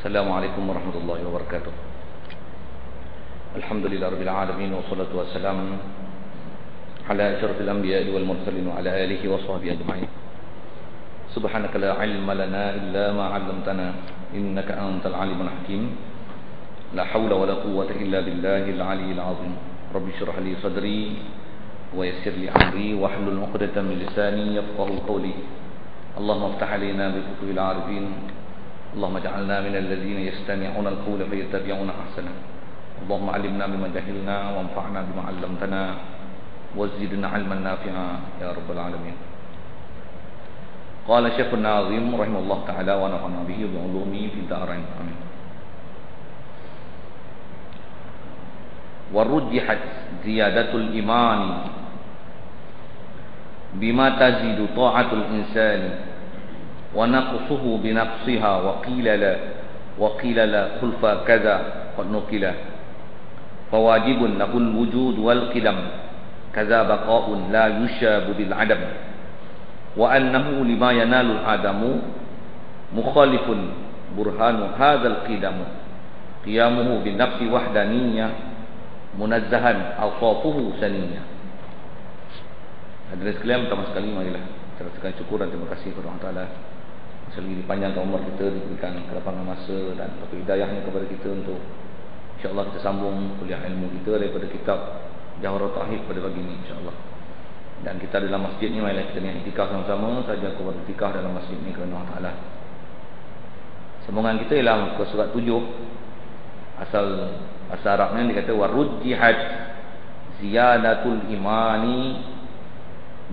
Assalamualaikum warahmatullahi wabarakatuh. Alhamdulillah rabbil alamin, wassalatu wassalamu ala asyrafil anbiya'i wal mursalin wa ala alihi wa sahbihi ajma'in. Subhanaka la ilma lana illa ma 'allamtana innaka antal alimul hakim. La haula wa la quwwata illa billahil aliyyil azim. Rabbi shrah li sadri wa yassir li amri wahlul 'uqdatam min lisani yafqahu qawli. Allahumma iftah 'alaina bi futuhil 'arifin. اللهم اجعلنا من الذين يستمعون القول فيتبعون احسنه. اللهم علمنا بما جهلنا وانفعنا بما علمتنا وزدنا علما نافعا يا رب العالمين. قال الشيخ الناظم رحمه الله تعالى ونفعنا به بعلومه في الدارين آمين. ورجحت زيادة الإيمان بما تزيد طاعة الإنسان ونقصه بنقصها وقيل لا خلف كذا قد نقل فواجب له الوجود والقدم كذا بقاء لا يشاب بالعدم وأنه لما ينال الآدم مخالف برهان هذا القدم قيامه بالنفس وحدانية منزها أوصافه سنية. Hadirin sekalian, pertama sekali marilah kita rasakan syukur dan terima kasih kepada Allah Taala. Selagi dipanjangkan umur kita, diberikan kelapangan masa dan hidayahnya kepada kita untuk insya-Allah kita sambung kuliah ilmu kita daripada kitab Jawharatul Tauhid pada pagi ini insya-Allah. Dan kita dalam masjid ni marilah kita niat iktikaf sama-sama saja kepada iktikaf dalam masjid ni kerana Allah Taala. Sambungan kita ialah ke surat 7. Asal Arabnya dikata warujjihat ziyadatul imani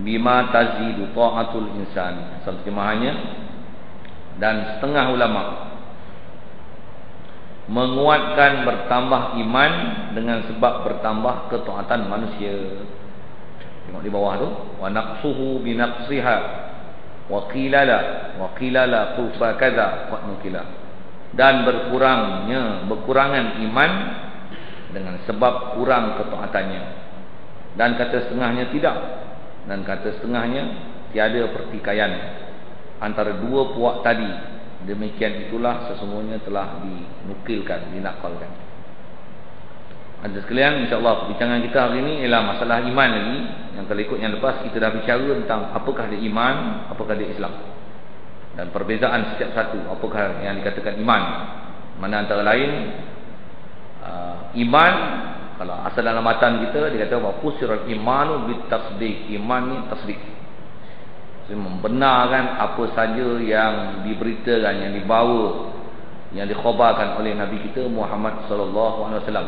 bima tazidu ta'atul insan. Asal terjemahannya, dan setengah ulama menguatkan bertambah iman dengan sebab bertambah ketaatan manusia. Tengok di bawah tu, wa naqsuhu bi naqsiha wa qila la qufa kadza wa nukila. Dan berkurangan iman dengan sebab kurang ketaatannya. Dan kata setengahnya tidak, dan kata setengahnya tiada pertikaian antara dua puak tadi. Demikian itulah sesungguhnya telah dinukilkan, dinakalkan. Ada sekalian, insya-Allah perbincangan kita hari ini ialah masalah iman lagi. Yang kali ikut yang lepas kita dah bicara tentang apakah dia iman, apakah dia Islam, dan perbezaan setiap satu apakah yang dikatakan iman. Mana antara lain iman, kalau asal dalam matan kita dikata wa fusiral imanu bit tasdiq. Iman ni tasdik, membenarkan apa saja yang diberitakan, yang dibawa, yang dikhabarkan oleh Nabi kita Muhammad sallallahu alaihi wasallam.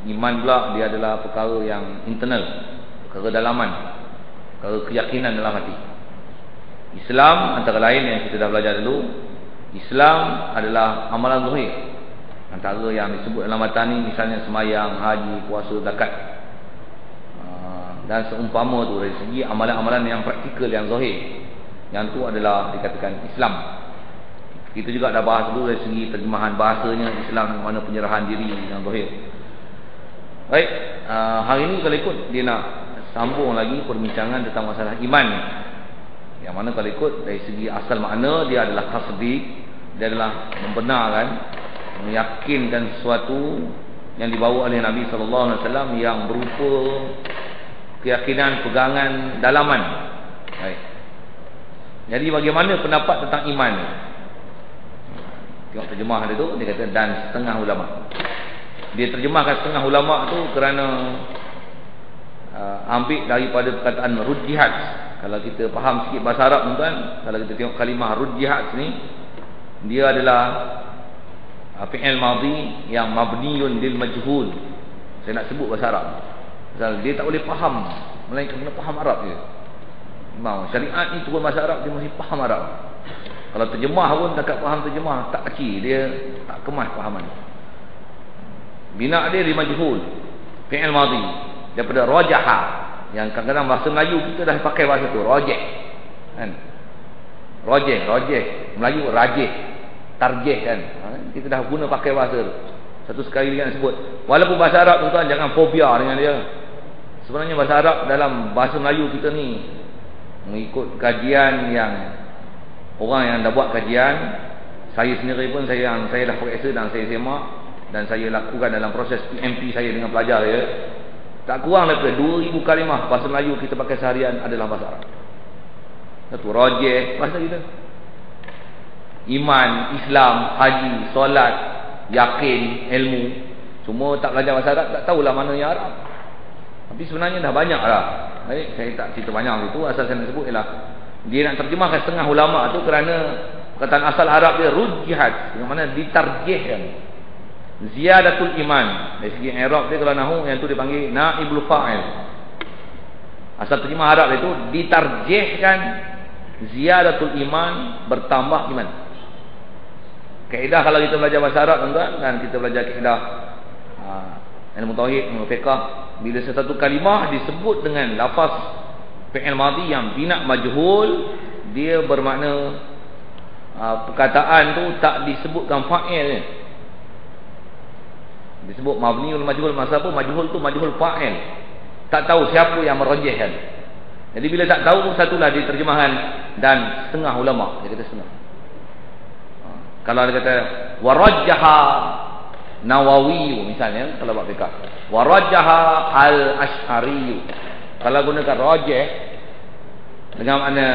Iman pula dia adalah perkara yang internal, perkara dalaman, perkara keyakinan dalam hati. Islam antara lain yang kita dah belajar dulu, Islam adalah amalan zahir. Antara yang disebut dalam matan ni misalnya semayang, haji, puasa, zakat, dan seumpama tu dari segi amalan-amalan yang praktikal, yang zahir, yang tu adalah dikatakan Islam. Kita juga dah bahas dulu dari segi terjemahan bahasanya Islam, mana penyerahan diri yang zahir. Baik, hari ini kalau ikut dia nak sambung lagi perbincangan tentang masalah iman, yang mana kalau ikut dari segi asal makna dia adalah tasdik, dia adalah membenarkan, meyakinkan sesuatu yang dibawa oleh Nabi sallallahu alaihi wasallam yang berupa keyakinan, pegangan dalaman. Baik. Jadi bagaimana pendapat tentang iman? Tengok terjemah dia tu, dia kata dan setengah ulama. Dia terjemahkan setengah ulama tu kerana ambil daripada perkataan rujjihat. Kalau kita faham sikit bahasa Arab tuan, kalau kita tengok kalimah rujjihat ni, dia adalah fi'il madhi yang mabniun lil majhul. Saya nak sebut bahasa Arab. Pasal dia tak boleh faham, melainkan kena faham Arab je. Memang syariat ni turun bahasa Arab, dia mesti faham Arab. Kalau terjemah pun tak faham terjemah, tak kecil, dia tak kemas fahaman. Bina dia di majhul, fi'il madhi daripada rajaha, yang kadang-kadang bahasa Melayu kita dah pakai bahasa tu, rajih kan. Rajih Melayu rajih, tarjih kan. Kita dah guna pakai bahasa tu. Satu sekali dia nak sebut. Walaupun bahasa Arab tuan-tuan jangan fobia dengan dia. Sebenarnya bahasa Arab dalam bahasa Melayu kita ni, mengikut kajian yang orang yang dah buat kajian, Saya sendiri pun saya dah periksa dan saya semak dan saya lakukan dalam proses PMP saya dengan pelajar saya, tak kurang daripada 2000 kalimah bahasa Melayu kita pakai seharian adalah bahasa Arab. Satu rajih bahasa kita. Iman, Islam, haji, solat, yakin, ilmu, semua tak belajar bahasa Arab, tak tahulah mana yang Arab. Tapi sebenarnya dah banyak lah. Baik, saya tak cerita banyak itu. Asal saya nak sebut ialah dia nak terjemahkan setengah ulama tu kerana perkataan asal Arab dia rujjihat, yang mana ditarjihkan. Ziyadatul iman. Dari segi i'rab dia kalau nahwu yang tu dipanggil naibul fa'il. Asal terjemah Arab itu ditarjihkan ziyadatul iman, bertambah iman. Kaedah kalau kita belajar bahasa Arab tuan-tuan, dan kita belajar kaedah ilmu tauhid, ilmu fiqh, bila sesuatu kalimah disebut dengan lafaz fi'il madhi yang bina majhul, dia bermakna perkataan tu tak disebutkan fa'il. Disebut mabniul majhul, masa apa majhul tu majhul fa'il. Tak tahu siapa yang merajihkan. Jadi bila tak tahu, satulah diterjemahkan dan setengah ulama dia kata setengah. Kalau dia kata warajjaha Nawawi misalnya, kalau buat fiqh, warajjaha al-Asy'ari. Kalau gunakan rajih dengan makna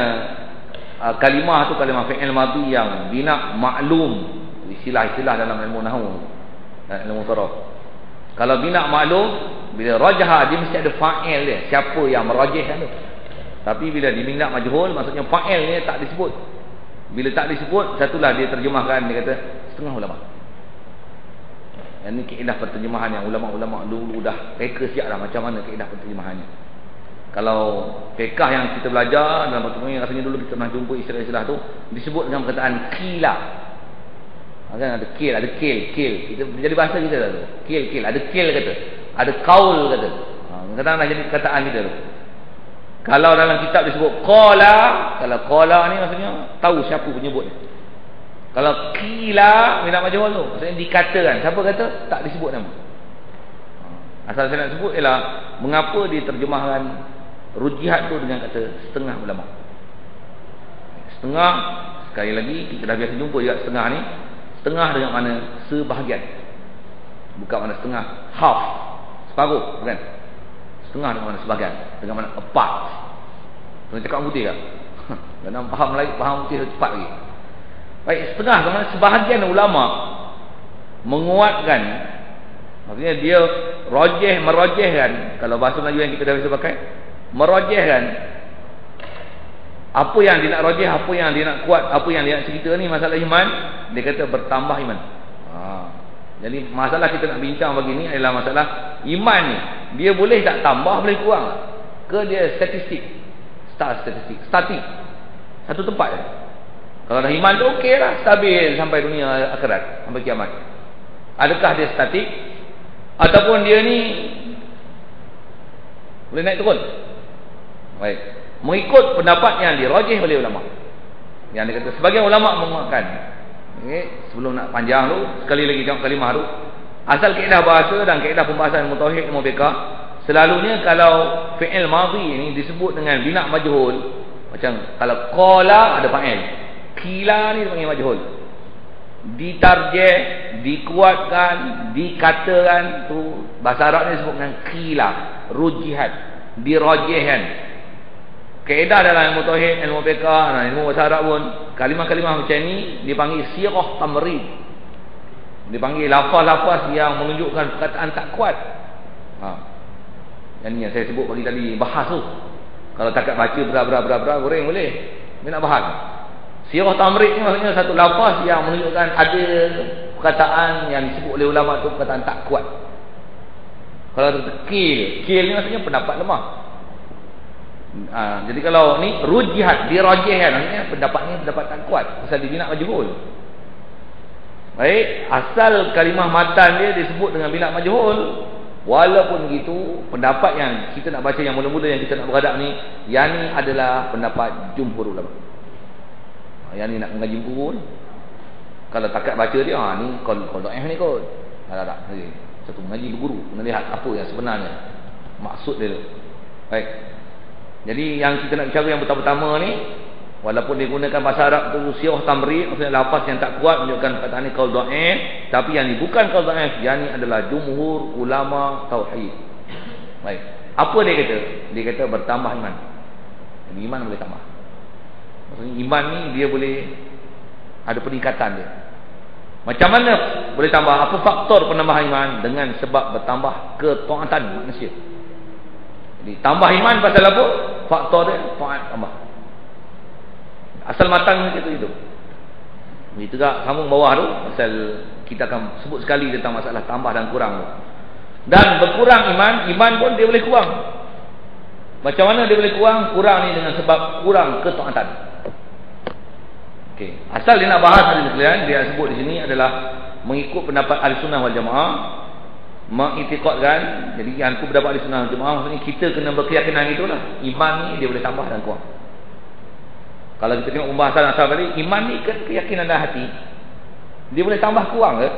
kalimah tu kalimah fi'il madhi yang bina maklum, istilah-istilah dalam ilmu nahwu dan ilmu saraf. Kalau bina maklum, bila rajaha dia mesti ada fa'il dia, siapa yang merajihkan tu. Tapi bila dibina majhul, maksudnya fa'il ni tak disebut. Bila tak disebut, satulah dia terjemahkan, dia kata setengah ulama. Yang ni kaedah penterjemahan yang ulama-ulama dulu dah reka siap dah macam mana kaedah penterjemahannya. Kalau fiqh yang kita belajar dalam pertemuan rasanya dulu kita pernah jumpa istilah-istilah tu disebut dengan perkataan qila. Kan ada kil, ada kil. Kita jadi bahasa kita dah tu. Kil, ada kil kata. Ada qaul kata. Kadang-kadang dah jadi perkataan kita tu. Kalau dalam kitab disebut qala, kalau qala ni maksudnya tahu siapa penyebut dia. Kalau qila bina majhul tu, maksudnya dikatakan. Siapa kata? Tak disebut nama. Asal saya nak sebut ialah mengapa diterjemahkan rujihat tu dengan kata setengah ulama. Setengah, sekali lagi kita dah biasa jumpa juga setengah ni. Setengah dengan mana sebahagian, bukan mana setengah, half, separuh, bukan. Setengah dengan mana sebahagian, dengan mana a part. Kena cakap putih tak? Kena faham Melayu, faham putih cepat lagi. Baik, setengah dengan mana sebahagian ulama menguatkan, maksudnya dia merajihkan, kalau bahasa Melayu yang kita dah biasa pakai, merajihkan apa yang dia nak rajih, apa yang dia nak kuat, apa yang dia nak cerita ni masalah iman, dia kata bertambah iman. Jadi masalah kita nak bincang begini adalah masalah iman ni, dia boleh tak tambah, boleh kurang ke dia statistik, statik satu tempat je. Kalau dah iman tu okey lah, stabil sampai dunia akhirat, sampai kiamat. Adakah dia statik ataupun dia ni boleh naik turun? Baik, mengikut pendapat yang dirajih oleh ulama, yang dia kata sebagian ulama menguatkan. Okay, sebelum nak panjang tu, sekali lagi tengok kalimah tu. Asal kaedah bahasa dan kaedah pembahasan ilmu tauhid, ilmu fiqh, selalunya kalau fi'il madhi ni disebut dengan bina majhul, macam kalau qala ada fa'il, qila ni dipanggil majhul, ditarjih, dikuatkan, dikatakan, tu bahasa Arab ni disebut dengan qila, rujihat, dirajihkan. Kaedah dalam ilmu tauhid, ilmu fiqh, ilmu bahasa Arab pun, kalimah-kalimah macam ni dipanggil sirah tamrid. Dipanggil lafaz-lafaz yang menunjukkan perkataan tak kuat. Yang ni yang saya sebut pagi tadi, bahas tu. Kalau takat baca bera goreng boleh. Dia nak bahas. Sirah tamrid ni maksudnya satu lafaz yang menunjukkan ada perkataan yang disebut oleh ulama tu perkataan tak kuat. Kalau kil ni maksudnya pendapat lemah. Jadi kalau ni rujihat, dirajihkan, maksudnya pendapat ni pendapat tak kuat, pasal dibina majhul. Baik, asal kalimah matan dia disebut dengan bina majhul, walaupun begitu pendapat yang kita nak baca yang mula-mula yang kita nak beradab ni, yang ni adalah pendapat jumhur ulama. Yang ni nak mengaji buku ni, kalau takat baca dia, ni kalau ni kot. Tak. Satu mengaji berguru, kena lihat apa yang sebenarnya maksud dia tu. Baik. Jadi yang kita nak bicara yang pertama ni, Walaupun dia gunakan bahasa Arab tu syiah tamri, maksudnya lafaz yang tak kuat menunjukkan perkataan ni qaul dhaif, tapi yang ni bukan qaul dhaif, yang ni adalah jumhur ulama tauhid. Baik. Apa dia kata? Dia kata bertambah iman. Jadi iman boleh tambah. Maksudnya iman ni dia boleh ada peningkatan dia. Macam mana boleh tambah? Apa faktor penambah iman? Dengan sebab bertambah ketaatan manusia. Jadi tambah iman pasal apa? Faktor dia taat tambah. Asal matang kita itu. Itu juga sambung bawah tu pasal kita akan sebut sekali tentang masalah tambah dan kurang tu. Dan berkurang iman pun dia boleh kurang. Macam mana dia boleh kurang? Kurang ni dengan sebab kurang ketaatan. Okey, asal dia nak bahas hadis sekalian, dia sebut di sini adalah mengikut pendapat Ahlussunnah wal Jamaah, mengiktikadkan. Jadi yang aku pendapat Ahlussunnah wal Jamaah maksudnya kita kena berkeyakinan itulah. Iman ni dia boleh tambah dan kurang. Kalau kita tengok pembahasan asal tadi, iman ni keyakinan dalam hati. Dia boleh tambah kurang ke?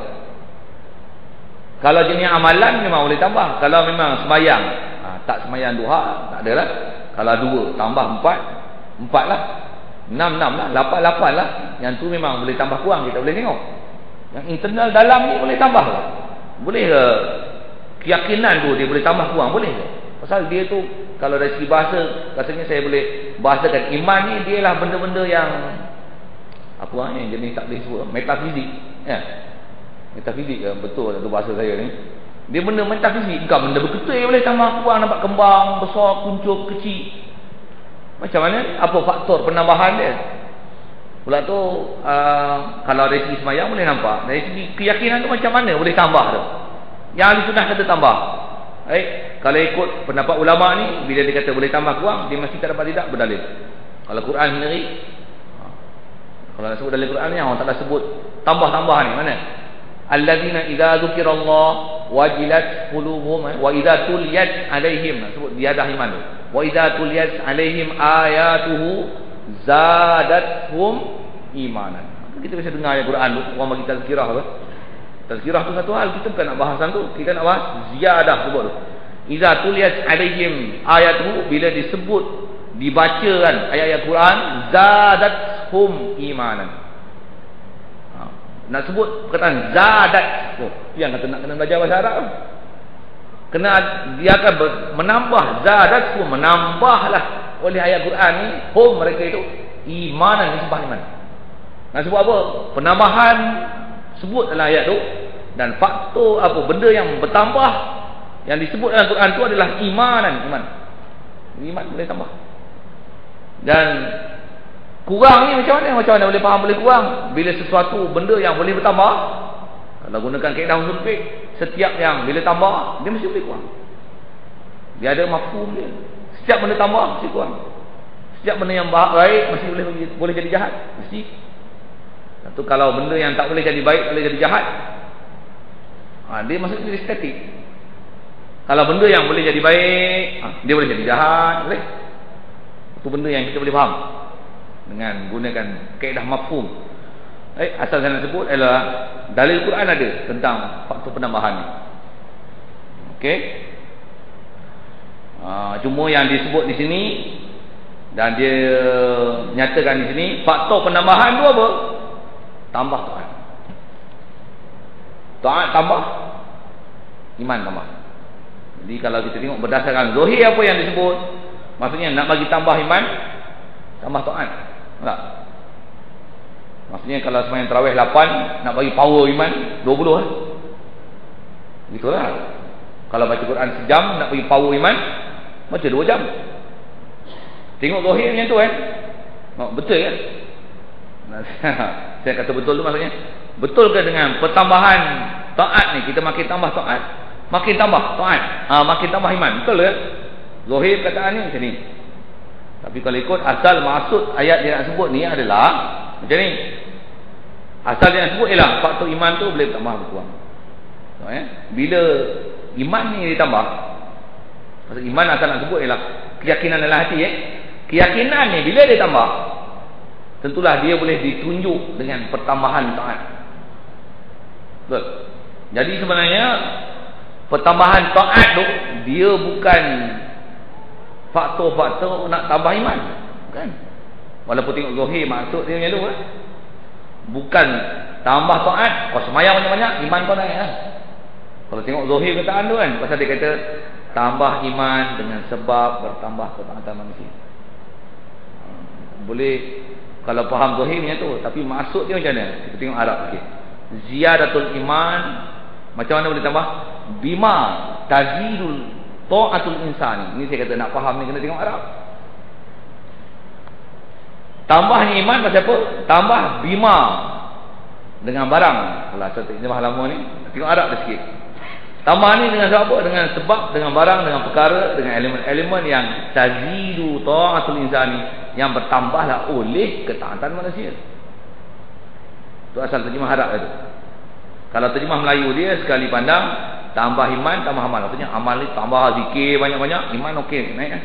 Kalau jenis amalan memang boleh tambah. Kalau memang semayang, tak semayang duha, tak adalah. Kalau 2 tambah 4, 4 lah. 6 lah, 8 lah. Yang tu memang boleh tambah kurang, kita boleh tengok. Yang internal dalam ni boleh tambah ke? Boleh ke? Keyakinan tu dia boleh tambah kurang, boleh ke? Pasal dia tu, kalau dari segi bahasa, katanya saya boleh bahasakan iman ni dia lah benda-benda yang apa yang jenis tak boleh sebut, metafizik ya. Metafizik ya, betul tu bahasa saya ni. Dia benda metafizik, bukan benda berketul boleh tambah kurang, nampak kembang, besar, kuncup, kecil. Macam mana? Apa faktor penambahan dia? Pula tu kalau dari segi semayang boleh nampak. Dari segi keyakinan tu macam mana boleh tambah tu? Yang Ahlussunnah kata tambah. Kalau ikut pendapat ulama ni, bila dia kata boleh tambah kurang, dia mesti tak dapat tidak berdalil. Kalau Quran sendiri, kalau nak sebut dalil Quran ni, orang tak ada sebut tambah-tambah ni mana? Alladzina idza dzukirallah wajilat qulubuhum wa idza tuliyat alaihim, nak sebut ziyadah iman tu. Wa idza tuliyat alaihim ayatuhu zadatuhum imanan. Kita biasa dengar ayat Quran tu, orang bagi tazkirah apa? Tazkirah tu satu hal, kita bukan nak bahasan tu, kita nak bahas ziyadah sebut tu. Iza tuliyat alaihim ayatuhu, bila disebut dibacakan ayat-ayat Quran, zadathum imanan. Nak sebut perkataan zadat, yang kata nak kena belajar bahasa Arab. Kena dia akan menambah, zadathum, menambahlah oleh ayat Quran ni hum, mereka itu imanan, disebut iman. Nak sebut apa? Penambahan sebut dalam ayat tu, dan faktor apa benda yang bertambah yang disebut dalam Quran tu adalah iman. Iman boleh tambah. Dan kurang ni macam mana boleh faham boleh kurang? Bila sesuatu benda yang boleh bertambah, kalau gunakan kaedah usul fiqh, setiap yang bila tambah dia mesti boleh kurang. Dia ada mafhum dia. Setiap benda tambah mesti kurang. Setiap benda yang baik mesti boleh jadi jahat, mesti. Satu kalau benda yang tak boleh jadi baik boleh jadi jahat, dia maksudnya jadi statik. Kalau benda yang boleh jadi baik, dia boleh jadi jahat, boleh. Itu benda yang kita boleh faham dengan gunakan kaedah mafhum. Asal saya nak sebut adalah dalil Quran ada tentang faktor penambahan ni. Okey. Cuma yang disebut di sini dan dia nyatakan di sini, faktor penambahan tu apa? Tambah taat. Taat tambah, iman tambah. Jadi kalau kita tengok berdasarkan zahir apa yang disebut, maksudnya nak bagi tambah iman, tambah taat. Tak? Maksudnya kalau sembahyang tarawih 8, nak bagi power iman 20 lah. Begitulah. Kalau baca Quran sejam, nak bagi power iman, baca 2 jam. Tengok zahir macam tu kan? Betul kan? Saya kata betul tu maksudnya, betul ke dengan pertambahan taat ni, kita makin tambah taat, makin tambah taat, makin tambah iman, betul ke? Zahir perkataan ni macam ni. Tapi kalau ikut asal maksud ayat dia nak sebut ni adalah macam ni. Asal dia nak sebut ialah faktor iman tu boleh bertambah berkurang. Bila iman ni ditambah, maksud iman asal nak sebut ialah keyakinan dalam hati. Keyakinan ni bila dia tambah, tentulah dia boleh ditunjuk dengan pertambahan taat. Betul. Jadi sebenarnya pertambahan taat tu dia bukan faktor-faktor nak tambah iman, bukan. Walaupun tengok zahir maksud dia macam tu lah. Bukan tambah taat, semayang banyak-banyak iman kau naik lah. Kalau tengok zahir kataan tu kan, pasal dia kata tambah iman dengan sebab bertambah ketaatan manusia. Boleh kalau faham zahir macam tu, tapi maksud dia macam mana? Kita tengok Arab sikit. Ziyadatul iman macam mana boleh tambah? Bima tazidul ta'atul insani. Ini saya kata nak faham ni kena tengok Arab. Tambahnya iman pasal apa? Tambah bima dengan barang. Kalau saya terjemah lama ni, tengok Arab dia sikit. Tambah ni dengan sebab apa? Dengan sebab, dengan barang, dengan perkara, dengan elemen-elemen yang tazidu ta'atul insani, yang bertambahlah oleh ketaatan manusia. Itu asal terjemah Arab itu. Kalau terjemah Melayu dia sekali pandang, tambah iman, tambah amal. Maksudnya amal ni tambah zikir banyak-banyak, iman okey, naik kan?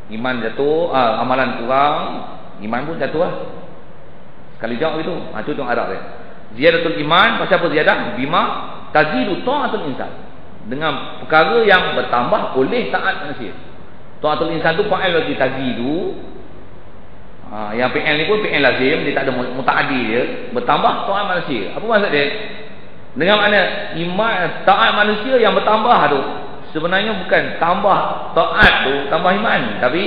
Iman jatuh, amalan kurang, iman pun jatuh lah. Sekali jawab itu. Itu tengok Arab dia. Ziyadatul iman, pasal apa ziyadah? Bima tazidu ta'atul insan. Dengan perkara yang bertambah oleh taat manusia. Ta'atul insan tu fa'il lagi tazidu. Yang PN ni pun PN lazim, dia tak ada muta'addi dia. Bertambah taat manusia. Apa maksud dia? Dengan mana iman, taat manusia yang bertambah tu sebenarnya bukan tambah taat tu, tambah iman. Tapi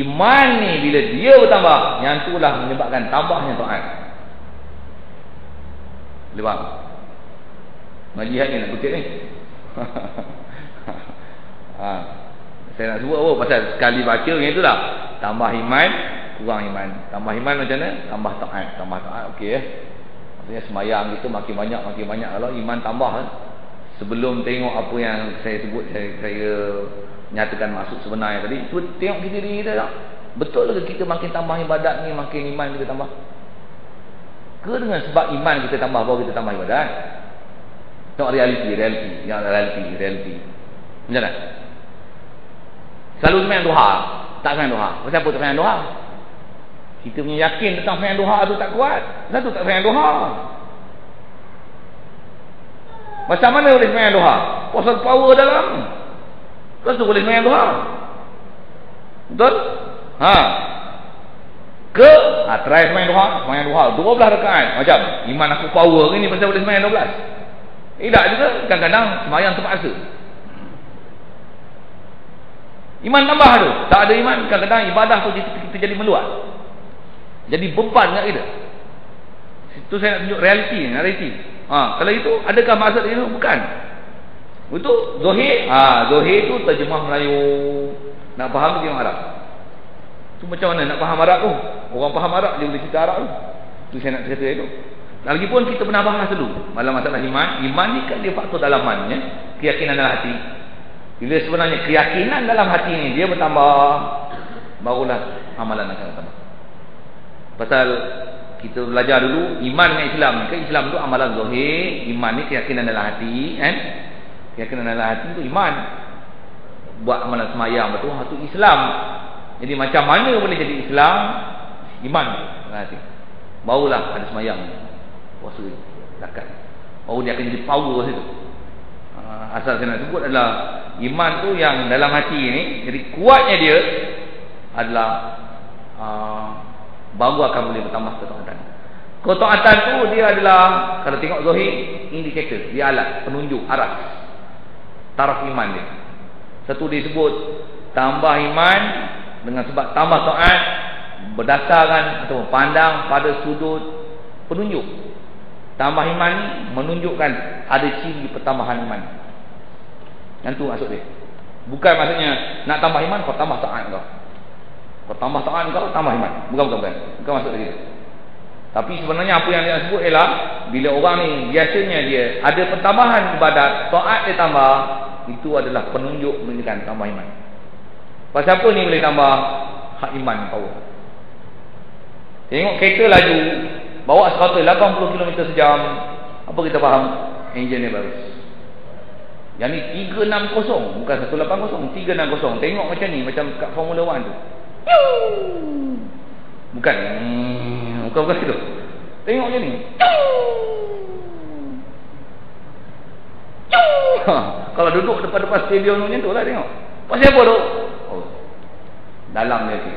iman ni bila dia bertambah, yang itulah menyebabkan tambahnya taat. Boleh faham? Majlihat ni nak kutip ni. Saya nak sebut apa? Pasal sekali baca macam tu lah. Tambah iman, kurang iman. Tambah iman macam mana? Tambah taat. Tambah taat okey Maksudnya semayang kita makin banyak. Kalau iman tambah sebelum tengok apa yang saya sebut, saya nyatakan maksud sebenarnya tadi, tu tengok kita diri kita tak? Betul ke kita makin tambah ibadat ni, makin iman kita tambah? Ke dengan sebab iman kita tambah baru kita tambah ibadat? Tengok realiti. Macam mana? Selalu semayang duha, tak semayang duha. Pasal apa tak semayang duha? Kita punya yakin tentang semayang duha tu tak kuat. Satu tak semayang duha. Macam mana boleh semayang duha? Pasal power dalam. Lepas tu boleh semayang duha. Betul? Try semayang duha 12 rakaat. Macam iman aku power ni pasal boleh semayang 12. Tidak juga, kadang-kadang semayang terpaksa. Iman tambah tu. Tak ada iman, kadang-kadang ibadah tu kita jadi meluat. Jadi beban kat kita. Itu saya nak tunjuk realiti. Kalau itu, adakah maksud itu? Bukan. Itu Zohir. Zohir itu terjemah Melayu. Nak faham tengok Arab. Itu macam mana nak faham Arab tu? Orang faham Arab dia boleh cerita Arab tu. Itu saya nak cerita itu. Lagipun kita pernah bahas dulu dalam masalah iman. Iman ni kan dia faktor dalamannya, keyakinan dalam hati. Bila sebenarnya keyakinan dalam hati ni dia bertambah, barulah amalan akan bertambah. Pasal kita belajar dulu iman dengan Islam ni. Kan Islam tu amalan zahir, iman ni keyakinan dalam hati kan? Keyakinan dalam hati tu iman. Buat amalan semayang betul, itu Islam. Jadi macam mana boleh jadi Islam? Iman dalam hati. Barulah ada semayang, puasa, zakat. Baru dia akan jadi power situ. Asal saya nak sebut adalah iman tu yang dalam hati ni, jadi kuatnya dia adalah baru akan boleh bertambah ketaatan. Ketaatan tu dia adalah, kalau tengok zahir, indikator, dia alat penunjuk arah taraf iman dia. Satu disebut tambah iman dengan sebab tambah taat berdasarkan atau pandang pada sudut penunjuk. Tambah iman ni menunjukkan ada ciri pertambahan iman. Yang tu maksud dia. Bukan maksudnya nak tambah iman kau tambah taat kau. Kau tambah taat kau tambah iman. Bukan maksud dia. Tapi sebenarnya apa yang dia sebut ialah bila orang ni biasanya dia ada pertambahan ibadat, taat dia tambah, itu adalah penunjuk menunjukkan tambah iman. Pasal apa ni boleh tambah hak iman power? Tengok kereta laju bawa 180 km sejam, apa kita faham? Enjin dia bagus. Yang ni 360, bukan 180, 360. Tengok macam ni, macam kat Formula 1 tu. Bukan itu. Tengok macam ni. Kalau duduk depan-depan stadium macam tu lah tengok. Pasal apa tu? Dalam dia tu.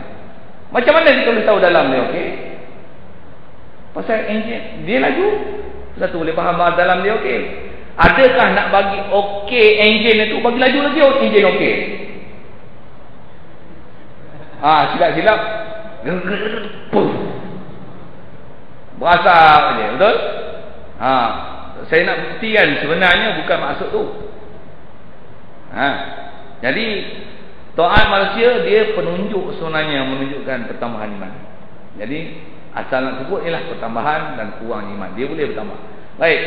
Macam mana kita boleh tahu dalam dia okey? Pasal enjin dia laju. Satu boleh faham bahawa dalam dia okey. Adakah nak bagi okey enjin itu, bagi laju lagi enjin okey? Silap-silap berasa je, betul? Saya nak buktikan sebenarnya bukan maksud tu. Jadi taat manusia dia penunjuk sebenarnya, menunjukkan pertambahan iman. Jadi asal nak sebut ialah pertambahan dan kurang iman. Dia boleh bertambah. Baik.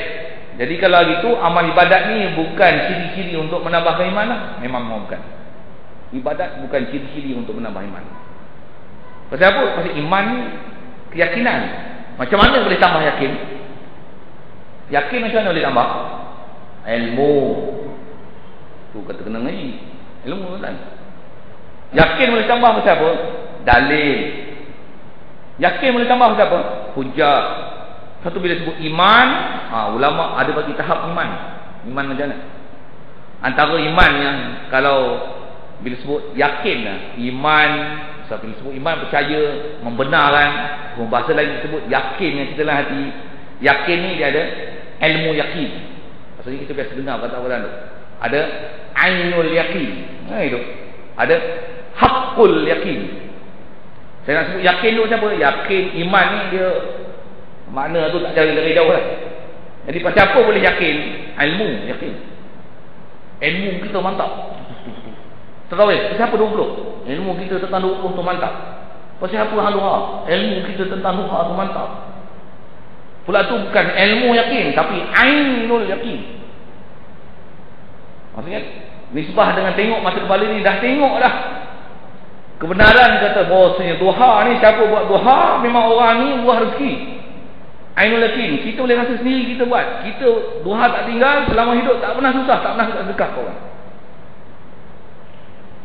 Jadi kalau gitu amal ibadat ni bukan ciri-ciri untuk menambahkan iman lah. Memang bukan. Ibadat bukan ciri-ciri untuk menambah iman. Pasal apa? Pasal iman ni keyakinan. Macam mana boleh tambah yakin? Yakin macam mana boleh tambah? Ilmu. Tu kata kena ngaji. Ilmu kan. Yakin boleh tambah pasal apa? Dalil. Yakin boleh tambah pasal apa? Hujah. Satu bila sebut iman, ulama ada bagi tahap iman. Iman macam mana? Antara iman yang kalau bila sebut yakin lah, iman, bila sebut iman percaya, membenarkan, bahasa lain sebut yakin yang kita dalam hati. Yakin ni dia ada ilmu yakin. Maksudnya kita biasa dengar kata orang tu. Ada ainul yakin. Itu. Ada haqqul yakin. Saya nak sebut yakin tu macam apa? Yakin iman ni dia makna tu tak dari jauh lah. Jadi pasal apa boleh yakin? Ilmu yakin. Ilmu kita mantap. Tak tahu pasal apa 20? Ilmu kita tentang 20 tu mantap. Pasal apa hal duha? Ilmu kita tentang duha tu mantap. Pula tu bukan ilmu yakin, tapi ainul yakin. Maksudnya nisbah dengan tengok mata kepala ni dah tengok dah. Kebenaran kata bahawasanya duha ni, siapa buat duha memang orang ni buah rezeki. Ainul yakin. Kita boleh rasa sendiri kita buat. Kita duha tak tinggal selama hidup, tak pernah susah, tak pernah sedekah orang.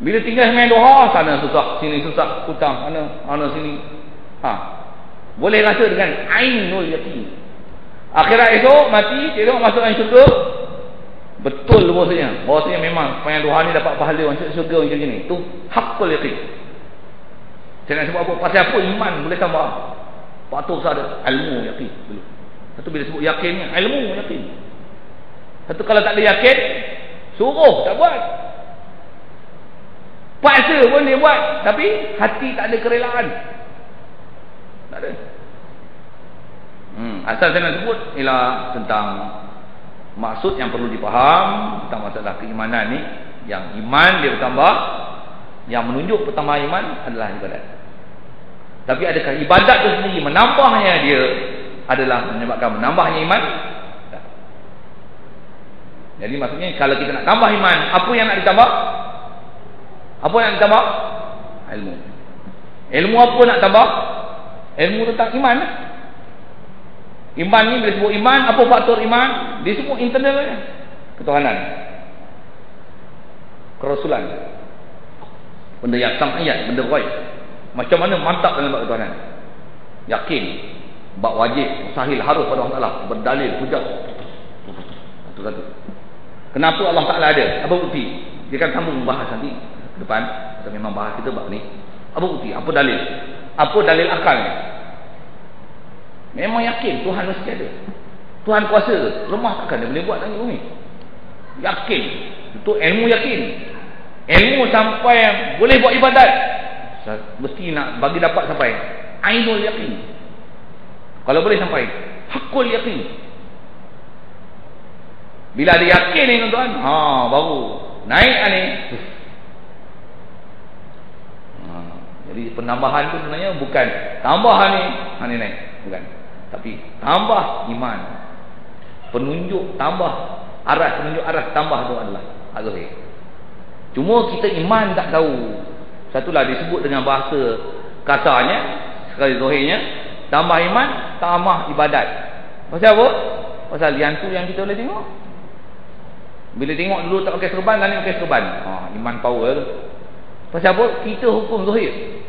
Bila tinggal main duha, sana susah, sini susah, hutang, mana sini. Boleh rasa dengan ainul yakin. Akhirat esok mati, tengok masuk dalam syurga. Betul bahawasanya memang sepanjang duha ni dapat pahala masuk syurga macam ni. Tu haqqul yakin. Saya nak sebut apa? Pasal apa iman boleh tambah? Patut ada ilmu yakin dulu. Satu bila sebut yakin ni, ilmu yakin. Satu kalau tak ada yakin, suruh tak buat. Paksa pun dia buat, tapi hati tak ada kerelaan. Tak ada. Asal saya nak sebut ialah tentang maksud yang perlu dipaham tentang masalah keimanan ni. Yang iman dia bertambah, yang menunjuk pertambahan iman adalah ibadat. Tapi adakah ibadat itu sendiri menambahnya dia adalah menyebabkan menambahnya iman? Tak. Jadi maksudnya kalau kita nak tambah iman, apa yang nak ditambah? Apa yang nak ditambah? Ilmu. Ilmu apa nak tambah? Ilmu tentang iman. Iman ni bila sebut iman, apa faktor iman? Dia sebut internal dia. Ketuhanan, kerasulan, benda yang sam'iyat, benda ghaib. Macam mana mantap dalam bab ketuhanan? Yakin, bab wajib, mustahil, harus pada Allah Ta'ala, berdalil, hujah. Satu-satu. Kenapa Allah Ta'ala ada? Apa bukti? Dia akan sambung bahas nanti ke depan. Kita memang bahas kita bab ni. Apa bukti? Apa dalil? Apa dalil akalnya? Memang yakin Tuhan mesti ada. Tuhan kuasa, lemah takkan dia boleh buat lagi bumi. Yakin. Itu ilmu yakin. Ilmu sampai boleh buat ibadat, mesti nak bagi dapat sampai ainul yakin. Kalau boleh sampai haqqul yakin. Bila ada yakin ni tuan-tuan, baru naik ni. Jadi penambahan tu sebenarnya bukan tambahan ni naik, bukan. Tapi tambah iman. Penunjuk tambah arah, penunjuk arah tambah tu adalah azhar. Cuma kita iman tak tahu. Satulah disebut dengan bahasa kasarnya, sekali zahirnya, tambah iman, tambah ibadat. Pasal apa? Pasal yang tu yang kita boleh tengok. Bila tengok dulu tak pakai serban, dan ni pakai serban. Iman power tu. Pasal apa? Kita hukum zahir.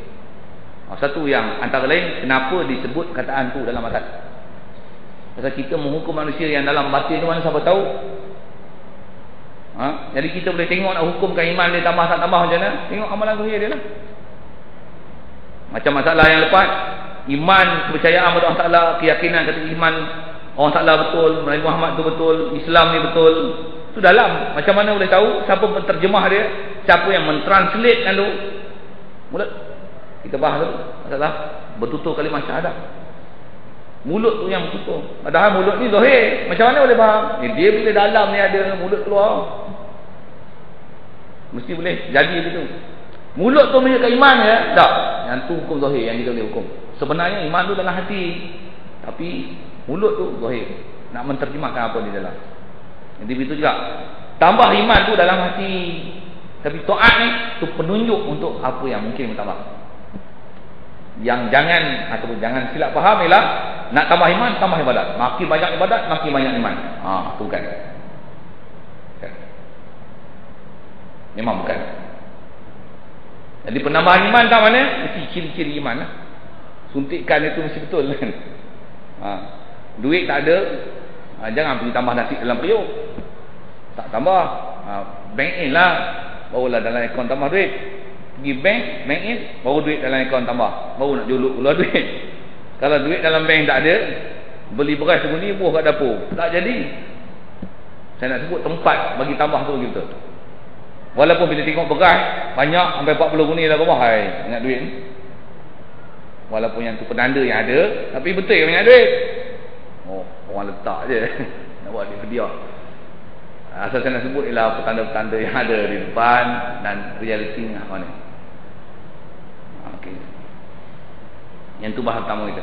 Satu yang antara lain kenapa disebut kataan tu dalam atas. Pasal kita menghukum manusia yang dalam batin tu mana siapa tahu. Jadi kita boleh tengok nak hukumkan iman dia tambah tak tambah macam mana. Tengok amalan zahir dia lah. Macam masalah yang lepas, iman, kepercayaan kepada Allah Ta'ala, keyakinan kata iman Allah Ta'ala betul, Nabi Muhammad tu betul, Islam ni betul, itu dalam. Macam mana boleh tahu? Siapa penterjemah dia? Siapa yang mentranslate kan tu? Mulut. Kita bahas tu masalah bertutur kalimah syahadat. Mulut tu yang bertutur. Padahal mulut ni zahir. Macam mana boleh faham? Dia bila dalam ni ada mulut keluar, mesti boleh jadi begitu. Mulut tu menunjukkan iman ya? Tak. Yang tu hukum zahir yang kita boleh hukum. Sebenarnya iman tu dalam hati, tapi mulut tu zahir. Nak menterjemahkan apa di dalam. Jadi begitu juga. Tambah iman tu dalam hati, tapi taat ni tu penunjuk untuk apa yang mungkin bertambah. Yang jangan ataupun jangan silap faham ialah nak tambah iman, tambah ibadat. Makin banyak ibadat, makin banyak iman. Tu bukan. Memang bukan. Jadi penambahan iman kat mana? Mesti ciri-ciri iman lah. Suntikan itu mesti betul kan. Duit tak ada, jangan pergi tambah nasi dalam periuk. Tak tambah, bank in lah, barulah dalam akaun tambah duit. Pergi bank in, baru duit dalam akaun tambah, baru nak juluk keluar duit. Kalau duit dalam bank tak ada, beli beras seguni buah kat dapur, tak jadi. Saya nak sebut tempat bagi tambah tu gitu. Walaupun bila tengok beras banyak sampai 40 guni dah rumah, hai, ingat duit ni. Walaupun yang tu penanda yang ada, tapi betul yang banyak duit. Orang letak je nak buat duit hadiah. Asal saya nak sebut ialah petanda-petanda yang ada di depan dan realitinya mana. Okey. Yang tu bahas pertama kita.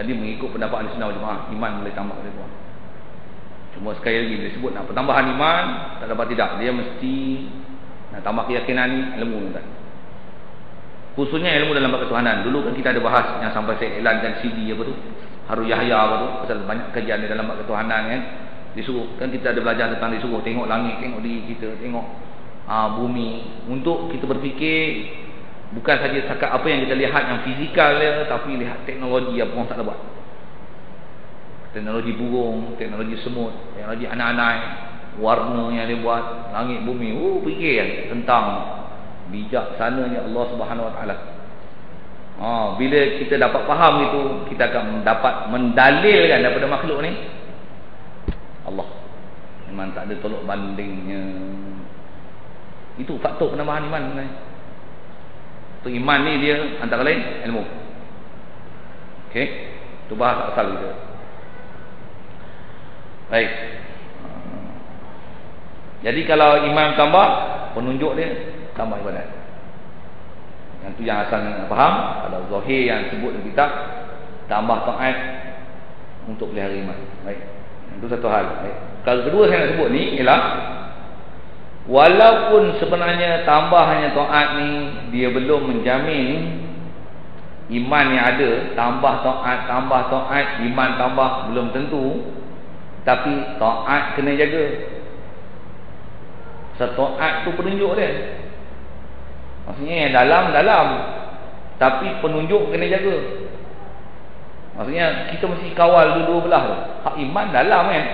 Jadi mengikut pendapat Ahli Sunnah wal Jamaah, iman boleh tambah boleh kurang. Cuma sekali lagi bila sebut nak pertambahan iman, tak dapat tidak. Dia mesti nak tambah keyakinan ni, ilmu kan. Khususnya ilmu dalam bab ketuhanan. Dulu kan kita ada bahas yang sampai saya elankan CD apa tu, Harun Yahya apa tu, pasal banyak kajian di dalam bab ketuhanan kan. Disuruh, kan kita ada belajar tentang disuruh tengok langit, tengok diri kita, tengok bumi, untuk kita berfikir bukan saja setakat apa yang kita lihat yang fizikal dia, tapi lihat teknologi apa orang tak ada buat. Teknologi burung, teknologi semut, teknologi anak-anak, warna yang dia buat, langit bumi. Fikir tentang bijaksananya Allah Subhanahu Wa Taala. Bila kita dapat faham itu, kita akan dapat mendalilkan daripada makhluk ni Allah. Memang tak ada tolok bandingnya. Itu faktor penambahan iman sebenarnya. So, iman ni dia antara lain ilmu. Okey, itu bahas asal kita. Baik. Jadi kalau iman tambah, penunjuk dia tambah ibadat. Yang tu yang asal nak faham. Kalau zahir yang sebut dalam kitab, tambah taat untuk pelihara iman. Baik. Itu satu hal. Baik. Kalau kedua saya nak sebut ni ialah walaupun sebenarnya tambahnya taat ni dia belum menjamin iman yang ada. Tambah taat, iman tambah belum tentu. Tapi taat kena jaga. Taat tu penunjuk dia. Maksudnya yang dalam, tapi penunjuk kena jaga. Maksudnya kita mesti kawal dua-dua belah tu. Hak iman dalam kan.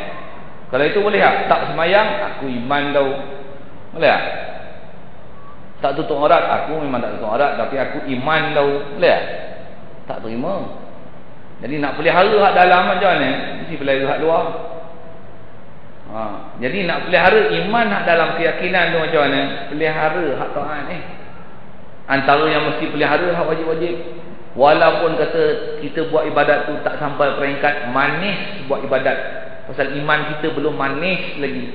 Kalau itu boleh tak semayang, aku iman tau. Boleh tak? Tak tutup aurat, aku memang tak tutup aurat, tapi aku iman tau. Boleh tak? Tak terima. Jadi nak pelihara hak dalam macam mana? Mesti pelihara hak luar. Jadi nak pelihara iman hak dalam keyakinan tu macam mana? Pelihara hak taat ni. Antara yang mesti pelihara hak wajib-wajib. Walaupun kata kita buat ibadat tu tak sampai peringkat manis buat ibadat, pasal iman kita belum manis lagi,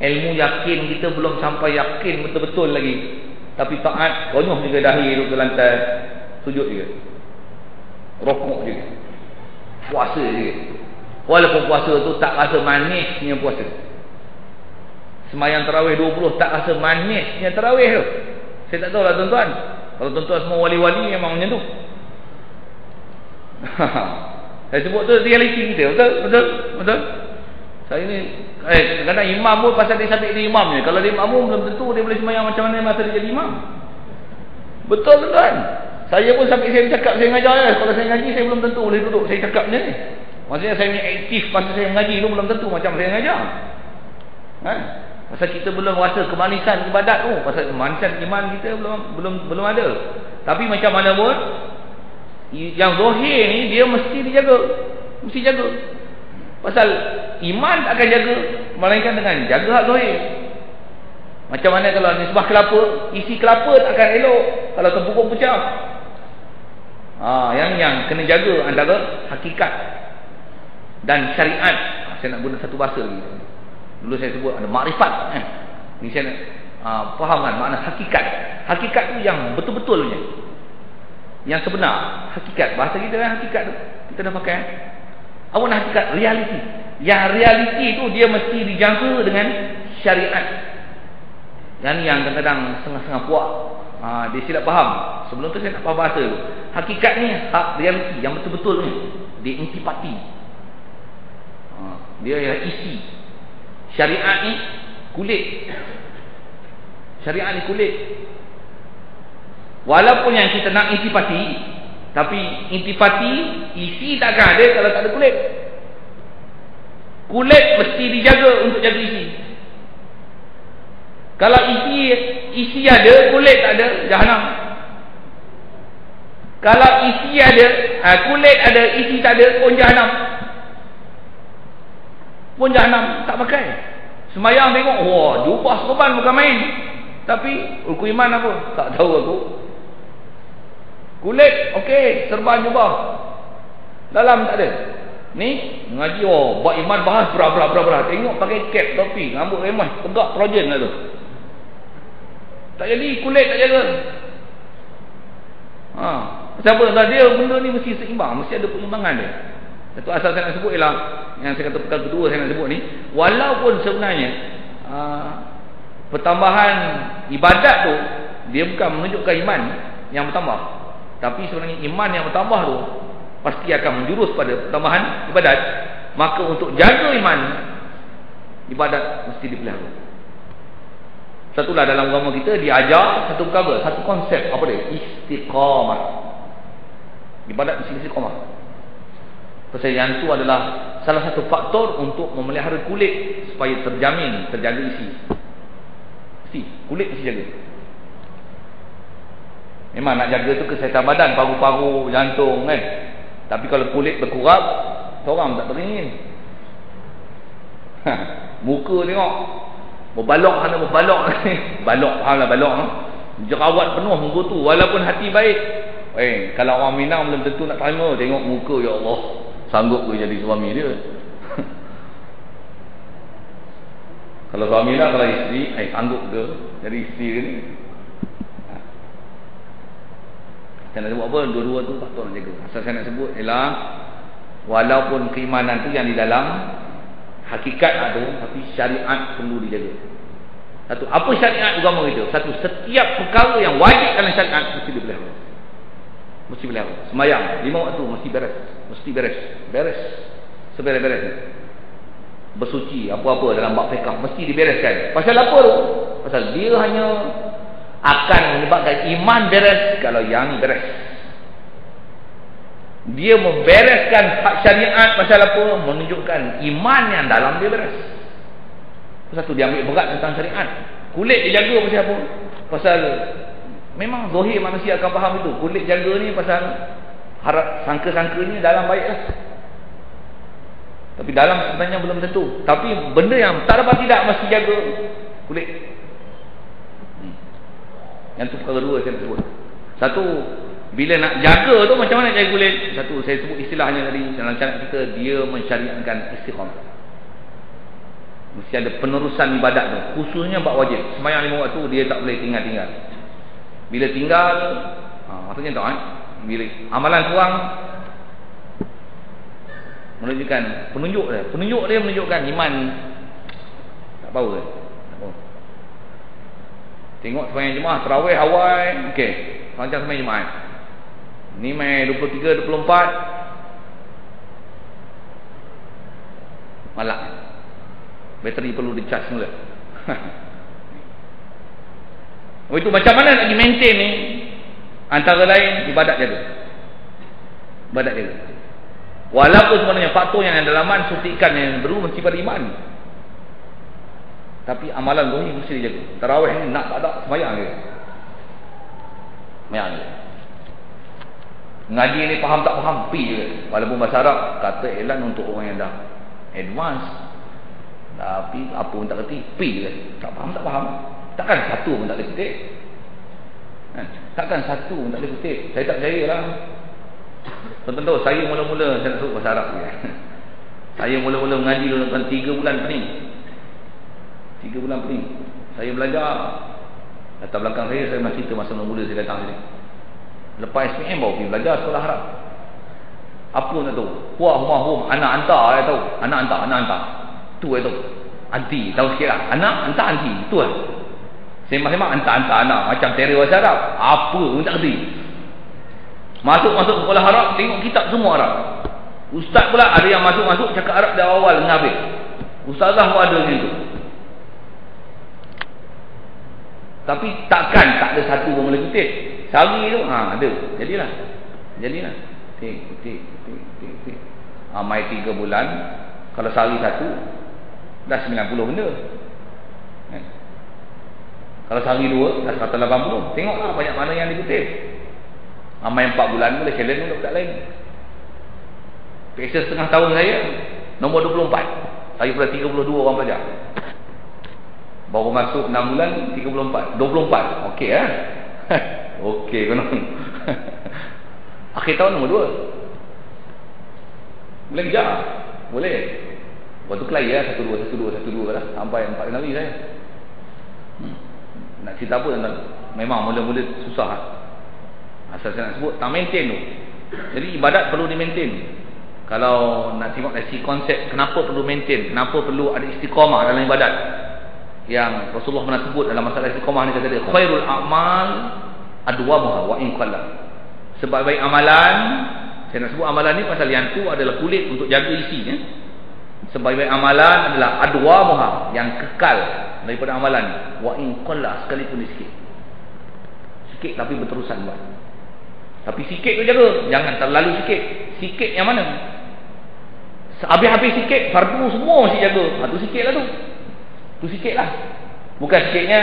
ilmu yakin kita belum sampai yakin betul-betul lagi, tapi taat konyol juga dahi duduk ke lantai, sujud juga, rokok juga, puasa juga. Walaupun puasa tu tak rasa manisnya puasa, semayang tarawih 20 tak rasa manisnya tarawih tu. Saya tak tahu lah tuan-tuan. Kalau tuan-tuan semua wali-wali memang macam tu. Saya sebut tu realiti kita. Betul. Saya ni kadang-kadang imam pun pasal dia sabit dia imamnya. Kalau dia makmum belum tentu dia boleh sembahyang macam mana masa dia jadi imam. Betul tuan. Saya pun sampai saya cakap saya mengajar ya. Kalau saya ngaji saya belum tentu boleh duduk saya cakap macam ni. Maksudnya saya punya aktif masa saya mengaji tu belum tentu macam saya mengajar. Pasal kita belum rasa kemanisan ibadat tu, pasal kemanisan iman kita belum ada. Tapi macam mana pun Yang zahir ni dia mesti dijaga. Mesti jaga. Pasal iman tak akan jaga melainkan dengan jaga hak zahir. Macam mana kalau nisbah kelapa, isi kelapa tak akan elok kalau terpukul pecah. Yang kena jaga antara hakikat dan syariat. Saya nak guna satu bahasa lagi. Dulu saya sebut ada makrifat. Ni saya nak faham kan makna hakikat. Hakikat tu yang betul-betulnya, yang sebenar. Hakikat, bahasa kita kan hakikat tu kita dah pakai. Apa nak hakikat? Realiti. Yang realiti tu dia mesti dijangka dengan syariat. Yang ni yang kadang-kadang setengah-setengah puak. Dia silap faham. Sebelum tu saya nak faham bahasa tu. Hakikat ni hak realiti yang betul-betul ni. Dia intipati. Dia yang isi. Syariat ni kulit. Syariat ni kulit. Walaupun yang kita nak intipati, tapi intipati isi takkan ada kalau tak ada kulit. Kulit mesti dijaga untuk jaga isi. Kalau isi ada, kulit tak ada, jahanam. Kalau isi ada, kulit ada, isi tak ada, pun jahanam. Pun jahanam, tak pakai. Sembayang tengok, wah, jubah serban bukan main. Tapi rukun iman apa? Tak tahu aku. Kulit, okey, serban jubah. Dalam tak ada. Ni ngaji, buat iman bahas berat. Tengok pakai cap, topi, rambut remah, tegak trojan lah tu. Tak jadi, kulit tak jaga. Siapa dia benda ni mesti seimbang, mesti ada perimbangan dia. Satu asal saya nak sebut ialah yang saya kata perkara kedua saya nak sebut ni, walaupun sebenarnya pertambahan ibadat tu dia bukan menunjukkan iman yang bertambah, tapi sebenarnya iman yang bertambah tu pasti akan menjurus pada pertambahan ibadat. Maka untuk jaga iman, ibadat mesti dipelihara. Satulah dalam agama kita diajar satu perkara, satu konsep, apa dia? Istiqamah. Ibadat mesti istiqamah. Pasal yang itu adalah salah satu faktor untuk memelihara kulit supaya terjamin, terjaga isi. Mesti, kulit mesti jaga. Memang nak jaga tu kesihatan badan, paru-paru, jantung kan. Tapi kalau kulit berkurap, seorang tak teringin. Muka tengok berbalok sana berbalok ni. Balok, fahamlah balok. Jerawat penuh muka tu walaupun hati baik. Kalau orang Minang belum tentu nak terima. Tengok muka, ya Allah, sanggup ke jadi suami dia? Kalau suami lah, kalau isteri, sanggup ke jadi isteri ke ni? Saya nak sebut apa? Dua-dua tu faktor nak jaga. Asal saya nak sebut ialah walaupun keimanan tu yang di dalam hakikat tu, tapi syariat perlu dijaga. Satu, apa syariat agama kita? Satu, setiap perkara yang wajib dalam syariat mesti dipelihara. Mesti pelihara. Sembahyang 5 waktu mesti beres. Mesti beres. Beres. Seberes-beres. Bersuci apa-apa dalam bab fiqh mesti dibereskan. Pasal apa tu? Pasal dia hanya akan menyebabkan iman beres kalau yang beres. Dia membereskan hak syariat pasal apa? Menunjukkan iman yang dalam dia beres. Pasal tu dia ambil berat tentang syariat. Kulit dia jaga pasal apa? Pasal memang zahir manusia akan faham itu. Kulit jaga ni pasal harap sangka-sangkanya dalam baik lah. Tapi dalam sebenarnya belum tentu. Tapi benda yang tak dapat tidak mesti jaga kulit. Yang tu perkara dua saya nak sebut. Satu, bila nak jaga tu macam mana nak jaga kulit? Satu, saya sebut istilahnya tadi dalam cara kita, dia mensyariatkan istiqamah. Mesti ada penerusan ibadat tu, khususnya bab wajib. Sembahyang 5 waktu dia tak boleh tinggal-tinggal. Bila tinggal, maksudnya tahu bila amalan kurang, menunjukkan penunjuk dia menunjukkan iman tak power. Tengok sembahyang jemaah tarawih awal, okey, macam sembahyang jemaah ni mai 23 24 malak, bateri perlu di-charge semula. Itu macam mana nak di-maintain ni? Antara lain ibadat jaga. Ibadat jaga. Walaupun sebenarnya faktor yang dalaman suntikan yang baru mesti pada iman. Tapi amalan zahir mesti dijaga. Tarawih ni nak tak ada sembahyang dia. Sembahyang dia. Ngaji ni faham tak faham, pi je. Walaupun bahasa Arab kata elan untuk orang yang dah advance. Tapi apa pun tak kerti, pi je. Tak faham tak faham. Takkan satu pun tak boleh kutip. Takkan satu pun tak boleh kutip. Saya tak percaya lah. Tuan-tuan tahu, saya mula-mula, saya nak sebut bahasa Arab je. Saya mula-mula mengaji dalam 3 bulan pening. 3 bulan pening. Saya belajar. Latar belakang saya nak cerita masa mula saya datang sini. Lepas SPM baru pergi belajar sekolah Arab. Apa nak tahu? Hum, anak hantar saya tahu. Anak hantar. Tu saya tahu. Anti, tahu sikit lah. Anak hantar anti, tu lah. Sembang-sembang hantar anak. Macam teror bahasa Arab. Apa pun tak kerti. Masuk sekolah Arab, tengok kitab semua Arab. Ustaz pula ada yang masuk cakap Arab dari awal hingga habis. Ustazah pun ada macam tu. Tapi takkan tak ada satu pun boleh kutip. Sehari tu ada. Jadilah. Tik. Mai 3 bulan. Kalau sehari satu dah 90 benda. Kalau sehari 2 dah 180. Tengoklah banyak mana yang dikutip. Mai 4 bulan boleh challenge untuk tak lain. Peksa setengah tahun saya nombor 24. Saya pula 32 orang pelajar. Baru masuk 6 bulan 34. 24. Okey lah. Okey konon. Akhir tahun nombor 2. Boleh kejar. Boleh. Waktu kelai lah 12 lah sampai 4 kali saya. Nak cerita apa tentang, memang mula-mula susah. Asal saya nak sebut tak maintain tu. Jadi ibadat perlu di maintain. Kalau nak tengok dari konsep kenapa perlu maintain, kenapa perlu ada istiqamah dalam ibadat, yang Rasulullah pernah sebut dalam masalah istiqamah ni, kata dia khairul a'mal adwamuha wa in qalla. Sebaik-baik amalan, saya nak sebut amalan ni pasal yang tu adalah kulit untuk jaga isi ya. Sebaik-baik amalan adalah adwamuha, yang kekal daripada amalan ni, wa in qalla, sekalipun sikit. Sikit tapi berterusan buat. Tapi sikit tu jaga, jangan terlalu sikit. Sikit yang mana? Habis-habis sikit, fardu semua mesti jaga. Tu sikit lah tu. Tu sikit lah. Bukan sikitnya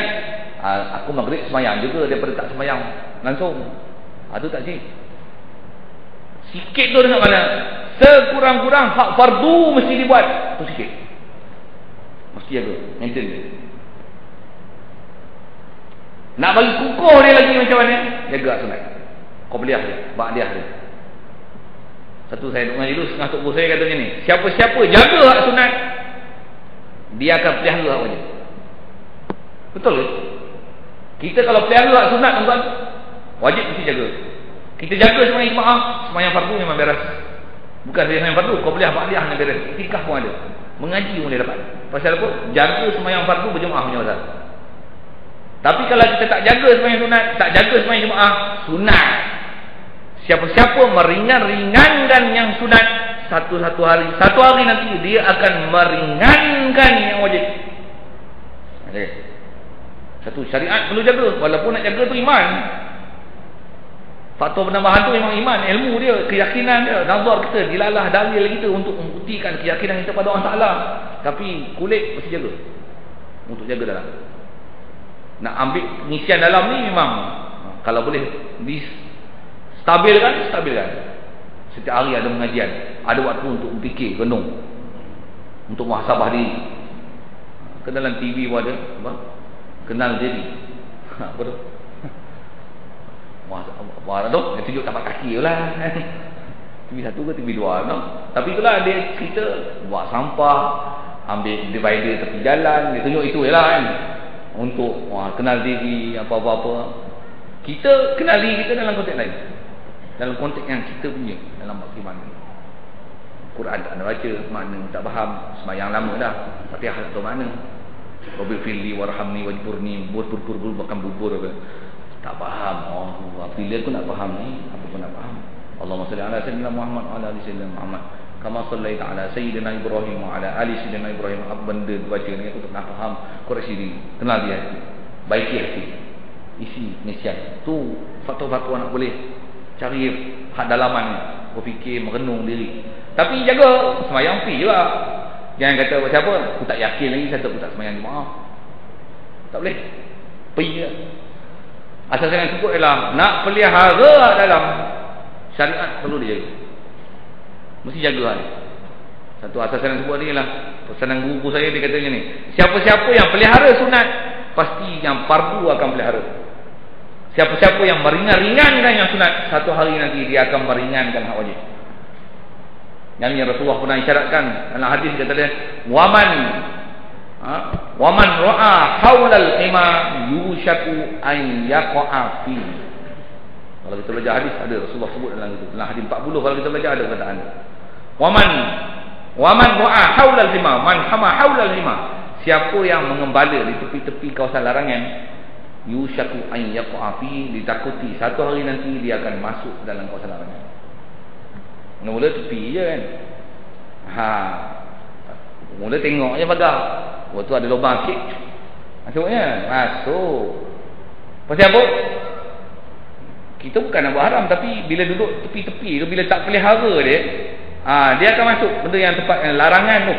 aku maghrib semayang juga daripada tak semayang langsung. Tu tak sikit. Sikit tu dengan mana? Sekurang-kurang hak fardu mesti dibuat. Tu sikit. Mesti jaga, maintain dia. Nak bagi kukuh dia lagi macam mana? Jaga sunat. Qobliyah dia, ba'diyah dia. Satu saya duk ngaji dulu, setengah tok saya kata macam ni, siapa-siapa jaga hak sunat, dia akan pelihara hak wajib. Betul ke? Kita kalau pelihara hak sunat, tuan-tuan, wajib mesti jaga. Kita jaga sembahyang jemaah, sembahyang fardu memang beres. Bukan sembahyang fardu, qobliyah ba'diyah yang beres. Iktikaf pun ada. Mengaji pun dia dapat. Pasal apa? Jaga sembahyang fardu berjemaah punya pasal. Tapi kalau kita tak jaga sembahyang sunat, tak jaga sembahyang jemaah, sunat. Siapa-siapa meringan-ringankan yang sunat, satu hari nanti dia akan meringankan yang wajib. Okay. Satu, syariat perlu jaga. Walaupun nak jaga tu iman. Faktor penambahan tu memang iman, ilmu dia, keyakinan dia, nazar kita, dilalah dalil kita untuk membuktikan keyakinan kita pada Allah Ta'ala. Tapi kulit mesti jaga. Untuk jaga dalam. Nak ambil pengisian dalam ni memang kalau boleh stabilkan. Setiap hari ada pengajian, ada waktu untuk fikir, renung, untuk muhasabah diri. Ke dalam TV pun ada apa? Kenal diri. Apa tu? Muhasabah tu dia tunjuk tapak kaki lah. TV 1 ke TV 2 no? Tapi itulah dia cerita buat sampah, ambil divider tepi jalan, dia tunjuk itu je lah kan. Untuk kenal diri, apa-apa. Kita kenal diri kita dalam konteks lain, dalam konteks yang kita punya, dalam bagaimana Quran tak ada baca, makna tak faham, semayang lama dah, Fatihah tak tahu makna, Rabbil firli warhamni wajburni, bubur bahkan bubur apa, tak faham. Bila aku nak faham ni, apa pun nak faham. Allahumma salli ala sayyidina Muhammad wa ala ali sayyidina Muhammad kama sallaita ala sayyidina Ibrahim wa ala ali sayyidina Ibrahim. Apa benda baca ni aku tak nak faham, koreksi diri, kenal dia hati, baiki hati, isi pengisian tu. Fatwa-fatwa nak boleh cari hak dalaman, berfikir, merenung diri. Tapi jaga semayang pi juga. Jangan kata macam apa, aku tak yakin lagi, kata aku tak semayang jemaah. Tak boleh. Pi je. Asal saya sebut ialah nak pelihara dalam Syariat perlu dijaga. Mesti jaga ni. Satu asas yang sebut ni lah pesanan guru saya, dia katanya ni, siapa-siapa yang pelihara sunat pasti yang fardu akan pelihara. Siapa-siapa yang meringan-ringankan yang sunat, satu hari nanti dia akan meringankan hak wajib. Yang Rasulullah pernah isyaratkan dalam hadis, kata dia, waman ra'a haulal hima yushaku an yaqa'a fi. Kalau kita belajar hadis ada Rasulullah sebut dalam itu, dalam hadis 40 kalau kita belajar ada perkataan. Waman ra'a haulal hima, man hama haulal hima, siapa yang mengembala di tepi-tepi kawasan larangan, yushaku an yaqa'a fi, ditakuti satu hari nanti dia akan masuk dalam kawasan larangan. Mula-mula tepi je kan. Mula tengok je pagar. Waktu ada lubang sikit, masuknya, masuk. Pasal apa? Kita bukan nak buat haram, tapi bila duduk tepi-tepi tu, bila tak pelihara dia, dia akan masuk benda yang tempat yang larangan tu.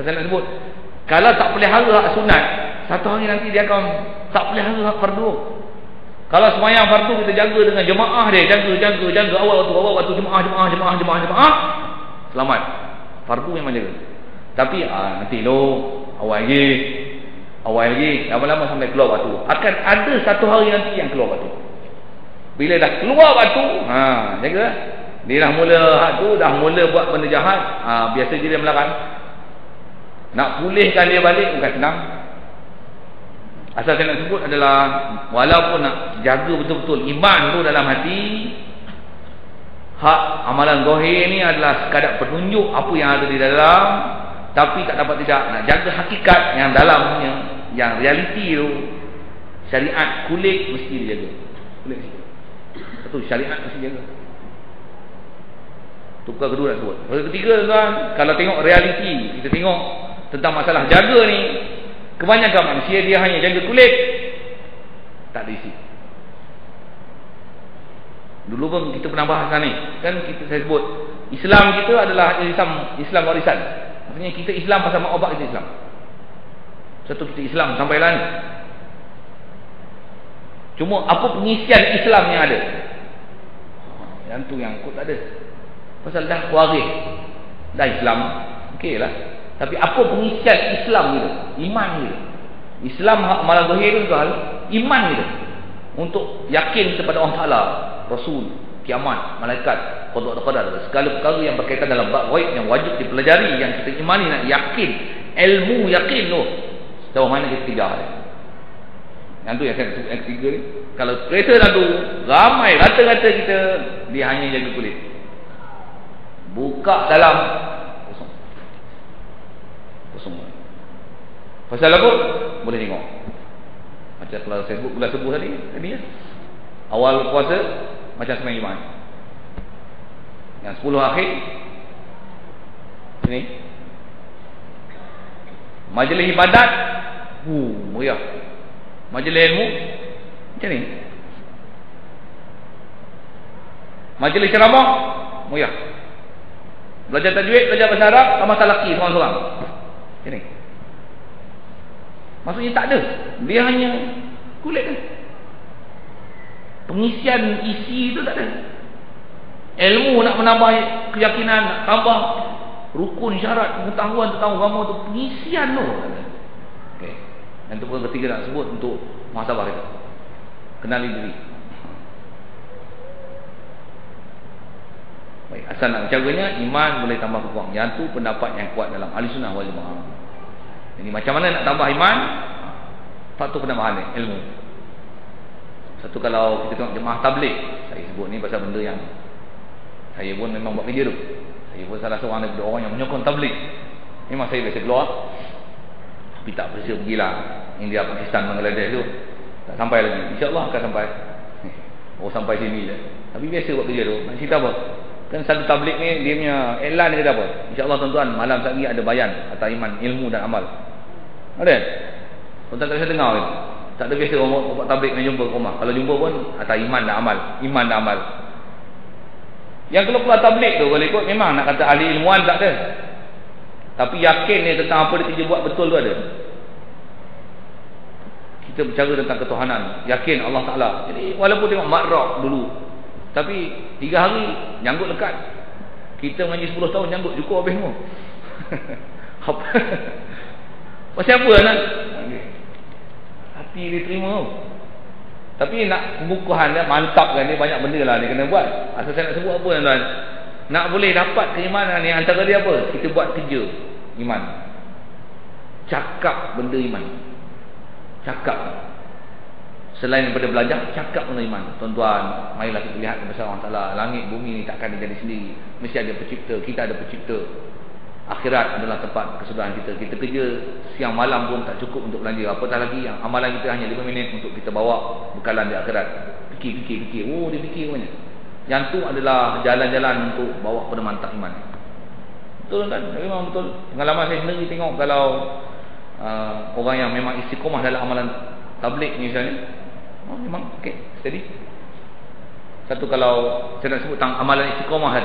Saya nak sebut, kalau tak pelihara hak sunat, satu hari nanti dia akan tak pelihara hak fardu. Kalau sembahyang fardu kita jaga dengan jemaah dia, jaga awal waktu jemaah, selamat. Fardu memang jaga. Tapi nanti awal lagi, lama-lama sampai keluar waktu. Akan ada satu hari nanti yang keluar waktu. Bila dah keluar waktu, jaga. Dia dah mula hak tu, dah mula buat benda jahat, biasa je dia melarat. Nak pulihkan dia balik bukan senang. Asal saya nak sebut adalah, walaupun nak jaga betul-betul iman tu dalam hati, hak amalan zahir ni adalah sekadar penunjuk apa yang ada di dalam, tapi tak dapat tidak nak jaga hakikat yang dalamnya, yang realiti tu. Syariat kulit mesti dijaga. Kulit mesti. Satu, syariat mesti dijaga. Tukar kedua nak sebut. Yang ketiga tuan, kalau tengok realiti, kita tengok tentang masalah jaga ni, kebanyakan manusia dia hanya jaga kulit, tak ada isi. Dulu pun kita pernah bahas ni, kan saya sebut Islam kita adalah Islam warisan. Maksudnya kita Islam pasal mak obat kita Islam. Satu, kita Islam sampailah ni. Cuma apa pengisian Islam yang ada? Yang tu yang kot tak ada. Pasal dah waris, dah Islam, okey lah. Tapi apa pengisian Islam kita? Iman kita. Islam amalan zahir tu hal, iman kita. Untuk yakin kepada Allah Taala, Rasul, kiamat, malaikat, qada, segala perkara yang berkaitan dalam bab ghaib yang wajib dipelajari, yang kita imani, nak yakin, ilmu yakin tu. Sejauh mana kita kejar dia. Yang tu yang saya sebut yang ketiga ni. Kalau kereta dah tu, ramai rata-rata kita, dia hanya jaga kulit. Buka dalam kosong. Pasal apa? Boleh tengok. Macam kalau saya sebut bulan subuh tadi ya. Awal puasa macam sembahyang Jumaat. Yang 10 akhir sini. Majlis ibadat meriah. Majlis ilmu macam ni. Majlis ceramah meriah. Belajar tajwid, belajar bahasa Arab, sama talaki seorang-seorang. Macam ni. Maksudnya tak ada. Dia hanya kulit kan. Pengisian isi itu tak ada. Ilmu nak menambah keyakinan, nak tambah rukun syarat pengetahuan tentang agama tu, pengisian tu. Okey. Yang tu pun ketiga nak sebut untuk muhasabah kita. Kenali diri. Baik, asal nak jaganya iman boleh tambah kurang. Yang tu pendapat yang kuat dalam Ahlussunnah wal Jamaah. Jadi macam mana nak tambah iman? Satu penambahan ni, ilmu. Satu, kalau kita tengok jemaah tabligh, saya sebut ni pasal benda yang saya pun memang buat kerja tu. Saya pun salah seorang daripada orang yang menyokong tabligh. Memang saya biasa keluar, tapi tak bersedia pergilah India, Pakistan, Bangladesh tu. Tak sampai lagi. InsyaAllah akan sampai. Oh, sampai sini je. Tapi biasa buat kerja tu. Nak cerita apa? Kan satu tabligh ni dia punya iklan dia kata apa? InsyaAllah tuan-tuan, malam lagi ada bayan atas iman, ilmu dan amal. Ada? Tuan-tuan tak bisa dengar kan? Tak ada biasa orang buat tabligh nak jumpa ke rumah. Kalau jumpa pun atas iman dan amal. Iman dan amal. Yang keluar tabligh tu kalau ikut memang nak kata ahli ilmuwan tak ada. Tapi yakin ni tentang apa dia buat betul tu ada. Kita bercara tentang ketuhanan, yakin Allah Ta'ala. Jadi walaupun tengok makrab dulu, Tapi 3 hari janggut lekat. Kita mengaji 10 tahun janggut cukup habis semua. Apa? Pasal apa nak? Hati dia terima. Tapi nak pengukuhan dia, mantapkan dia, banyak benda lah dia kena buat. Asal saya nak sebut apa tuan-tuan, nak boleh dapat keimanan ni, antara dia apa? Kita buat kerja iman. Cakap benda iman. Cakap. Selain daripada belajar, cakap benda iman. Tuan-tuan, marilah kita lihat kebesaran Allah Ta'ala. Langit bumi ni takkan dia jadi sendiri. Mesti ada pencipta. Kita ada pencipta. Akhirat adalah tempat kesudahan kita. Kita kerja siang malam pun tak cukup untuk belanja. Apatah lagi yang amalan kita hanya 5 minit untuk kita bawa bekalan di akhirat. Fikir. Oh, dia fikir banyak. Yang tu adalah jalan-jalan untuk bawa pada mantap iman. Betul kan? Memang betul. Pengalaman saya sendiri tengok kalau orang yang memang istiqomah dalam amalan tabligh ni misalnya, memang okey, steady. Satu, kalau saya nak sebut tentang amalan istiqomah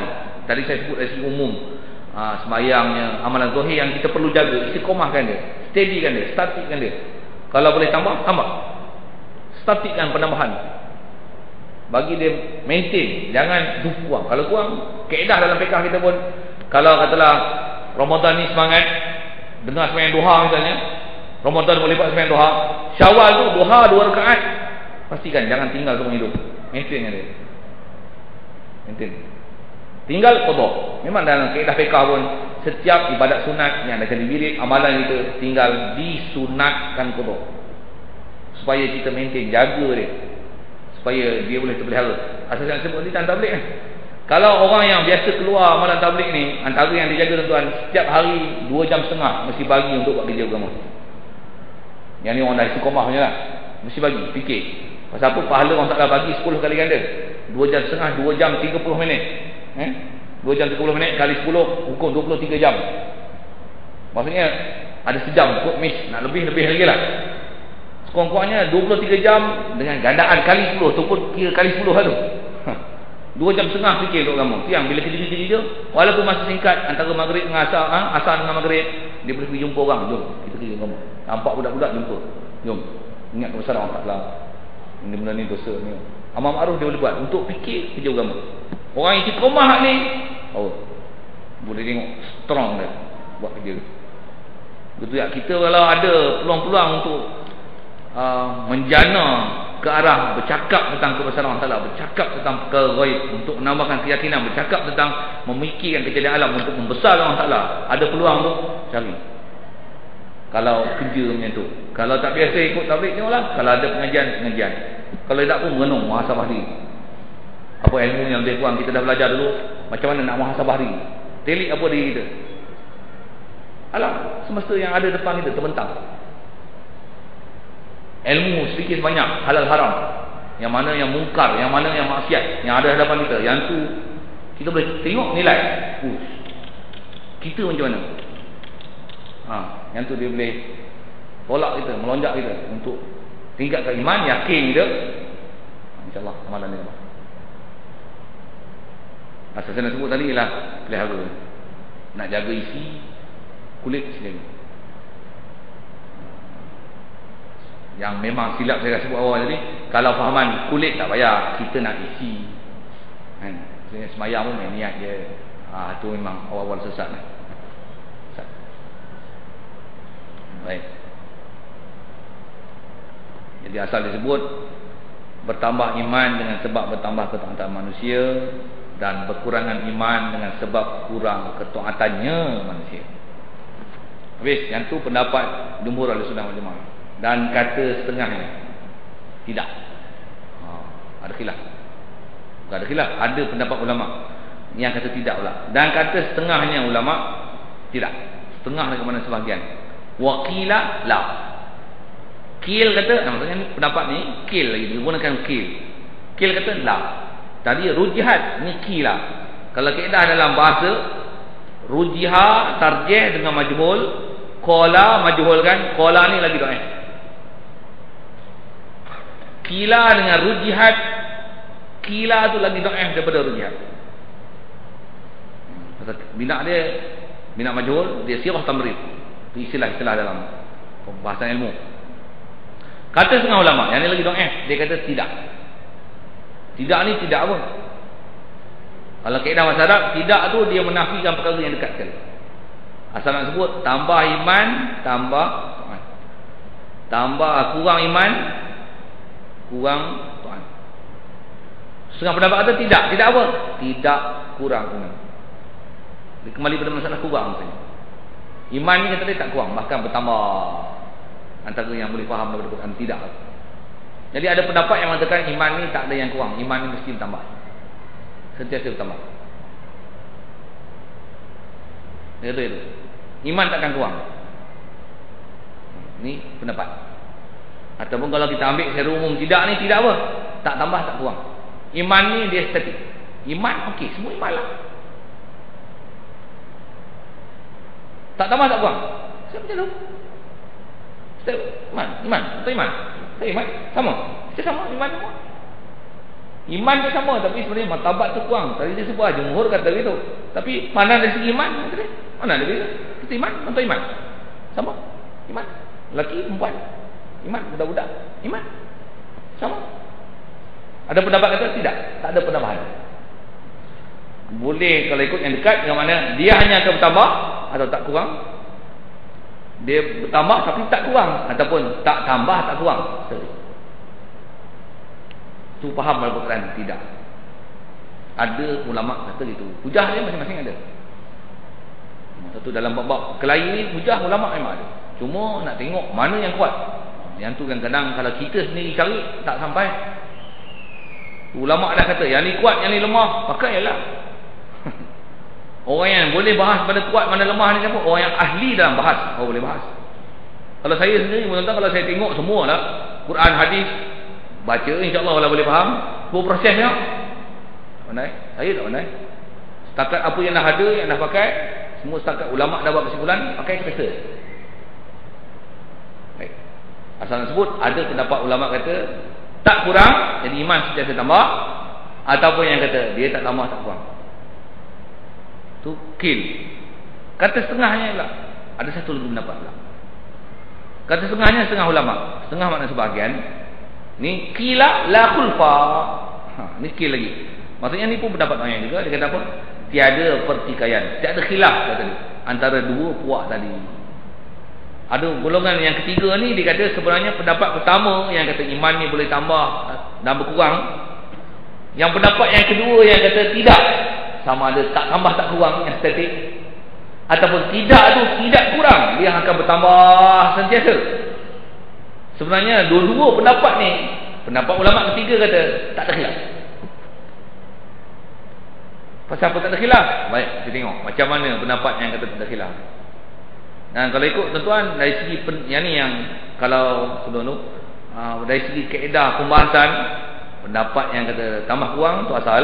tadi saya sebut dari segi umum. Sembahyangnya, amalan zahir yang kita perlu jaga, istiqomahkan dia, steadykan dia, statikkan dia. Kalau boleh tambah. Statikkan penambahan. Bagi dia maintain, jangan kurang. Kalau kurang, kaedah dalam fiqh kita pun, kalau katalah Ramadan ni semangat dengar sembahyang duha misalnya, Ramadan boleh buat sembahyang duha, Syawal tu duha 2 rakaat, pastikan jangan tinggal seumur hidup. Maintain dia. Maintain. Tinggal qada. Memang dalam kaedah fiqh pun, setiap ibadat sunat yang ada kali wirid, amalan kita tinggal disunatkan qada. Supaya kita maintain, jaga dia, supaya dia boleh terpelihara. Asal yang sebut ni tentang tabligh kan. Kalau orang yang biasa keluar amalan tabligh ni, antara yang dijaga tuan-tuan, setiap hari 2 jam setengah mesti bagi untuk buat kerja agama. Yang ni orang dah istiqomah punya lah, mesti bagi, fikir. Pasal apa? Pahala orang taklah bagi 10 kali ganda. 2 jam setengah, 2 jam 30 minit. 2 jam 30 minit kali 10, hukum 23 jam. Maksudnya ada sejam, kot miss, nak lebih lagi lah. Sekurang-kurangnya 23 jam dengan gandaan kali 10, tu pun kira kali 10 lah tu. 2 jam setengah fikir untuk agama. Siang bila kerja, walaupun masa singkat antara maghrib dengan asar dengan maghrib, dia boleh pergi jumpa orang. Jom kita kerja agama. Nampak budak-budak, jumpa. Jom ingat kebesaran Allah Ta'ala. Benda-benda ni dosa ni. Amal ma'ruf dia boleh buat untuk fikir kerja agama. Orang yang istiqomah ni, boleh tengok strong dia buat kerja. Betul tak? Kita kalau ada peluang-peluang untuk menjana ke arah bercakap tentang kebesaran Allah Ta'ala, bercakap tentang perkara ghaib, untuk menambahkan keyakinan, bercakap tentang memikirkan kejadian alam untuk membesarkan Allah Ta'ala, ada peluang tu, cari. Kalau kerja macam tu, kalau tak biasa ikut tabligh, tengoklah. Kalau ada pengajian. Kalau tak pun merenung, muhasabah diri. Apa ilmu yang lebih kurang kita dah belajar dulu, macam mana nak muhasabah diri, telik apa diri kita. Alam semesta yang ada depan kita terbentang. Ilmu sedikit banyak, halal haram, yang mana yang mungkar, yang mana yang maksiat, yang ada hadapan kita, yang tu kita boleh tengok nilai. Kita macam mana? Yang tu dia boleh tolak kita, melonjak kita untuk tingkatkan iman, yakin kita. InsyaAllah amalan dia. Asal saya nak sebut tadi ialah pelihara, nak jaga isi kulit sendiri. Yang memang silap saya sebut awal tadi, kalau fahaman kulit tak payah, kita nak isi kan. Maksudnya semayang pun main niat je. Itu memang awal-awal sesat lah. Baik. Jadi asal disebut bertambah iman dengan sebab bertambah ketaatan manusia, dan berkurangan iman dengan sebab kurang ketaatannya manusia. Habis. Yang tu pendapat jumhur Ahlussunnah wal Jamaah. Dan kata setengahnya tidak. Ada khilaf. Bukan ada khilaf, ada pendapat ulama yang kata tidak pula. Dan kata setengahnya ulama tidak. Setengah dengan mana sebahagian. Waqila la. Kil kata, maksudnya pendapat ni kil lagi, digunakan kil. Kil kata la. Tadi rujihat, ni kila. Kalau kaedah dalam bahasa, rujiha tarjih dengan majhul, qala majhul kan, qala ni lagi dhaif. Kila dengan rujihat, kila tu lagi dhaif daripada rujihat. Bina dia, bina majhul, dia sirah tamrid. Itu istilah-istilah dalam pembahasan ilmu. Kata setengah ulama, yang ni lagi dhaif, dia kata tidak. Tidak ni tidak apa? Kalau kaedah bahasa Arab, tidak tu dia menafikan perkara yang dekat sekali. Asal nak sebut tambah iman, tambah Tuhan. Tambah kurang iman, kurang Tuhan. Setengah pendapat kata tidak. Tidak apa? Tidak kurang iman. Kembali pada masalah kurang saja. Iman ni kata dia tak kurang, bahkan bertambah. Antara yang boleh faham daripada Quran, tidak. Jadi ada pendapat yang mengatakan iman ni tak ada yang kurang, iman ni mesti bertambah, sentiasa bertambah. Dia kata itu, iman takkan kurang. Ni pendapat. Ataupun kalau kita ambil secara umum, tidak ni tidak apa, tak tambah tak kurang. Iman ni dia statik. Iman okey, semua iman lah, tak tambah tak kurang. Siapa macam tu? Setiap iman, atau iman? Tak iman, sama. Kita sama, iman semua. Iman tu sama, tapi sebenarnya martabat tu kurang. Tadi dia sebut, jumhur kata begitu. Tapi mana dari segi iman? Mana ada beza? Kita iman, atau iman? Sama. Iman. Lelaki, perempuan. Iman, budak-budak. Iman. Sama. Ada pendapat kata tidak. Tak ada penambahan. Boleh kalau ikut yang dekat, yang mana dia hanya akan bertambah atau tak kurang. Dia bertambah tapi tak kurang, ataupun tak tambah tak kurang. Itu faham dalam Quran? Tidak. Ada ulama kata gitu. Hujah dia masing-masing ada. Satu dalam bab-bab kelahi ni, hujah ulama memang ada. Cuma nak tengok mana yang kuat. Yang tu kadang-kadang kalau kita sendiri cari tak sampai. Ulama dah kata yang ni kuat, yang ni lemah, pakai ialah. Orang yang boleh bahas mana kuat mana lemah ni siapa? Orang yang ahli dalam bahas, orang boleh bahas. Kalau saya sendiri, tuan-tuan, kalau saya tengok semualah Quran, hadis, baca, insya-Allah Allah boleh faham. Prosesnya pandai. Saya tak pandai. Setakat apa yang dah ada, yang dah pakai, semua setakat ulama dah buat kesimpulan, pakai selesai. Baik. Asal nak sebut, ada pendapat ulama kata tak kurang, jadi iman sentiasa tambah, ataupun yang kata dia tak tambah tak kurang. Tu kill. Kata setengahnya pula. Ada satu lagi pendapat pula. Kata setengahnya setengah ulama. Setengah makna sebahagian. Ni qila la khulfa. Ni kill lagi. Maksudnya ni pun pendapat orang yang juga. Dia kata apa? Tiada pertikaian. Tiada khilaf kata dia, antara dua puak tadi. Ada golongan yang ketiga ni, dia kata sebenarnya pendapat pertama yang kata iman ni boleh tambah dan berkurang. Yang pendapat yang kedua yang kata tidak, sama ada tak tambah tak kurang, yang statik, ataupun tidak tu tidak kurang, dia akan bertambah sentiasa. Sebenarnya dua-dua pendapat ni, pendapat ulama ketiga kata tak ada khilaf. Pasal apa tak ada khilaf? Baik, kita tengok macam mana pendapat yang kata tak ada khilaf. Dan kalau ikut tuan-tuan dari segi yang ni, yang kalau sebelum tu dari segi kaedah pembahasan, pendapat yang kata tambah kurang tu asal.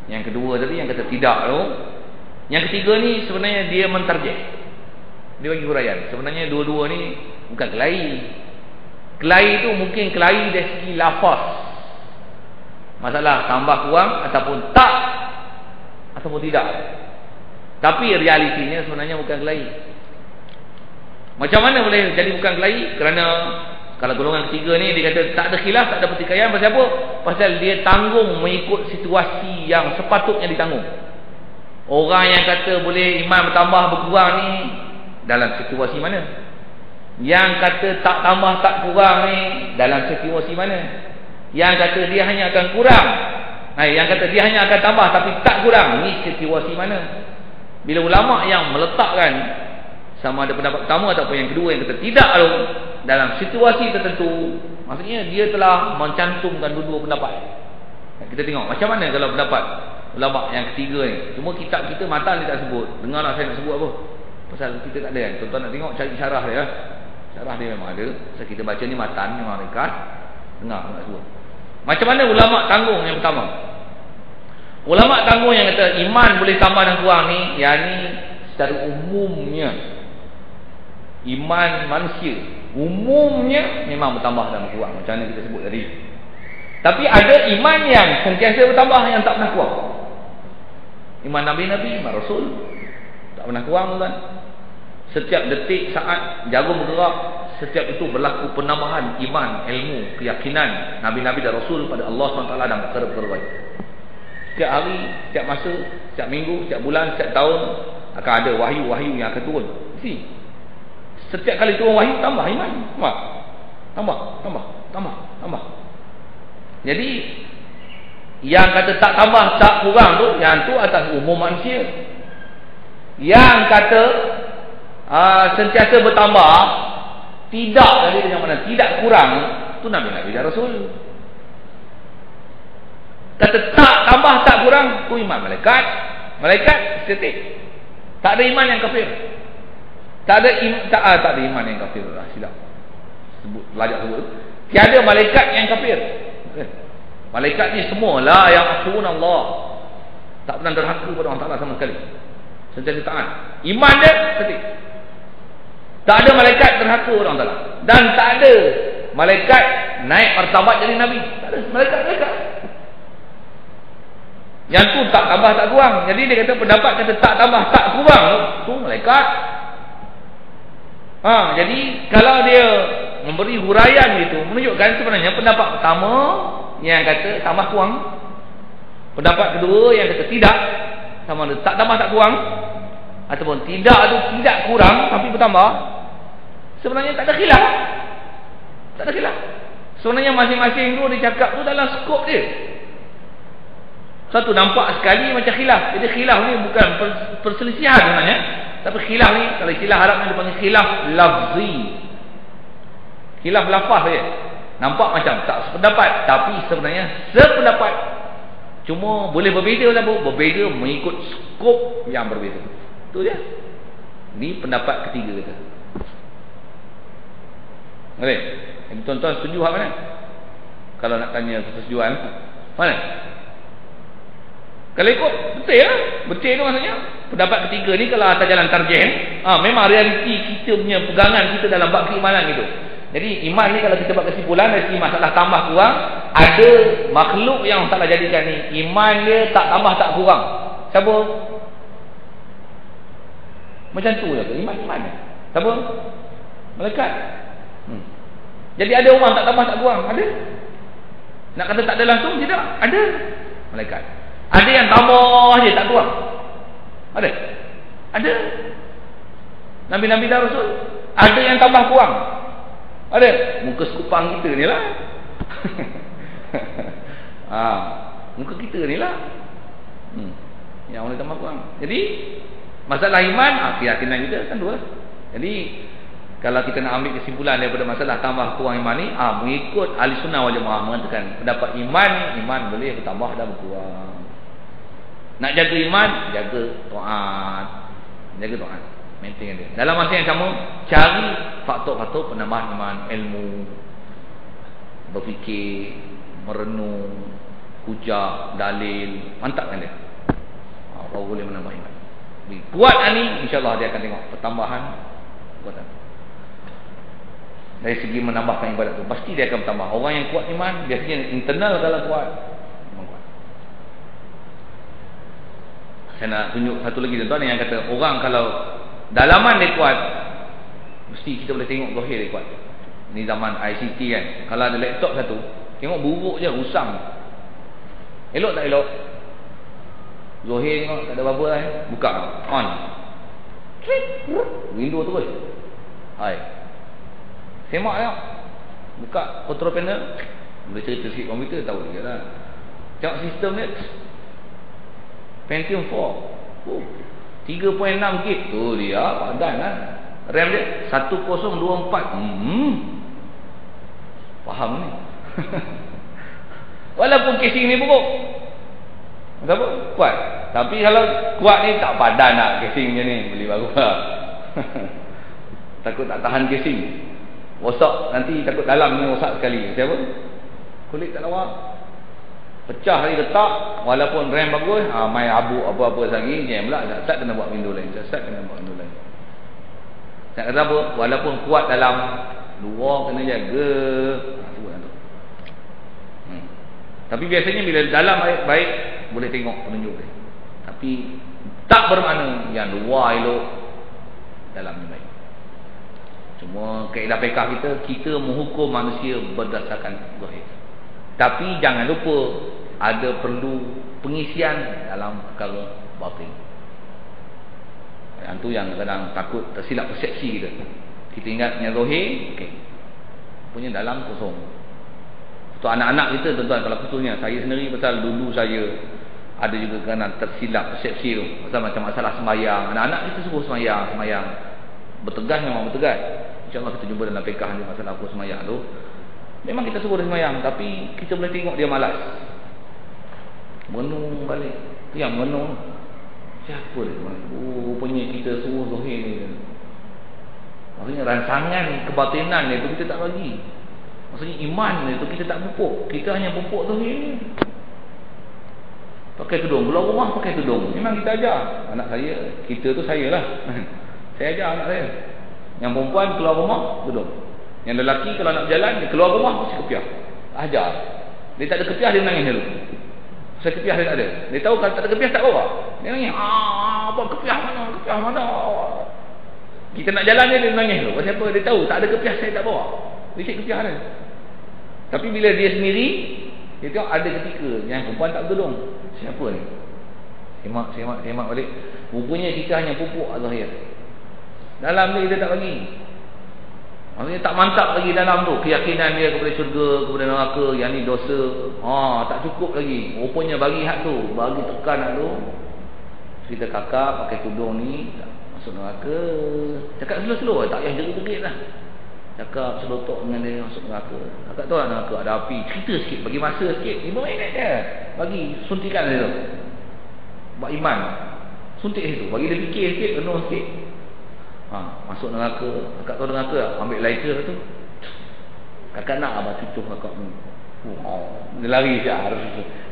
Yang kedua tadi yang kata tidak tu. Yang ketiga ni sebenarnya dia mentarjih. Dia bagi huraian. Sebenarnya dua-dua ni bukan kelahi. Kelahi tu mungkin kelahi dari segi lafaz. Masalah tambah kurang ataupun tak, ataupun tidak. Tapi realitinya sebenarnya bukan kelahi. Macam mana boleh jadi bukan kelahi? Kerana kalau golongan ketiga ni dia kata tak ada khilaf, tak ada pertikaian. Pasal apa? Pasal dia tanggung mengikut situasi yang sepatutnya ditanggung. Orang yang kata boleh iman bertambah berkurang ni dalam situasi mana? Yang kata tak tambah tak kurang ni dalam situasi mana? Yang kata dia hanya akan kurang, yang kata dia hanya akan tambah tapi tak kurang, ni situasi mana? Bila ulama yang meletakkan sama ada pendapat pertama ataupun yang kedua yang kata tidak dalam situasi tertentu, maksudnya dia telah mencantumkan dua-dua pendapat. Kita tengok macam mana kalau pendapat ulama yang ketiga ni. Cuma kitab kita matan dia tak sebut. Dengarlah saya nak sebut apa, pasal kita tak ada kan. Tuan-tuan nak tengok cari syarah dia. Syarah dia memang ada. So kita baca ni matan memang ringkas. Dengar nak sebut. Macam mana ulama tanggung yang pertama? Ulama tanggung yang kata iman boleh tambah dan kurang ni, yang ni secara umumnya iman manusia umumnya memang bertambah dan berkurang, macam mana kita sebut tadi. Tapi ada iman yang sentiasa bertambah, yang tak pernah kurang. Iman Nabi-Nabi, iman Rasul, tak pernah kurang kan. Setiap detik, saat, jarum bergerak, setiap itu berlaku penambahan iman, ilmu, keyakinan Nabi-Nabi dan Rasul pada Allah SWT dan perkara-perkara baik. setiap hari, setiap masa, setiap minggu, setiap bulan, setiap tahun akan ada wahyu-wahyu yang akan turun. Mesti. Setiap kali turun wahyu tambah iman. Tambah. Jadi yang kata tak tambah tak kurang tu, yang tu atas umum manusia. Yang kata sentiasa bertambah, tidak dari yang mana tidak kurang, tu Nabi-Nabi dan Rasul. Kata tak tambah tak kurang, tu iman malaikat. Malaikat estetik. Tak ada iman yang kafir. Tak ada iman yang kafir lah, silap. Sebut belajar sebut. Tiada malaikat yang kafir. Malaikat ni semua la ya'sun Allah. Tak pernah derhaka kepada Allah Taala sama sekali. Sentiasa taat. Iman dia estetik. Tak ada malaikat derhaka kepada Allah Taala. Dan tak ada malaikat naik martabat jadi nabi. Tak ada malaikat. Yang tu tak tambah tak kurang. Jadi dia kata pendapat kata tak tambah tak kurang tu malaikat. Jadi kalau dia memberi huraian itu menunjukkan sebenarnya pendapat pertama yang kata tambah kurang, pendapat kedua yang kata tidak, sama ada tak tambah tak kurang, ataupun tidak tu tidak kurang tapi bertambah, sebenarnya tak ada khilaf. Sebenarnya masing-masing tu dia cakap tu dalam skop dia. Satu nampak sekali macam khilaf. Jadi khilaf ni bukan perselisihan sebenarnya, tapi khilaf ni kalau istilah Arab ni dipanggil khilaf lafzi. Khilaf lafaz saja. Nampak macam tak sependapat, tapi sebenarnya sependapat. Cuma boleh berbeza apa? Berbeza mengikut skop yang berbeza. Itu dia. Ni pendapat ketiga kita. Okey. Tuan-tuan setuju hak mana? Kalau nak tanya persetujuan, mana? Kalau ikut betul ya. Betul tu maksudnya pendapat ketiga ni kalau atas jalan tarjih, memang realiti kita punya pegangan kita dalam bab keimanan itu. Jadi iman ni kalau kita buat kesimpulan dari segi masalah tambah kurang, ada makhluk yang Allah Taala jadikan ni iman dia tak tambah tak kurang. Siapa? Macam tu je iman. Siapa? Malaikat. Jadi ada orang tak tambah tak kurang, ada. Nak kata tak ada langsung, tidak, ada. Malaikat. Ada yang tambah je tak kurang. Ada. Nabi-nabi dan Rasul. Ada yang tambah kurang. Ada. Muka sekupang kita ni lah. Muka kita ni lah. Yang boleh tambah kurang. Jadi masalah iman, keyakinan kita kan dua. Jadi kalau kita nak ambil kesimpulan daripada masalah tambah kurang iman ni, mengikut ahli sunnah wal jamaah mengatakan pendapat iman boleh bertambah dan berkurang. Nak jaga iman, jaga taat. Maintain dia. Dalam masa yang sama, cari faktor-faktor penambahan iman, ilmu, berfikir, merenung, hujah, dalil, mantapkan dia. Baru boleh menambah iman. Kuat ni, insya-Allah dia akan tengok pertambahan kuatan. Dari segi menambahkan ibadat tu, pasti dia akan bertambah. Orang yang kuat iman, biasanya internal kalau kuat. Saya nak tunjuk satu lagi tuan-tuan yang kata orang kalau dalaman dia kuat, mesti kita boleh tengok zahir dia kuat. Ni zaman ICT kan. Kalau ada laptop satu, tengok buruk je, usang. Elok tak elok? Zahir tengok tak ada apa-apa lah. Buka on. Window terus. Hai. Semak tengok. Buka control panel, boleh cerita sikit komputer tahu dia lah. Tengok sistem dia. Pentium 4 3.6 gig tu dia padan lah. RAM dia 1024. Faham ni. Walaupun casing ni buruk, apa? Kuat. Tapi kalau kuat ni tak padan nak casing macam ni, beli baru lah. Takut tak tahan casing, rosak nanti, takut dalam ni rosak sekali. Siapa? Kulit tak lawa, pecah lagi letak. Walaupun RAM bagus, main abu apa-apa lagi, jam pula tak kena buat window lain. Tak kata apa, walaupun kuat dalam, luar kena jaga. Sebut tu. Tapi biasanya bila dalam baik boleh tengok penunjuk dia. Tapi tak bermakna yang luar elok, dalam ni baik. Cuma kaedah fiqh kita menghukum manusia berdasarkan zahir. Tapi jangan lupa ada perlu pengisian dalam perkara batin. Yang tu yang kadang takut tersilap persepsi kita. Kita ingat yang zahir, okey, punya dalam kosong. Untuk anak-anak kita tuan-tuan, kalau khususnya saya sendiri, pasal dulu saya ada juga kadang tersilap persepsi tu pasal macam masalah sembahyang. Anak-anak kita suruh sembahyang bertegas, memang bertegas. InsyaAllah kita jumpa dalam fiqh ni masalah apa sembahyang tu. Memang kita suruh dia sembahyang, tapi kita boleh tengok dia malas, menung balik. Tu yang menung, siapa dia? Rupanya kita suruh zahir ni. Maksudnya rancangan kebatinan ni tu kita tak bagi. Maksudnya iman ni tu kita tak pupuk. Kita hanya pupuk zahir ni. Pakai tudung, keluar rumah pakai tudung. Memang kita ajar anak saya, kita tu saya lah. Saya ajar anak saya. Yang perempuan keluar rumah tudung. Yang lelaki kalau nak berjalan, dia keluar rumah mesti kepiah. Ajar. Dia tak ada kepiah, dia menangis dulu. Saya kepiah dia tak ada. Dia tahu kalau tak ada kepiah tak bawa. Dia nangis. Apa kepiah mana? Kepiah mana? Kita nak jalan dia menangis dulu. Pasal apa? Dia tahu tak ada kepiah saya tak bawa. Dia cek kepiah dia. Tapi bila dia sendiri, dia tengok ada ketika yang perempuan tak bertolong. Siapa ni? Semak balik. Rupanya kita hanya pupuk zahir. Dalam dia kita tak bagi. Maksudnya tak mantap lagi dalam tu keyakinan dia kepada syurga, kepada neraka, yang ni dosa. Tak cukup lagi. Rupanya bagi hak tu, bagi tekan hak tu. Kita kakak pakai tudung ni masuk neraka. Cakap slow-slow, tak payah jerit-jerit lah. Cakap selotok dengan dia masuk neraka. Kakak tahu tak neraka ada api. Cerita sikit, bagi masa sikit, 5 minit je. Bagi suntikan dia tu. Buat iman. Suntik situ, bagi dia fikir sikit, penuh sikit. Masuk neraka. Kakak tahu neraka tak? Ambil lighter tu, kakak nak abang cucuh kakak ni. Dia lari je.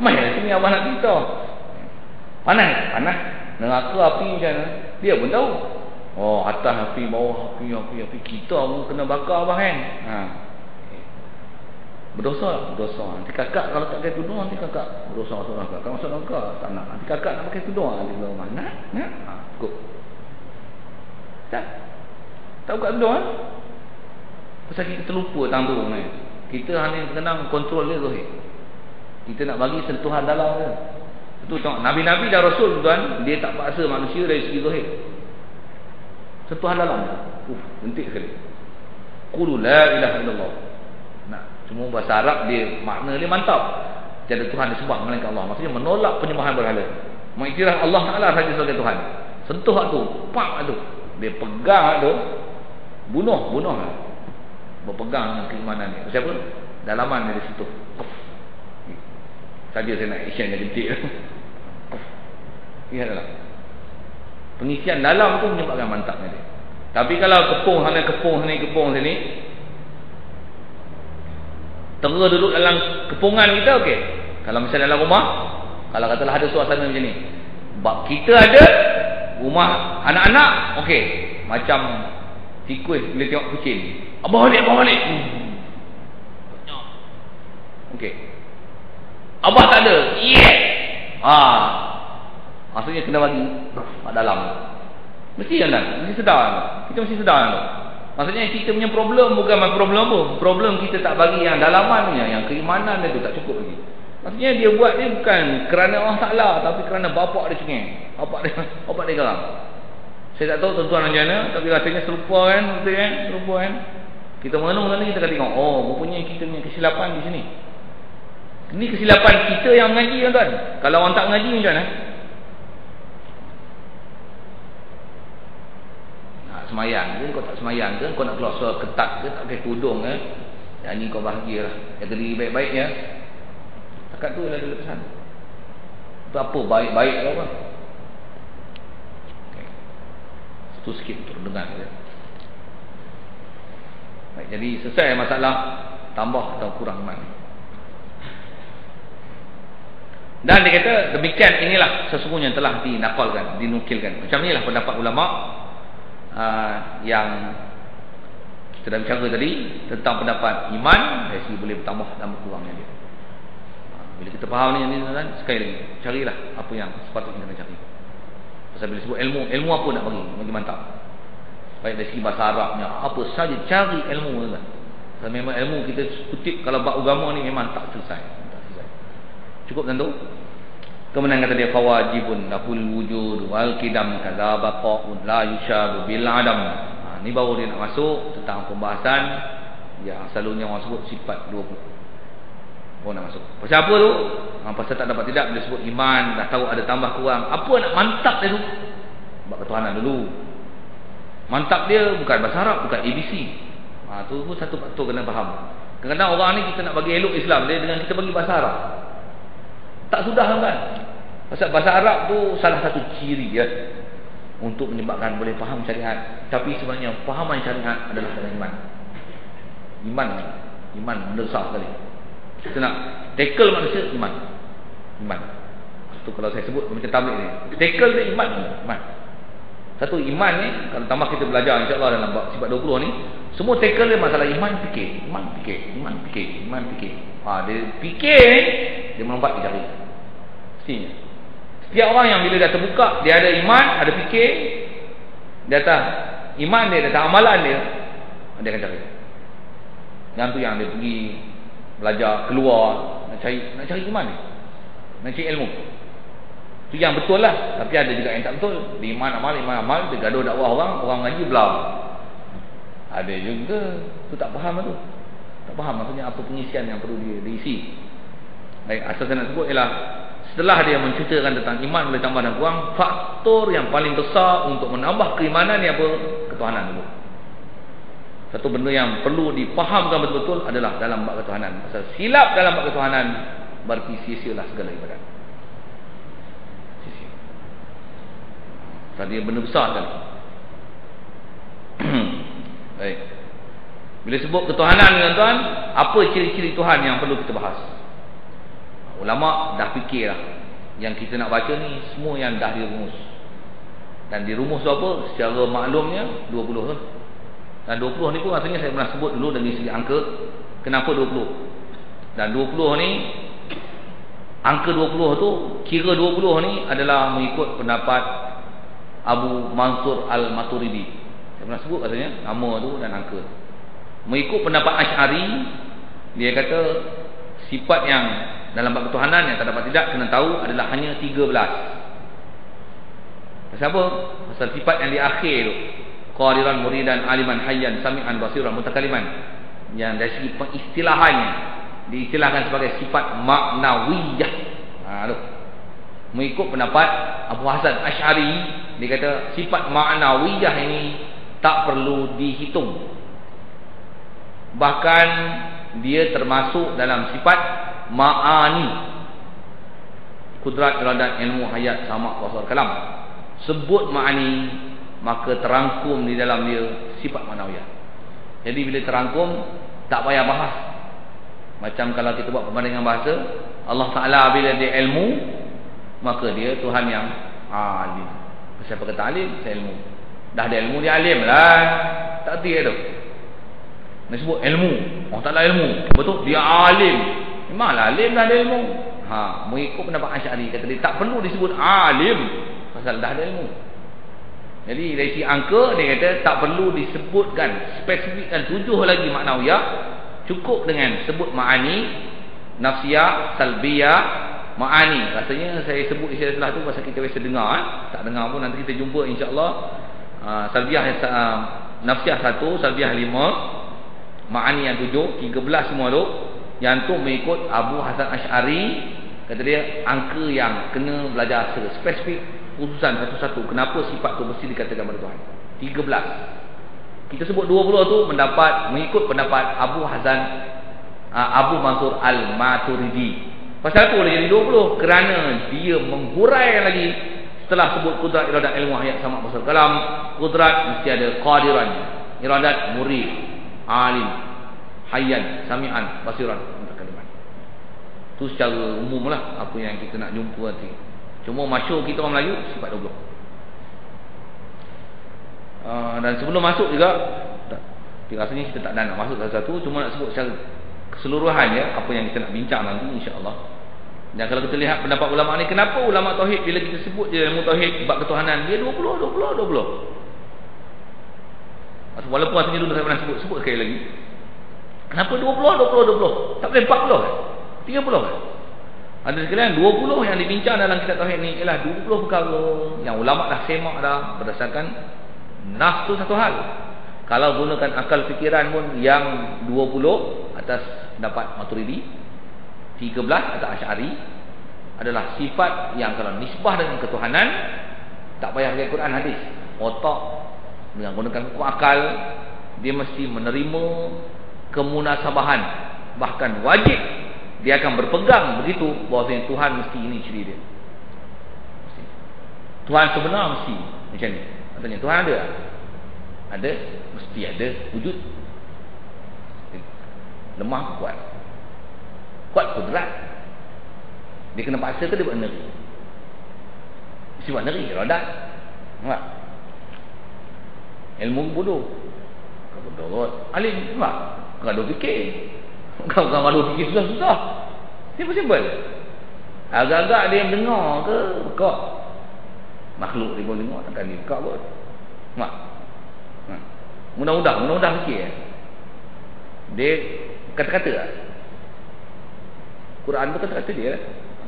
Main lah sini abang nak cerita. Panas. Neraka api macam mana? Dia pun tahu. Atas api, bawah api. Kita pun kena bakar abang kan. Berdosa. Nanti kakak kalau tak pakai tudung, nanti kakak berdosa masuk neraka. Kalau masuk neraka tak nak. Nanti kakak nak pakai tudung, nanti keluar rumah. Nak? Cukup. Tak buka tudung kan? Pasal kita terlupa tentang tudung ni. Kita hanya kenang kontrol dia zahir. Kita nak bagi sentuhan dalam dia. Itu tengok Nabi-Nabi dan Rasul tuan, dia tak paksa manusia dari segi zahir. Sentuhan dalam. Penting sekali. Qul la ilaha illallah. Cuma bahasa Arab dia makna dia mantap. Tiada Tuhan disembah melainkan Allah. Maksudnya menolak penyembahan berhala. Mengiktiraf Allah Taala saja sebagai Tuhan. Sentuh tu, pak tu. Dia pegang tu, bunuh lah. Berpegang dengan keimanan ni. Siapa? Dalaman dia situ. Saja saya nak action dia jentik. Lihatlah. Pengisian dalam tu menyebabkan mantapnya dia. Tapi kalau kepung sini, terus duduk dalam kepungan kita, okey. Kalau misalnya dalam rumah, kalau katalah ada suasana macam ni, kita ada rumah anak-anak, okey, macam tikus bila tengok kucing, abang balik. Okey, abah tak ada, maksudnya kena bagi kat dalam. Mesti sedar. Kita mesti sedar tu. Maksudnya kita punya problem bukan problem apa. Problem kita tak bagi yang dalamannya, yang keimanan dia tu tak cukup lagi. Maksudnya dia buat dia bukan kerana Allah Ta'ala, tapi kerana bapak dia cengeng. Bapak dia geram. Saya tak tahu tuan-tuan macam mana, tapi rasanya serupa kan, betul kan? Serupa kan? Kita mengenung nanti kita akan tengok, rupanya kita punya kesilapan di sini. Ini kesilapan kita yang mengaji tuan-tuan. Kalau orang tak mengaji macam mana? Semayang ke, kau tak semayang ke, kau nak keluar suara ketat ke, tak pakai tudung ke, yang ni kau bahagialah, jaga diri baik-baik ya. Takat tu lah dia pesan. Itu apa baik-baik ke apa? Okay. Itu sikit untuk dengar ya. Baik, jadi selesai masalah tambah atau kurang iman. Dan dia kata demikian inilah sesungguhnya telah dinakalkan, dinukilkan. Macam inilah pendapat ulama yang kita dah bicara tadi tentang pendapat iman dari segi boleh bertambah dan berkurangnya dia. Bila kita faham ni kan, sekali lagi carilah apa yang sepatutnya kena cari. Pasal bila sebut ilmu apa nak bagi mantap. Baik dari segi bahasa Arabnya, apa saja cari ilmu kan. Sebab memang ilmu kita kutip kalau bab agama ni memang tak selesai. Cukup tentu. Kemudian kata dia fawajibun lahul wujud wal qidam kadza baqa'un la yushadu bil adam. Ni baru dia nak masuk tentang pembahasan yang selalunya orang sebut sifat 20. Oh nak masuk. Pasal apa tu? Pasal tak dapat tidak bila sebut iman, dah tahu ada tambah kurang. Apa nak mantap dia tu? Bab ketuhanan dulu. Mantap dia bukan bahasa Arab, bukan ABC. Tu pun satu faktor kena faham. Kadang-kadang orang ni kita nak bagi elok Islam dia dengan kita bagi bahasa Arab. Tak sudah kan? Pasal bahasa Arab tu salah satu ciri ya untuk menyebabkan boleh faham syariat. Tapi sebenarnya fahaman syariat adalah dalam iman. Iman benda besar sekali. Kita nak tackle manusia iman. Itu kalau saya sebut macam tabligh ni. Tackle dia iman. Satu iman ni kalau tambah kita belajar insya-Allah dalam bab sifat 20 ni, semua tackle dia masalah iman fikir. Dia fikir ni dia melompat ke jari. Mestinya. Setiap orang yang bila dah terbuka, dia ada iman, ada fikir, dia atas iman dia, atas amalan dia akan cari. Yang tu yang dia pergi belajar keluar nak cari iman ni, nak cari ilmu. Tu yang betul lah. Tapi ada juga yang tak betul. Di iman amal, dia gaduh dakwah orang ngaji belau. Ada juga tu tak faham tu. Tak faham maksudnya apa pengisian yang perlu diisi. Baik, asal saya nak sebut ialah setelah dia menceritakan tentang iman boleh tambah dan kurang, faktor yang paling besar untuk menambah keimanan ni apa? Ketuhanan dulu. Satu benda yang perlu dipahamkan betul-betul adalah dalam bab ketuhanan. Pasal silap dalam bab ketuhanan berarti sia-sialah segala ibadat. Sia-sia. Tadi benda besar kan. Baik. Bila sebut ketuhanan tuan-tuan, apa ciri-ciri Tuhan yang perlu kita bahas? Ulama dah fikir lah. Yang kita nak baca ni semua yang dah dirumus. Dan dirumus tu apa? Secara maklumnya 20 tu. Dan 20 ni pun rasanya saya pernah sebut dulu dari segi angka. Kenapa 20? Dan 20 ni, angka 20 tu, kira 20 ni adalah mengikut pendapat Abu Mansur Al-Maturidi. Saya pernah sebut katanya nama tu dan angka. Mengikut pendapat Asy'ari, dia kata sifat yang dalam bab ketuhanan yang tak dapat tidak kena tahu adalah hanya 13. Pasal apa? Pasal sifat yang di akhir tu, qadiran, muridan, aliman, hayyan, sami'an, basiran, mutakaliman, yang dari segi pengistilahannya diistilahkan sebagai sifat maknawiyah. Mengikut pendapat Abu Hasan Asy'ari, dia kata sifat maknawiyah ini tak perlu dihitung. Bahkan dia termasuk dalam sifat ma'ani, kudrat, iradat, ilmu, hayat, sama, basar, kalam. Sebut ma'ani, maka terangkum di dalam dia sifat maknawiyah. Jadi bila terangkum, tak payah bahas. Macam kalau kita buat perbandingan bahasa, Allah Ta'ala bila dia ilmu, maka dia Tuhan yang alim. Siapa kata alim? Saya ilmu. Dah ada ilmu, dia alim lah. Tak tiga tu. Nak sebut ilmu, Allah Ta'ala ilmu, betul? Dia alim. Memanglah alim dah ada ilmu. Mengikut pendapat Asy'ari, kata dia tak perlu disebut alim pasal dah ada ilmu. Jadi dari si angka, dia kata tak perlu disebutkan, spesifikkan 7 lagi maknawiyah. Cukup dengan sebut ma'ani, nafsiyah, salbiyah, ma'ani. Rasanya saya sebut istilah tu pasal kita biasa dengar. Tak dengar pun nanti kita jumpa insya-Allah. Salbiyah, nafsiyah 1, salbiyah 5, ma'ani yang 7, 13 semua tu. Yang tu mengikut Abu Hasan Asy'ari, kata dia angka yang kena belajar secara spesifik, khususan satu-satu. Kenapa sifat tu mesti dikatakan pada Tuhan? 13. Kita sebut 20 tu mendapat mengikut pendapat Abu Mansur Al-Maturidi. Pasal apa boleh jadi 20? Kerana dia menghuraikan lagi setelah sebut kudrat, iradat, ilmu, hayat, sama, basar, kalam. Kudrat mesti ada qadiran, iradat, murid, alim, hayyan, sami'an, basiran, mutakaliman. Tu secara umum lah apa yang kita nak jumpa nanti. Cuma masyhur kita orang Melayu sifat 20. Dan sebelum masuk juga, rasanya kita tak nak masuk satu-satu, cuma nak sebut secara keseluruhan ya, apa yang kita nak bincang nanti insya-Allah. Dan kalau kita lihat pendapat ulama ni, kenapa ulama tauhid bila kita sebut je ilmu tauhid bab ketuhanan, dia 20. Walaupun rasanya dulu saya pernah sebut sekali lagi. Kenapa 20? Tak boleh 40 kan? 30 kan? Ada sekalian 20 yang dibincang dalam kitab tauhid ni ialah 20 perkara yang ulama dah semak dah berdasarkan nas tu satu hal. Kalau gunakan akal fikiran pun yang 20 atas pendapat Maturidi, 13 atas Asy'ari adalah sifat yang kalau nisbah dengan ketuhanan tak payah pakai Quran hadis. Otak dengan gunakan akal dia mesti menerima kemunasabahan, bahkan wajib dia akan berpegang begitu bahawa Tuhan mesti ini ciri dia. Mesti. Tuhan sebenar mesti macam ni. Katanya Tuhan ada? Ada, mesti ada wujud. Lemah kuat. Kuat kudrat. Dia kena paksa ke dia buat neri? Mesti buat neri, rodat. Nampak? Ilmu bodoh. Kau bodoh kot. Alim, nampak? Kau ada fikir. Kau ada fikir susah-susah. Simple-simple. Agak-agak dia yang dengar ke kau makhluk dia pun dengar, takkan dia buka kot. Nampak? Mudah-mudah fikir. Dia kata-kata lah. Quran tu kata-kata dia lah.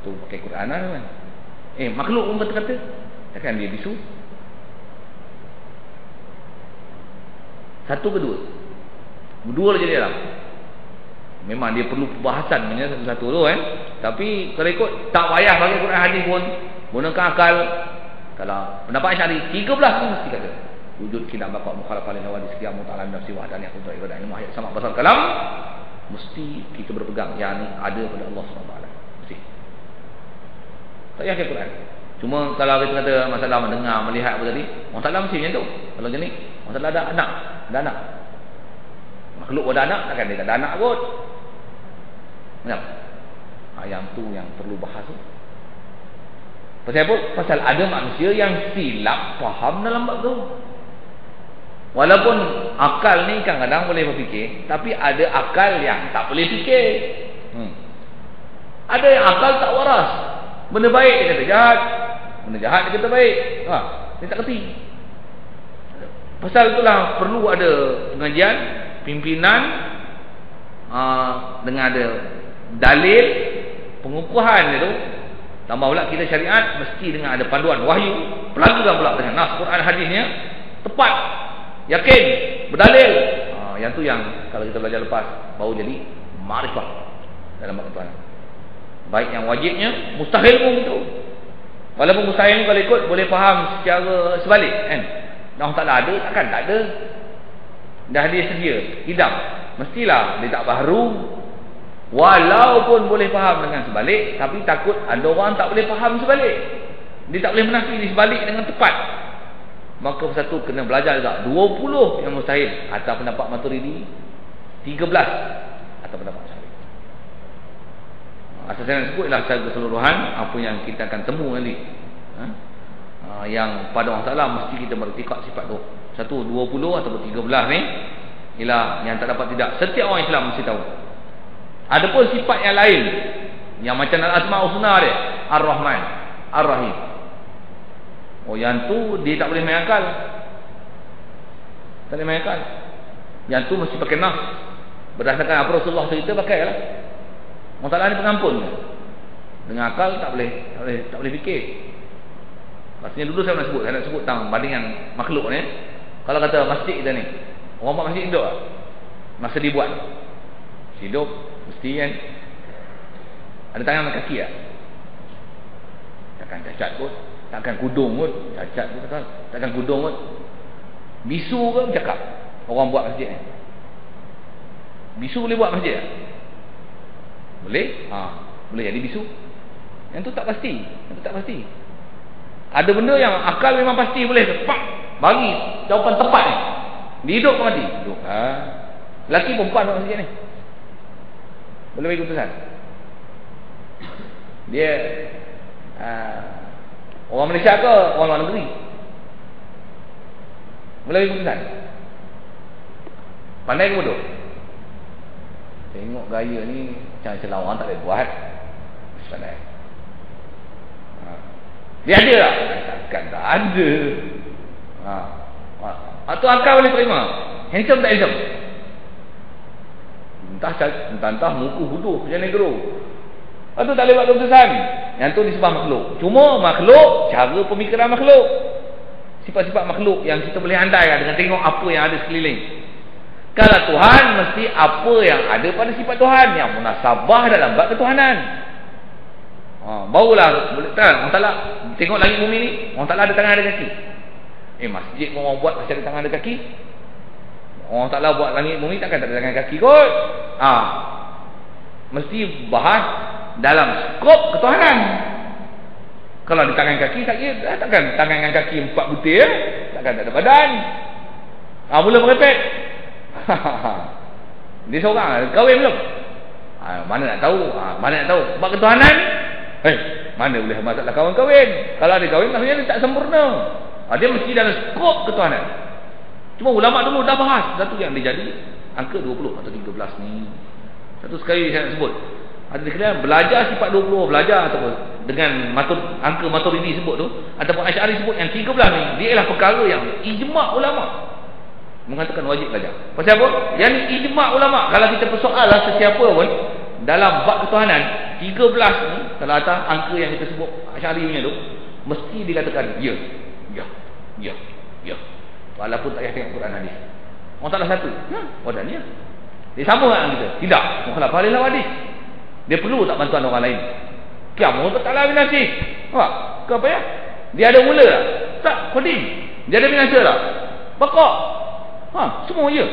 Tu pakai Quran lah kan. Makhluk pun kata-kata. Takkan dia bisu. Satu ke dua? Dua lah jadi dalam. Memang dia perlu perbahasan satu-satu tu kan. Tapi kalau ikut tak payah pakai Quran hadis pun, gunakan akal. Kalau pendapat Asy'ari 13 pun mesti kata wujud kilam baqa mukhalafah lil hawadis qiyamu ta'ala nafsi wahdaniyah qudrat iradah ilmu ayat sama pasal kalam, mesti kita berpegang yang ada pada Allah SWT. Mesti. Tak payah pakai Quran. Cuma kalau kita kata masalah mendengar, melihat apa tadi, orang Ta'ala mesti macam tu. Kalau macam ni, orang Ta'ala ada anak. Makhluk ada anak, takkan dia tak ada anak kot. Kenapa? Yang tu yang perlu bahas tu. Pasal apa? Pasal ada manusia yang silap faham dalam bab tu. Walaupun akal ni kadang-kadang boleh berfikir, tapi ada akal yang tak boleh fikir. Ada yang akal tak waras. Benda baik dia kata jahat, benda jahat dia kata baik. Dia tak kerti. Pasal itulah perlu ada pengajian, pimpinan dengan ada dalil, pengukuhan itu. Tambah pula kita syariat mesti dengan ada panduan wahyu, pelanggan pula dengan nas Quran hadisnya tepat, yakin, berdalil. Yang tu yang kalau kita belajar lepas baru jadi makrifah dalam Al-Quran. Baik yang wajibnya, mustahil pun begitu. Walaupun mustahil kalau ikut boleh faham secara sebalik kan. Allah Ta'ala ada, takkan tak ada. Dah dia sedia, hidam. Mestilah dia tak baharu. Walaupun boleh faham dengan sebalik, tapi takut ada orang tak boleh faham sebalik. Dia tak boleh menafi di sebalik dengan tepat. Maka satu kena belajar juga 20 yang mustahil atas pendapat Maturidi, 13 atas pendapat Asy'ari. Asas yang sebutlah secara keseluruhan apa yang kita akan temu nanti. Yang pada Allah Ta'ala mesti kita beriktikad sifat tu. 1, 20 atau 13 ni ialah yang tak dapat tidak. Setiap orang Islam mesti tahu. Adapun sifat yang lain yang macam al-asma' husna dia, Ar-Rahman, Ar-Rahim. Yang tu dia tak boleh main akal. Tak boleh main akal. Yang tu mesti pakai nas. Berdasarkan apa Rasulullah cerita pakailah. Allah Ta'ala ni pengampun. Dengan akal tak boleh fikir. Maksudnya dulu saya nak sebut tentang bandingan makhluk ni. Kalau kata masjid kita ni, orang buat masjid hidup tak? Masa dibuat hidup mesti kan ada tangan dan kaki tak? Takkan cacat kot, takkan kudung kot, cacat kot, takkan kudung kot. Bisu ke bercakap orang buat masjid ni? Bisu boleh buat masjid tak? Boleh? Boleh jadi bisu. Yang tu tak pasti. Ada benda yang akal memang pasti boleh pak bagi jawapan tepat ni. Dia hidup ke mati? Hidup. Lelaki perempuan buat masjid ni. Boleh bagi keputusan. Dia orang Malaysia ke orang luar negeri? Boleh bagi keputusan. Pandai ke bodoh? Tengok gaya ni macam orang tak boleh buat. Pandai. Dia ada tak? Takkan tak ada. Atau akal boleh terima. Handsome tak handsome? Entah muka bodoh macam negro. Itu tak boleh buat keputusan. Yang tu disebut makhluk. Cuma makhluk, cara pemikiran makhluk, sifat-sifat makhluk yang kita boleh andai dengan tengok apa yang ada sekeliling. Kalau Tuhan, mesti apa yang ada pada sifat Tuhan yang munasabah dalam bab ketuhanan. Barulah boleh tahu. Orang Ta'ala tengok langit bumi ni, orang Ta'ala ada tangan ada kaki. Masjid pun orang buat masih ada tangan ada kaki. Orang Ta'ala buat langit bumi takkan tak ada tangan kaki kot. Mesti bahas dalam skop ketuhanan. Kalau ada tangan kaki tak kira, takkan tangan dengan kaki 4 butir, takkan tak ada badan. Mula merepek. Dia seorang kahwin belum? Mana nak tahu? Mana nak tahu? Sebab ketuhanan. Mana boleh masalah kahwin-kahwin? Kalau ada kahwin maksudnya dia tak sempurna. Dia mesti dalam skop ketuhanan. Cuma ulama dulu dah bahas satu yang dia jadi angka 20 atau 13 ni. Satu sekali saya nak sebut. Ada kena belajar sifat 20, belajar ataupun dengan angka Maturidi sebut tu, ataupun Asy'ari sebut yang 13 ni, dia ialah perkara yang ijma' ulama mengatakan wajib belajar. Pasal apa? Yang ni ijma' ulama. Kalau kita persoal lah sesiapa pun dalam bab ketuhanan, 13 ni kalau atas angka yang kita sebut Asy'ari punya tu, mesti dikatakan ya. Walaupun tak payah tengok Quran hadis. Orang taklah satu. Dan ya. Dia sama dengan kita. Tidak. Mukhalaf halil hadis. Dia perlu tak bantuan orang lain? Kiamat tak taklah binasi. Ke apa ya? Dia ada mula tak? Tak, kodim. Dia ada binasa tak? Bakak. Semua ya.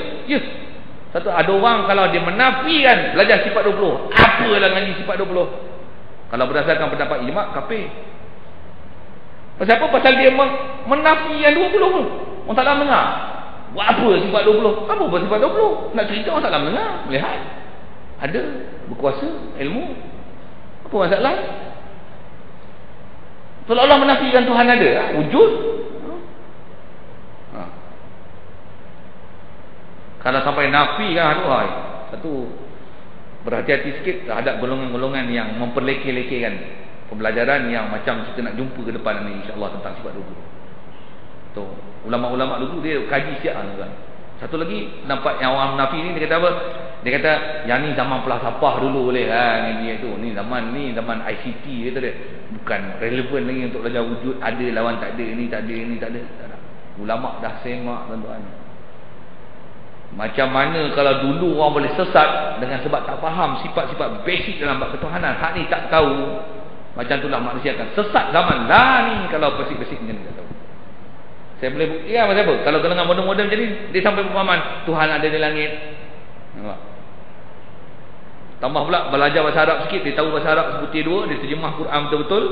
Satu ada orang kalau dia menafikan belajar sifat 20, apalah ngaji sifat 20. Kalau berdasarkan pendapat ijma', kafir. Pasal apa? Pasal dia menafi yang 20 tu. Orang tak dalam dengar. Buat apa sifat 20? Apa buat sifat 20? Nak cerita orang tak dalam dengar, melihat. Ada berkuasa, ilmu. Apa masalah? Kalau Allah menafikan Tuhan ada, wujud. Kalau sampai nafi kan, satu berhati-hati sikit terhadap golongan-golongan yang memperlekeh-lekehkan pembelajaran yang macam kita nak jumpa ke depan ni insya-Allah tentang sifat 20. Tu ulama-ulama dulu dia kaji siap kan. Satu lagi nampak yang orang nafi ni dia kata apa? Dia kata yang ni zaman pelasapah dulu boleh kan ni tu. Ni zaman ICT kata dia. Bukan relevan lagi untuk belajar wujud ada lawan tak ada, ini tak ada. Ulama dah semak tuan-tuan. Macam mana kalau dulu orang boleh sesat dengan sebab tak faham sifat-sifat basic dalam bab ketuhanan, hak ni tak tahu. Macam itulah manusia akan sesat zaman dah ni kalau basic-basic macam ni tak tahu. Saya boleh buktikan macam apa? Kalau golongan moden-moden macam ni, dia sampai pemahaman Tuhan ada di langit. Nampak? Tambah pula belajar bahasa Arab sikit, dia tahu bahasa Arab sebutir dua, dia terjemah Quran betul-betul.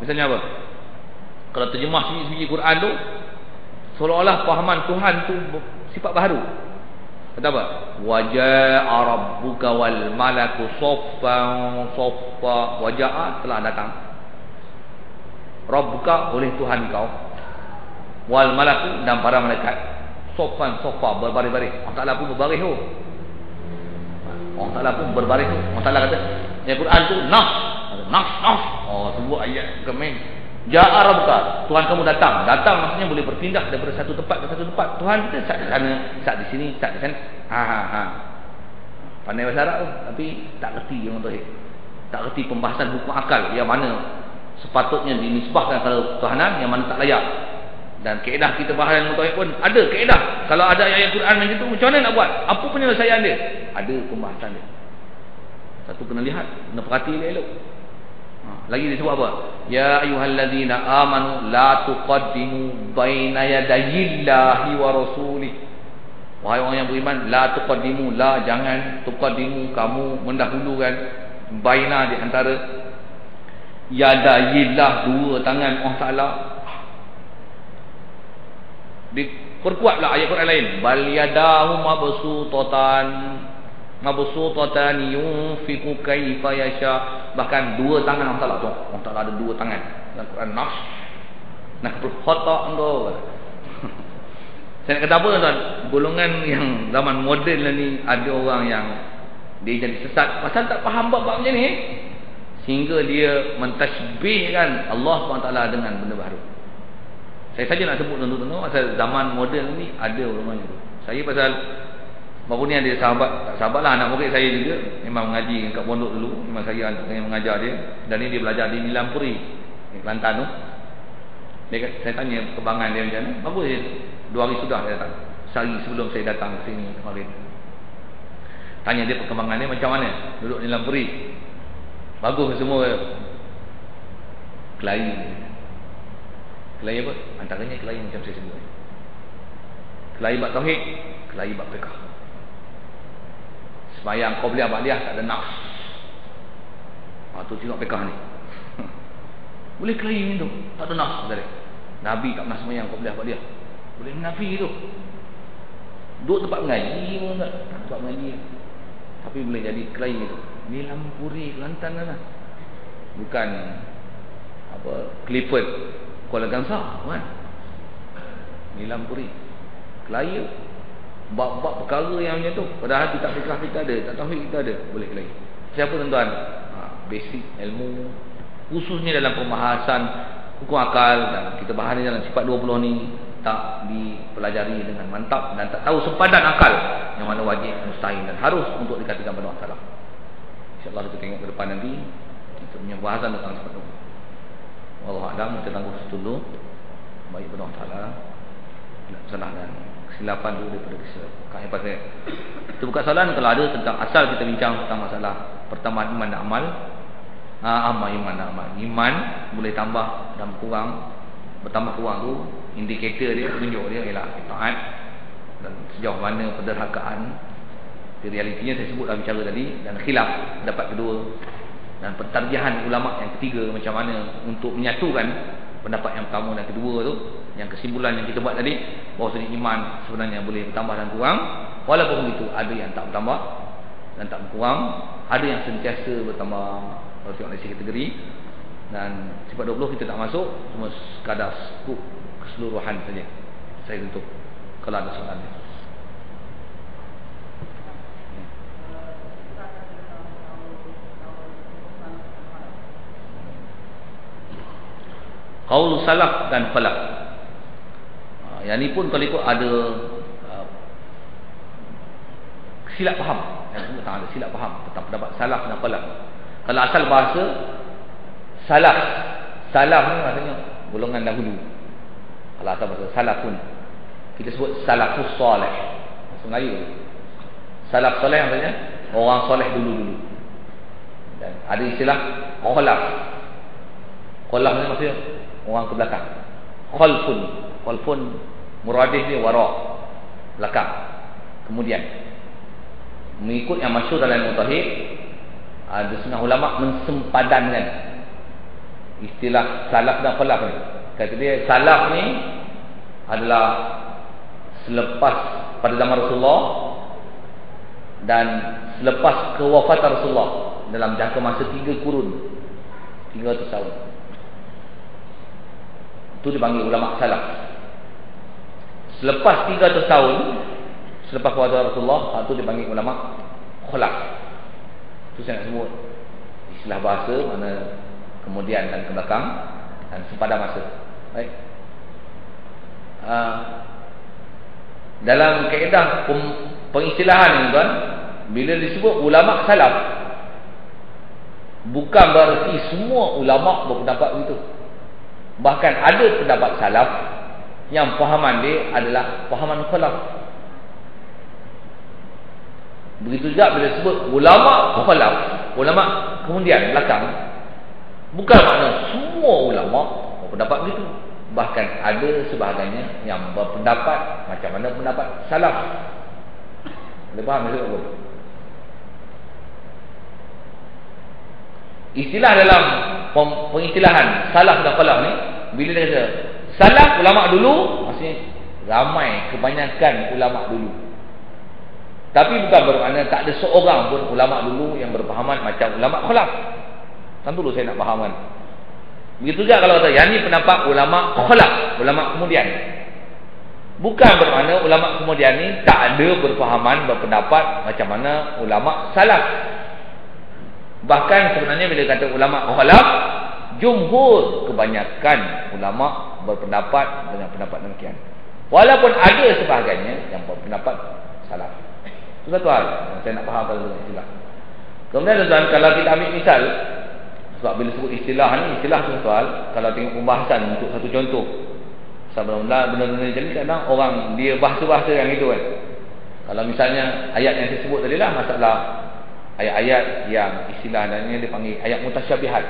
Misalnya apa? Kalau terjemah sebiji Quran tu, seolah-olah pahaman Tuhan tu sifat baru. Kata apa? Waja'a rabbuka wal malaku saffan saffa. Waja'a telah datang. Rabbuka oleh Tuhan kau. Wal malaku dan para malaikat. Saffan saffa berbaris-baris. Allah Taala pun berbaris tu. Allah Taala pun berbaris tu. Allah Taala kata, yang Quran tu nas. Sebut ayat kemen. Ja'a rabbuka, Tuhan kamu datang. Datang maksudnya boleh berpindah daripada satu tempat ke satu tempat. Tuhan kita sat di sana, sat di sini, sat di sana. Pandai bahasa Arab tu, tapi tak reti orang tauhid. Tak reti pembahasan hukum akal yang mana sepatutnya dinisbahkan kepada ketuhanan, yang mana tak layak. Dan kaedah kita bahas ilmu tauhid pun ada kaedah. Kalau ada ayat Quran macam tu, macam mana nak buat? Apa penyelesaian dia? Ada pembahasan dia. Satu kena lihat, kena perhati elok. Lagi dia sebut apa? Ya ayyuhallazina amanu la tuqaddimu baina yadayillahi wa rasulih. Wahai orang yang beriman, la tuqaddimu, la jangan tuqaddimu, kamu mendahulukan baina di antara yadayillah, dua tangan Allah Taala. Diperkuatlah ayat Quran lain, bal yadahu mabsutatan yunfiqu kaifa yasha. Bahkan dua tangan Allah Taala tu. Allah Taala ada dua tangan. Dalam Quran nas. Nak berkhata engkau. Saya nak kata apa tuan? Golongan yang zaman moden lah ni, ada orang yang dia jadi sesat pasal tak faham bab-bab macam ni, sehingga dia mentasbihkan Allah SWT dengan benda baru. Saya saja nak sebut tuan-tuan pasal zaman moden ni ada orang macam tu. Saya pasal Baru ni ada sahabat, tak sahabat lah, anak murid saya juga memang mengaji kat pondok dulu, memang saya yang mengajar dia, dan ni dia belajar di Nilampuri, di Kelantan tu. Saya tanya perkembangan dia macam mana. Bagus dia, 2 hari sudah dia datang, sehari sebelum saya datang ke sini kemarin. Tanya dia perkembangan dia macam mana, duduk di Nilampuri. Bagus semua. Kelahi apa? Antaranya kelahi macam saya sebut, kelahi bab tauhid, kelahi bab fiqh. Sembahyang qabliyah ba'diyah tak ada nafs. Tu tengok fiqh ni. Boleh kelahi tu, tak ada nafs dari. Nabi tak pernah sembahyang qabliyah ba'diyah. Boleh menafi tu. Duduk tempat mengaji pun tak, tempat mengaji. Tapi boleh jadi kelahi tu. Ni Nilampuri Kelantan lah. Bukan apa Clifford Kuala Kangsar kan. Nilampuri. Kelahi bab-bab perkara yang macam tu. Padahal kita fikah kita ada, tak tahu kita ada, boleh kelahi. Siapa tuan-tuan? Basic ilmu khususnya dalam pembahasan hukum akal, dan kita bahas ni dalam sifat 20 ni tak dipelajari dengan mantap dan tak tahu sepadan akal yang mana wajib, mustahil dan harus untuk dikatakan penuh salah. InsyaAllah kita tengok ke depan nanti kita punya bahasan tentang sifat 20. Wallahu a'lam, kita tangguh situ dulu. Baik penuh salah, salah dan kesilapan dulu daripada kesilapan saya. Itu bukan salah kalau ada tentang asal kita bincang tentang masalah pertama iman dan amal. Iman dan amal. Iman boleh tambah dan kurang. Bertambah kurang tu indikator dia, tunjuk dia ialah taat dan sejauh mana pederhakaan. Di realitinya saya sebut dalam bicara tadi, dan khilaf pendapat kedua dan pentarjihan ulama yang ketiga macam mana untuk menyatukan pendapat yang pertama dan kedua tu. Yang kesimpulan yang kita buat tadi, bahawasanya iman sebenarnya boleh bertambah dan kurang. Walaupun begitu ada yang tak bertambah dan tak berkurang, ada yang sentiasa bertambah kalau tengok dari segi kategori. Dan sifat 20 kita tak masuk, cuma sekadar skup keseluruhan saja. Saya tutup kalau ada soalan ni. Qaul salaf dan khalaf. Yang ni pun kalau ikut ada silap faham. Yang semua tak ada silap faham tentang pendapat salaf dan khalaf. Kalau asal bahasa salaf, salaf ni maksudnya golongan dahulu. Kalau asal bahasa salafun, kita sebut salafus soleh. Bahasa Melayu salaf soleh maksudnya orang soleh dulu-dulu. Dan ada istilah khalaf. Khalaf ni maksudnya orang ke belakang. Khalfun muradif dia wara, belakang, kemudian. Mengikut yang masyhur dalam mutahid, ada setengah ulama mensempadankan istilah salaf dan khalaf ni. Kata dia salaf ni adalah selepas pada zaman Rasulullah dan selepas kewafatan Rasulullah dalam jangka masa 3 kurun, 300 tahun. Itu dipanggil ulama salaf. Selepas 300 tahun selepas kewafatan Rasulullah, itu dipanggil ulama khalaf. Itu saya nak sebut istilah bahasa mana kemudian dan ke belakang dan sepadan masa. Baik. Dalam kaedah pengistilahan tuan, bila disebut ulama salaf, bukan berarti semua ulama berpendapat begitu. Bahkan ada pendapat salaf yang fahaman dia adalah fahaman khalaf. Begitu juga bila disebut ulama khalaf, ulama kemudian belakang, bukan makna semua ulama berpendapat begitu. Bahkan ada sebahagiannya yang berpendapat macam mana pendapat salaf. Boleh faham maksud apa? Istilah dalam pengistilahan salaf dan khalaf ni, bila dia kata salaf ulama dulu, maksudnya ramai, kebanyakan ulama dulu. Tapi bukan bermakna tak ada seorang pun ulama dulu yang berpahaman macam ulama khalaf. Kan dulu saya nak fahamkan. Begitu juga kalau kata yang ni pendapat ulama khalaf, ulama kemudian. Bukan bermakna ulama kemudian ni tak ada berpahaman, berpendapat macam mana ulama salaf. Bahkan sebenarnya bila kata ulama khalaf, jumhur kebanyakan ulama berpendapat dengan pendapat demikian. Walaupun ada sebahagiannya yang berpendapat salaf. Itu satu hal saya nak faham tentang istilah. Kemudian tuan-tuan, kalau kita ambil misal, sebab bila sebut istilah ni, istilah tu soal, kalau tengok pembahasan untuk satu contoh, sebab benda-benda macam ni kadang orang dia bahasa-bahasa yang itu kan. Kalau misalnya ayat yang saya sebut tadi lah, masalah ayat-ayat yang istilahnya dia panggil ayat mutasyabihat,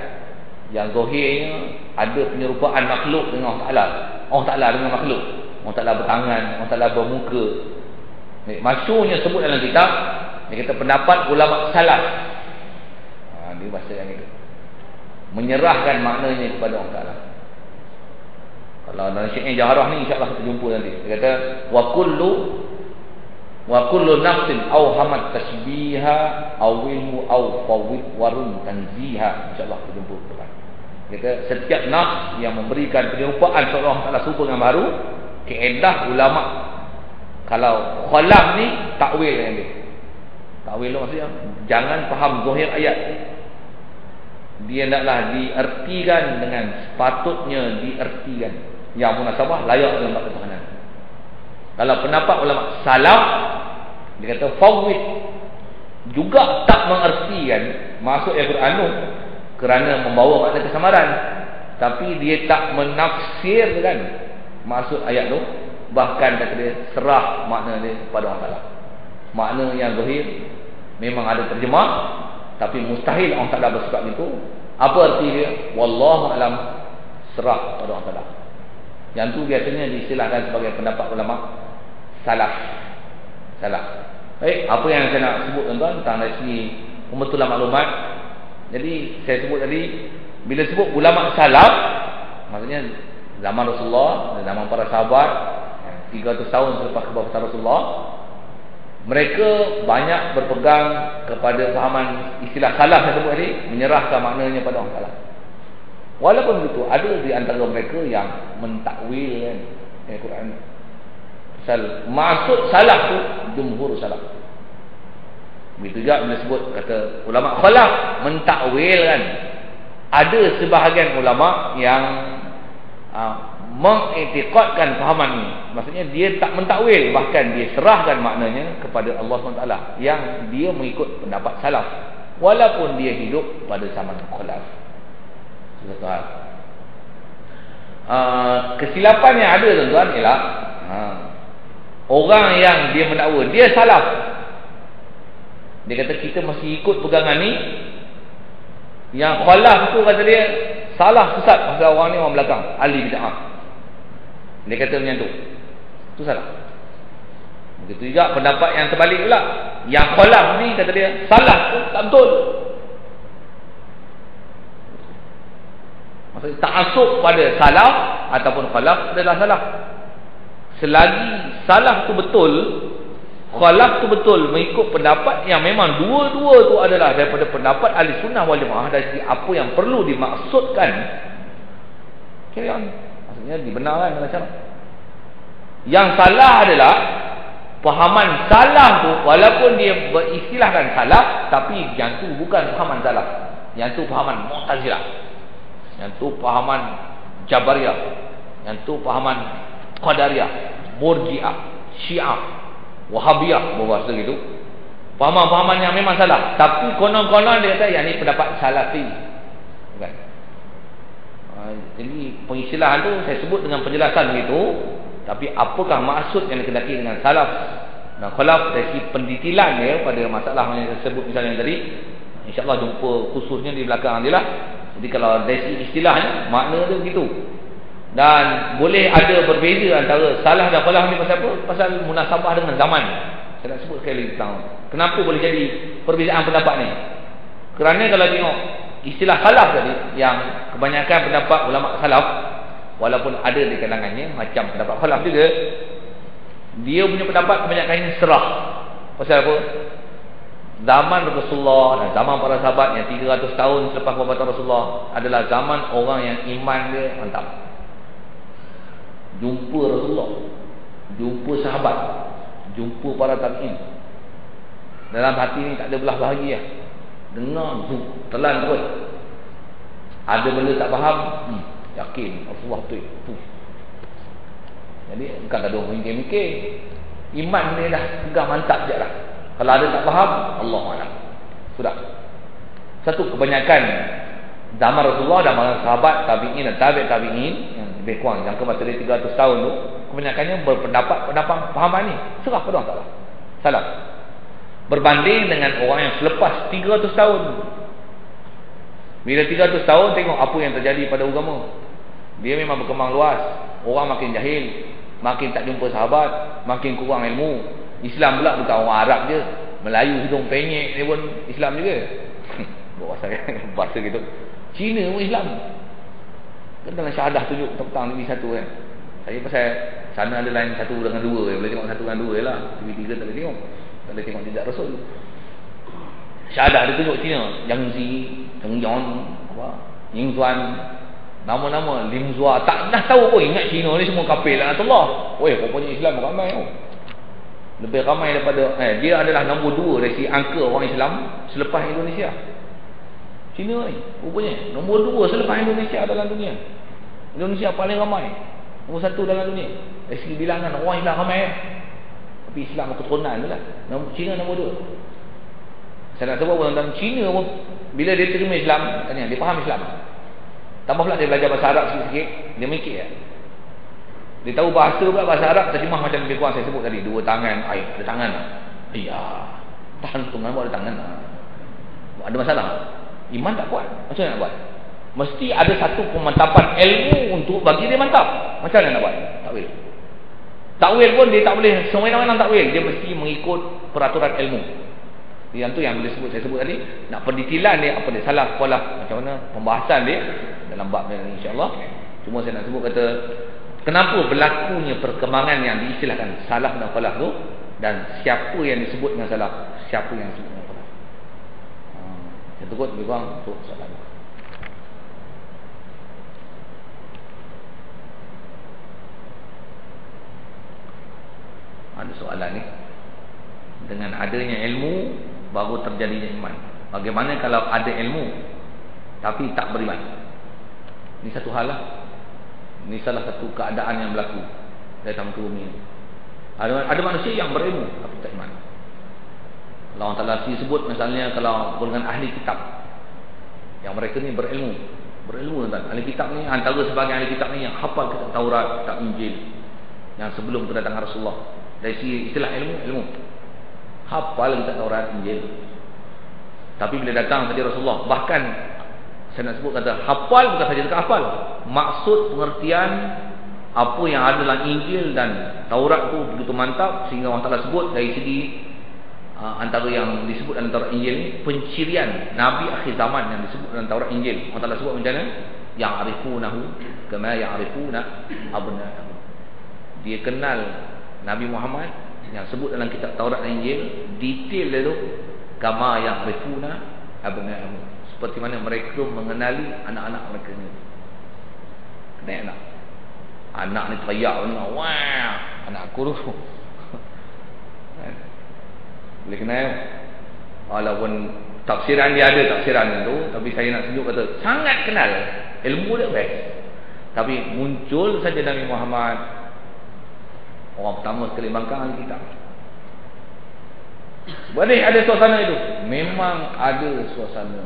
yang zahirnya ada penyerupaan makhluk dengan Allah Ta'ala, Allah Ta'ala dengan makhluk, Allah Ta'ala bertangan, Allah Ta'ala bermuka. Masyhurnya sebut dalam kitab, dia kata pendapat ulama salaf. Dia bahasa yang itu, menyerahkan maknanya kepada Allah Ta'ala. Kalau dalam Syi'in Jaharah ni insya-Allah kita jumpa nanti. Dia kata wa kullu nafsin awhamat tashbiha awilhu aw fawid warun tanziha. Insya-Allah kita jumpa depan. Dia kata setiap nafs yang memberikan penyerupaan seolah Allah Ta'ala serupa dengan baru, kaedah ulama kalau khalaf ni takwil yang dia. Takwil tu maksudnya jangan faham zahir ayat. Dia naklah diertikan dengan sepatutnya diertikan, yang munasabah layak dengan bab ketuhanan. Kalau pendapat ulama salaf, dia kata fawwid juga tak mengertikan maksud Al-Quran tu kerana membawa makna kesamaran, tapi dia tak menafsirkan maksud ayat tu, bahkan kata dia serah makna dia kepada Allah Ta'ala. Makna yang zahir memang ada terjemah, tapi mustahil Allah Ta'ala bersikap itu. Apa arti dia? Wallahu alam, serah kepada Allah Ta'ala. Yang tu biasanya diistilahkan sebagai pendapat ulama salaf. Baik, apa yang saya nak sebut tuan-tuan tentang dari segi pembetulan maklumat. Jadi saya sebut tadi, bila sebut ulama salaf, maksudnya zaman Rasulullah, zaman para sahabat 300 tahun selepas kewafatan Rasulullah, mereka banyak berpegang kepada fahaman istilah salaf yang sebut tadi, menyerahkan maknanya pada Allah Ta'ala. Walaupun begitu, ada di antara mereka yang mentakwil Al-Quran. Pasal maksud salaf tu jumhur salaf. Begitu juga bila sebut kata ulama khalaf mentakwil kan. Ada sebahagian ulama yang mengiktikadkan fahaman ini. Maksudnya dia tak mentakwil, bahkan dia serahkan maknanya kepada Allah SWT, yang dia mengikut pendapat salaf walaupun dia hidup pada zaman khalaf. Satu hal. Kesilapan yang ada tuan-tuan ialah orang yang dia mendakwa dia salaf, dia kata kita masih ikut pegangan ni, yang khalaf tu kata dia salah, sesat, pasal orang ni orang belakang, ahli bid'ah. Dia kata macam tu, itu salah. Begitu juga pendapat yang terbalik pula, yang khalaf ni kata dia salah tu tak betul. Maksudnya ta'assub pada salaf ataupun khalaf adalah salah. Selagi salaf tu betul, khalaf tu betul, mengikut pendapat yang memang dua-dua tu adalah daripada pendapat ahli sunnah wal jamaah, dari segi apa yang perlu dimaksudkan, kira maksudnya dibenarkan dengan cara. Yang salah adalah pahaman salah tu, walaupun dia beristilahkan salaf, tapi yang tu bukan pahaman salaf, yang tu pahaman Mu'tazilah, yang tu pahaman Jabariyah, yang tu pahaman Qadariyah, Murji'ah, Syiah, Wahabiyah, berwasa gitu. Pahaman-pahaman yang memang salah, tapi konon-konon dia kata yang ni pendapat salafi, bukan? Jadi pengistilahan tu saya sebut dengan penjelasan begitu, tapi apakah maksud yang dikendaki dengan salaf dan khalaf dari segi pendetilan dia pada masalah yang saya sebut misalnya tadi, insya-Allah jumpa khususnya di belakang dia lah. Jadi kalau dari segi istilahnya, makna dia begitu. Dan boleh ada berbeza antara salah dan khalaf ni pasal apa? Pasal munasabah dengan zaman. Saya nak sebut sekali lagi tentang kenapa boleh jadi perbezaan pendapat ni. Kerana kalau tengok istilah khalaf tadi, yang kebanyakan pendapat ulama khalaf, walaupun ada di kalangannya macam pendapat khalaf juga, dia punya pendapat kebanyakannya serah. Pasal apa? Zaman Rasulullah dan zaman para sahabat yang 300 tahun selepas kewafatan Rasulullah adalah zaman orang yang iman dia mantap. Jumpa Rasulullah, jumpa sahabat, jumpa para tabi'in, dalam hati ni tak ada belah bahagi lah. Dengar, telan terus. Ada benda tak faham, yakin Rasulullah betul. Jadi bukan ada orang mikir-mikir, iman dia dah pegang mantap je lah. Kalau ada tak faham, Allah alam. Sudah. Satu, kebanyakan zaman Rasulullah dan para sahabat, tabi'in dan tabi'in yang lebih kurang jangka masa dia 300 tahun tu, kebanyakannya berpendapat pahaman ni serah pada Allah Taala. Salah. Berbanding dengan orang yang selepas 300 tahun. Bila 300 tahun, tengok apa yang terjadi pada agama. Dia memang berkembang luas. Orang makin jahil, makin tak jumpa sahabat, makin kurang ilmu. Islam pula bukan orang Arab je, Melayu hidung penyek ni pun Islam juga. Bahasa gitu. Cina pun Islam. Kan dalam syahadah tunjuk petang TV 1 kan. Saya pasal sana ada lain 1 dengan 2, boleh tengok 1 dengan 2 lah. TV 3 tak boleh tengok. Tak boleh tengok jejak Rasul. Syahadah dia tunjuk Cina, Yang Zi, Cheng Yon, apa, Ying Zuan, nama-nama Lim Zua, tak dah tahu pun. Ingat Cina ni semua kafir lah Allah. Weh, rupanya Islam ramai tau. Lebih ramai daripada dia adalah nombor 2 dari si angka orang Islam selepas Indonesia. Cina ni rupanya nombor 2 selepas Indonesia dalam dunia. Indonesia paling ramai, nombor 1 dalam dunia dari segi bilangan orang Islam ramai. Tapi Islam keturunan tu lah. Cina nombor 2. Saya nak sebut pun tentang Cina pun, bila dia terima Islam, tanya, dia faham Islam. Tambah pula dia belajar bahasa Arab sikit-sikit, dia mikir ya. Dia tahu bahasa pula, bahasa Arab terjemah macam lebih kurang saya sebut tadi, 2 tangan, ada tangan. Iya, tahan tangan buat ada tangan. Ada masalah. Iman tak kuat. Macam mana nak buat? Mesti ada satu pemantapan ilmu untuk bagi dia mantap. Macam mana nak buat? Takwil. Takwil pun dia tak boleh semena-mena takwil, dia mesti mengikut peraturan ilmu. Yang tu yang boleh saya sebut tadi, nak pendetilan dia, apa dia salah kualah, macam mana pembahasan dia dalam bab ni insya-Allah. Cuma saya nak sebut kata kenapa berlakunya perkembangan yang diistilahkan salah dan falah tu, dan siapa yang disebut dengan salah, siapa yang disebut dengan falah. Saya tukut lebih kurang untuk soalan. Ada soalan ni, dengan adanya ilmu baru terjadinya iman. Bagaimana kalau ada ilmu tapi tak beriman? Ini satu hal lah. Ini salah satu keadaan yang berlaku dalam muka bumi ini. Ada manusia yang berilmu tapi tak iman. Allah Ta'ala sebut misalnya kalau dengan ahli kitab, yang mereka ni berilmu tentang ahli kitab ni, antara sebagai ahli kitab ni yang hafal kitab Taurat, kitab Injil yang sebelum kedatangan Rasulullah. Dari segi istilah ilmu hafal kitab Taurat, Injil. Tapi bila datang saja Rasulullah, bahkan saya nak sebut kata hafal bukan saja dekat hafal, maksud pengertian apa yang ada dalam Injil dan Taurat tu begitu mantap sehingga Allah Ta'ala sebut dari segi antara yang disebut dalam Taurat Injil ni, pencirian Nabi akhir zaman yang disebut dalam Taurat Injil. Allah Ta'ala sebut macam mana? Ya'rifunahu kama ya'rifuna abna'ahum. Dia kenal Nabi Muhammad yang sebut dalam kitab Taurat dan Injil, detail dia tu kama ya'rifuna abna'ahum, seperti mana mereka mengenali anak-anak mereka ni. Kenal anak ni teriak, wah, anak aku tu boleh kenal. Walaupun tafsiran dia ada tafsiran tu, tapi saya nak tunjuk kata sangat kenal, ilmu dia best. Tapi muncul saja Nabi Muhammad, orang pertama sekali bangkang ahli kitab. Boleh ada suasana itu, memang ada suasana.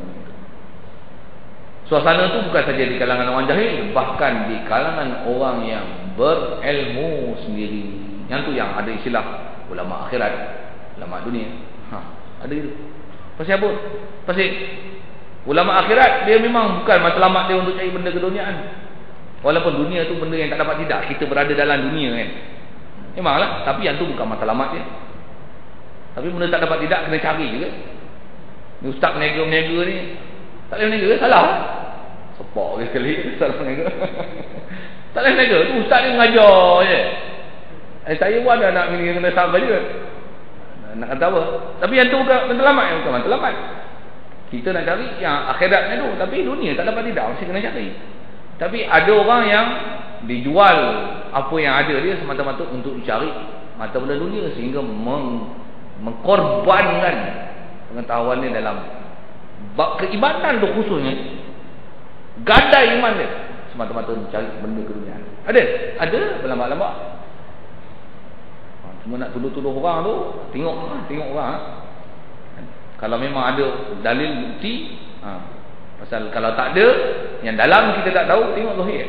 Suasana itu bukan saja di kalangan orang jahil, bahkan di kalangan orang yang berilmu sendiri. Yang tu yang ada istilah ulama akhirat, ulama dunia. Ada itu. Pasal apa? Pasal ulama akhirat dia memang bukan matlamat dia untuk cari benda keduniaan. Walaupun dunia tu benda yang tak dapat tidak, kita berada dalam dunia kan. Memanglah, tapi yang tu bukan matlamat dia. Tapi benda tak dapat tidak kena cari juga. Ni ustaz meniaga-meniaga ni tak boleh meniaga, salah. Sepak dia sekali salah meniaga. Tak boleh meniaga, tu ustaz ni mengajar je. Saya pun ada anak meniaga kena sabar juga. Nak kata apa? Tapi yang tu bukan matlamat, yang bukan matlamat. Kita nak cari yang akhiratnya tu, tapi dunia tak dapat tidak, mesti kena cari. Tapi ada orang yang dijual apa yang ada dia semata-mata untuk dicari mata benda dunia, sehingga mengkorbankan pengetahuannya dalam bab keimanan tu khususnya, gadai iman dia semata-mata mencari benda keduniaan. Ada ulama-ulama. Cuma nak tuduh-tuduh orang tu, tengok orang. Kalau memang ada dalil bukti, pasal kalau tak ada, yang dalam kita tak tahu, tengok zahir.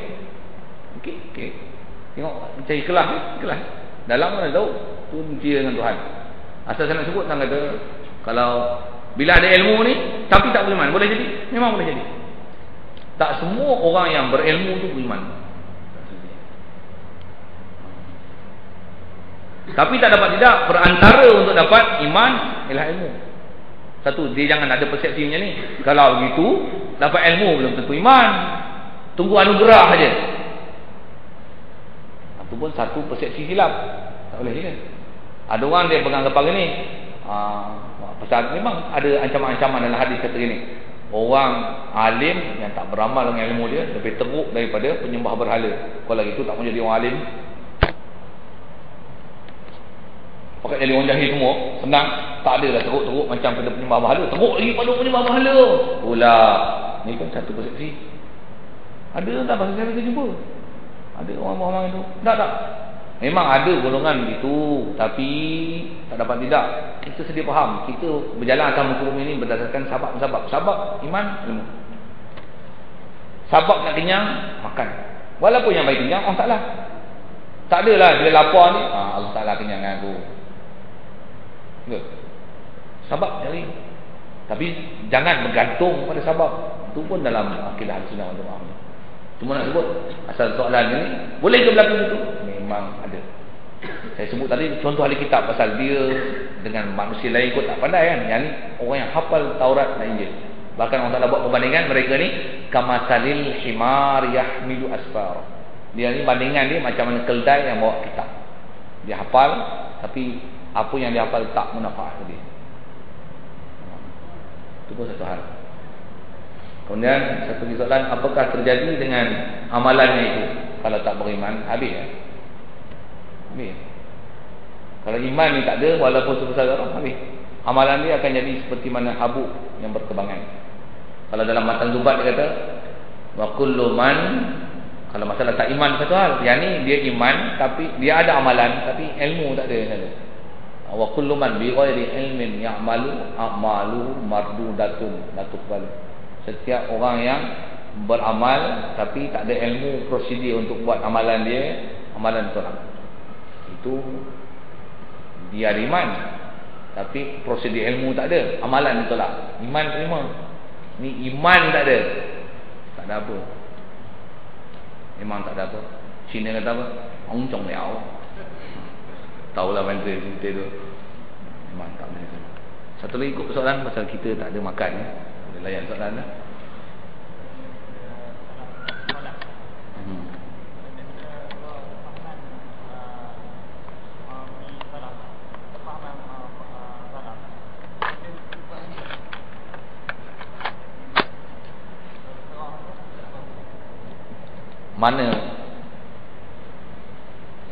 Okey. Tengok macam ikhlas. Dalam mana tahu, tu dia dengan Tuhan. Asal saya nak sebut tang kata, kalau bila ada ilmu ni tapi tak beriman, boleh jadi? Memang boleh jadi. Tak semua orang yang berilmu tu beriman. Tapi tak dapat tidak, perantara untuk dapat iman ialah ilmu. Satu, dia jangan ada persepsi macam ni. Kalau begitu, dapat ilmu belum tentu iman. Tunggu anugerah saja. Itu pun satu persepsi silap. Tak boleh kan? Ada orang dia pegang kepala ni. Pasal memang ada ancaman-ancaman dalam hadis kata gini. Orang alim yang tak beramal dengan ilmu dia lebih teruk daripada penyembah berhala. Kalau gitu tak mau jadi orang alim. Pakai jadi orang jahil semua, senang. Tak ada lah teruk-teruk macam pada penyembah berhala. Teruk lagi pada penyembah berhala pula. Ni kan satu persepsi. Ada tak pasal saya jumpa? Ada orang-orang itu? Tak. Memang ada golongan begitu, tapi tak dapat tidak. Kita sedia faham. Kita berjalan atas muka bumi ini berdasarkan sabab. Sabab iman, ilmu. Sabab nak kenyang, makan. Walaupun yang baik kenyang, Allah Ta'ala. Tak adalah bila lapar ni, Allah Ta'ala kenyangkan aku. Betul? Sabab cari. Tapi jangan bergantung pada sabab. Itu pun dalam akidah Ahlussunnah wal Jamaah. Cuma nak sebut asal soalan ni, boleh ke berlaku itu? Memang ada. Saya sebut tadi contoh ahli kitab pasal dia dengan manusia lain kot tak pandai kan. Yang ni orang yang hafal Taurat dan Injil. Bahkan orang Ta'ala buat perbandingan mereka ni kamasalil himar yahmilu asfar. Dia ni bandingan dia macam mana keldai yang bawa kitab. Dia hafal tapi apa yang dia hafal tak manfaat dia. Itu pun satu hal. Kemudian satu soalan, apakah terjadi dengan amalannya itu kalau tak beriman? Habis ya? Habis. Kalau iman ni tak ada, walaupun sebesar orang, habis. Amalan dia akan jadi seperti mana habuk yang berkebangan. Kalau dalam matan Zubat dia kata wa kullu man, kalau masalah tak iman satu hal, yang ni dia iman tapi dia ada amalan tapi ilmu tak ada. Wa kullu man bi ghairi ilmin ya'malu a'malu mardudatun la tuqbal. Setiap orang yang beramal tapi tak ada ilmu prosedur untuk buat amalan dia, amalan tolak. Itu dia ada iman tapi prosedur ilmu tak ada, amalan ditolak. Iman terima. Ni iman tak ada. Tak ada apa. Memang tak ada apa. Cina kata apa? Ong chong liao. Tahulah benda cerita tu. Memang tak boleh. Satu lagi ikut persoalan pasal kita tak ada makan ya. Boleh layan soalan lah.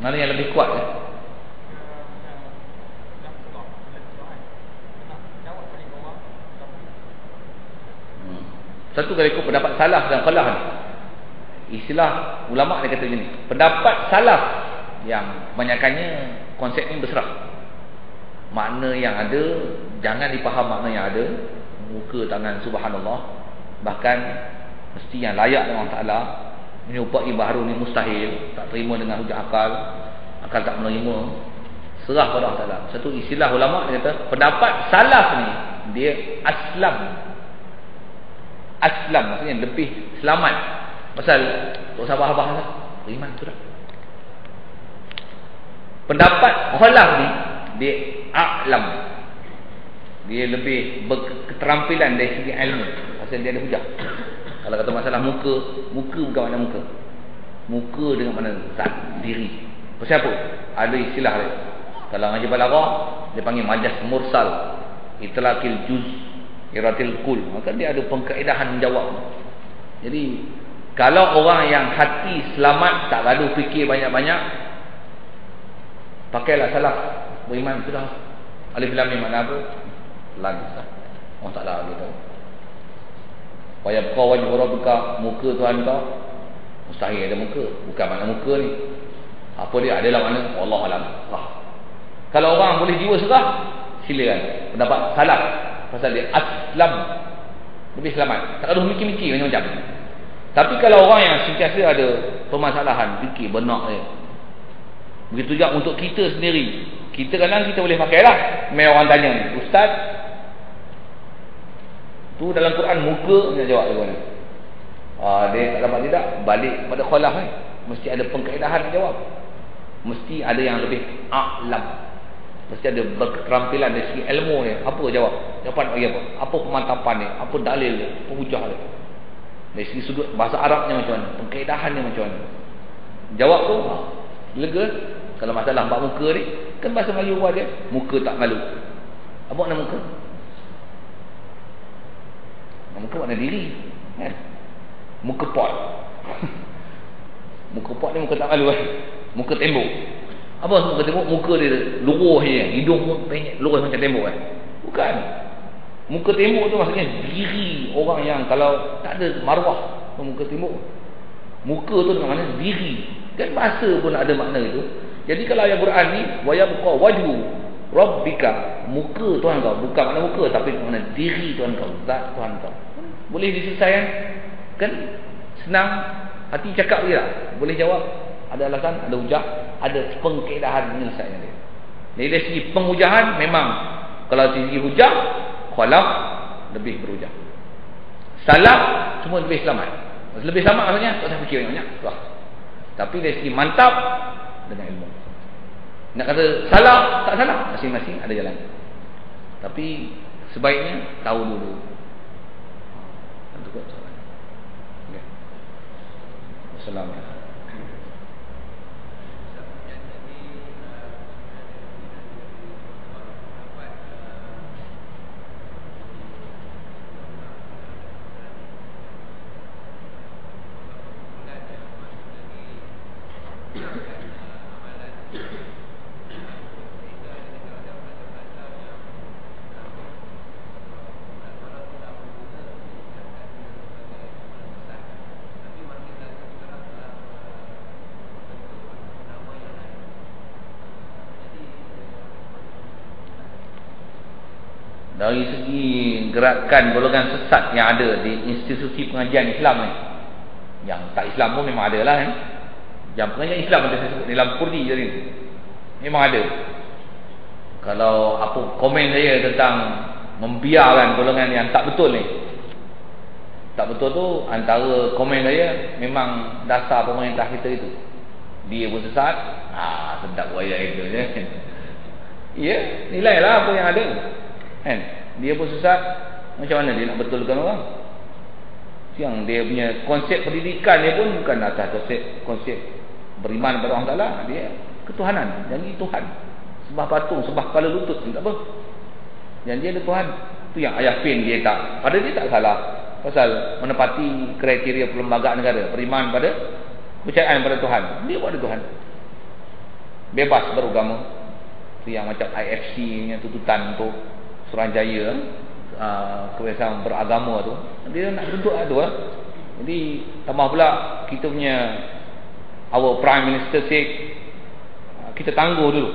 Mana yang lebih kuat ya? Satu kali ikut pendapat salaf dan khalaf ni. Istilah ulama dia kata gini, pendapat salaf yang kebanyakannya konsep ni berserah. Makna yang ada jangan dipaham makna yang ada. Muka tangan subhanallah. Bahkan mesti yang layak dengan Allah Ta'ala. Menyerupai baharu ni mustahil. Tak terima dengan hujah akal. Akal tak menerima. Serah pada Allah Ta'ala. Satu istilah ulama dia kata pendapat salaf ni dia aslam maksudnya lebih selamat. Pasal tak usah bahas lah, beriman sudah. Pendapat khalaf ni dia a'lam, dia lebih berketerampilan dari segi ilmu. Pasal dia ada hujah. Kalau kata masalah muka bukan makna muka dengan makna zat diri. Pasal apa? Ada istilah dia. Kalau ngaji balaghah dia panggil majaz mursal, itlaqil juz, iratil kul. Maka dia ada pengkaedahan menjawab. Jadi kalau orang yang hati selamat, tak gaduh fikir banyak-banyak, pakailah salaf, beriman sudah. Alif lam mim makna apa? Langsung. Allah Ta'ala gitu. Wa yabqa wajhu rabbika, muka Tuhan kau mustahil ada muka. Bukan makna muka ni. Apa dia adalah makna Allah alam. Kalau orang boleh jiwa serah, silakan. Pendapat salah pasal dia aslam, lebih selamat. Tak ada mikir-mikir macam-macam. Tapi kalau orang yang sentiasa ada permasalahan fikir benak dia, begitu juga untuk kita sendiri. Kita kadang kita boleh pakai lah. Mai orang tanya ni, ustaz, tu dalam Quran muka nak jawab dia mana? Dia tak dapat tidak, balik pada khalaf ni. Mesti ada pengkaedahan nak jawab. Mesti ada yang lebih a'lam. Mesti ada berketerampilan dari segi ilmu ni. Apa jawab? Jawapan bagi apa? Apa pemantapan dia? Apa dalil dia? Apa hujah dia? Dari segi sudut bahasa Arabnya macam mana? Pengkaedahannya macam mana? Jawab tu lega. Kalau masalah bab muka ni, kan bahasa Melayu buat dia, muka tak malu. Apa makna muka? Muka makna diri, kan? Muka pot. Muka pot ni muka tak malu kan? Muka tembok. Apa muka tembok? Muka dia luruh je, hidung pun penyek, lurus macam tembok kan? Bukan. Muka tembok tu maksudnya diri orang yang kalau tak ada maruah muka tembok. Muka tu dengan makna diri. Kan bahasa pun ada makna itu. Jadi kalau ayat Quran ni wa yabqa wajhu rabbika, muka Tuhan kau, bukan makna muka tapi makna diri Tuhan kau, zat Tuhan kau. Boleh diselesaikan? Kan senang, hati cakap je lah. Boleh jawab, ada alasan, ada hujah, ada pengkaedahan menyelesaikan dia. Jadi dari segi penghujahan memang kalau dari segi hujah khalaf lebih berhujah. Salaf semua lebih selamat. Lebih selamat maksudnya tak usah fikir banyak. Tapi dari segi mantap dengan ilmu. Nak kata salah, tak salah, masing-masing ada jalan. Tapi sebaiknya tahu dulu. Itu kot soalan. Okay. Wassalamualaikum. Dari segi gerakan golongan sesat yang ada di institusi pengajian Islam ni, yang tak Islam pun memang ada lah kan. Yang pengajian Islam ada saya sebut dalam Kurdi jadi memang ada. Kalau apa komen saya tentang membiarkan golongan yang tak betul ni, tak betul tu antara komen saya memang dasar pemerintah kita itu. Dia pun sesat, sedap buaya itu je. Ya, nilailah apa yang ada. Kan? Dia pun sesat, macam mana dia nak betulkan orang? Yang dia punya konsep pendidikan dia pun bukan atas konsep beriman pada Allah Ta'ala. Dia ketuhanan, janji Tuhan. Sembah patung, sembah kepala lutut pun tak apa. Janji ada Tuhan. Itu yang ayah pin dia tak. Pada dia tak salah. Pasal menepati kriteria perlembagaan negara, beriman pada kepercayaan pada Tuhan. Dia buat ada Tuhan. Bebas beragama. Itu yang macam IFC punya tuntutan untuk Suruhanjaya, kebebasan beragama tu, dia nak tuntut tu lah. Jadi tambah pula kita punya our Prime Minister say kita tangguh dulu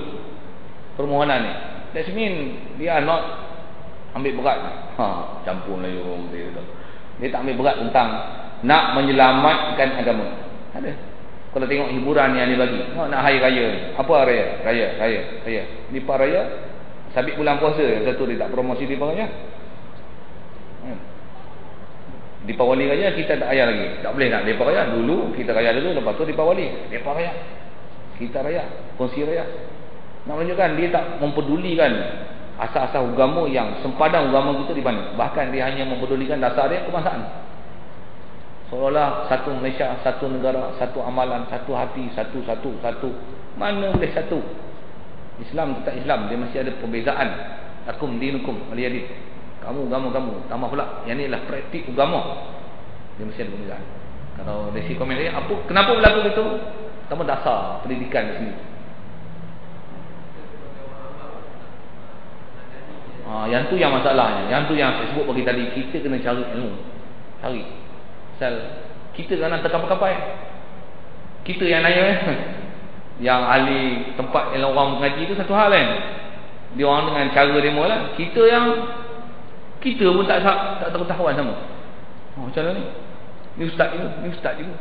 permohonan ni. That mean dia not ambil berat. Campur Melayu orang dia tu. Dia tak ambil berat tentang nak menyelamatkan agama. Ada. Kalau tengok hiburan yang dia bagi, nak hari raya ni. Apa raya? Raya. Ni par raya. Sabit bulan puasa, yang satu dia tak promosi di Raya. Di Wali Raya kita tak raya lagi. Tak boleh nak Depa Raya. Dulu kita raya dulu, lepas tu Depa Wali. Depa Raya. Kita raya, kongsi raya. Nak menunjukkan dia tak mempedulikan asas-asas agama yang sempadan agama kita di mana. Bahkan dia hanya mempedulikan dasar dia kebangsaan. Seolah-olah satu Malaysia, satu negara, satu amalan, satu hati, satu. Mana boleh satu? Islam tetap Islam, dia masih ada perbezaan. Lakum dinukum waliyadin. Kamu agama kamu, tambah pula yang ni adalah praktik agama. Dia mesti ada perbezaan. Kalau dari si komen saya, apa kenapa berlaku itu? Pertama dasar pendidikan di sini. Yang tu yang masalahnya. Yang tu yang saya sebut bagi tadi, kita kena cari ilmu. Cari. Pasal kita jangan terkampai-kampai. Kita yang nanya yang ahli tempat yang orang mengaji tu satu hal kan. Dia orang dengan cara demo lah. Kita pun tak tahu sama. Macam mana ni? Ni ustaz juga, ni ustaz juga.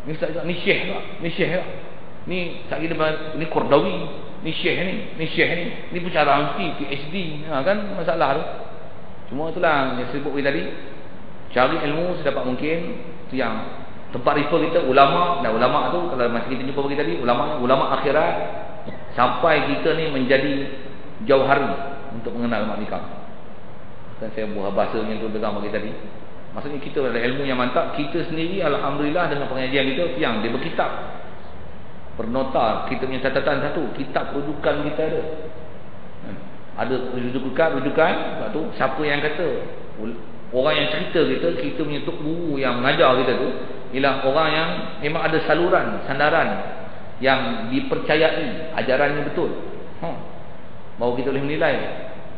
Ni ustaz juga, ni syekh juga, ni syekh juga. Ni tak kira ni Qardawi, ni syekh ni syekh ni pencara mesti PhD. Kan masalah tu. Cuma itulah yang saya sebut tadi. Cari ilmu sedapat mungkin. Itu yang tempat refer kita ulama. Dan ulama tu kalau masih kita jumpa pagi tadi, ulama akhirat, sampai kita ni menjadi jauh hari untuk mengenal mak nikah. Dan saya buah bahasanya tu dengar pagi tadi. Maksudnya kita ada ilmu yang mantap. Kita sendiri alhamdulillah dengan pengajian kita, yang dia berkitab, bernota, kita punya catatan satu, kitab rujukan kita ada rujukan. Sebab tu siapa yang kata, orang yang cerita kita punya tok guru yang mengajar kita tu ialah orang yang memang ada saluran, sandaran yang dipercayai ajarannya betul. Baru kita boleh menilai.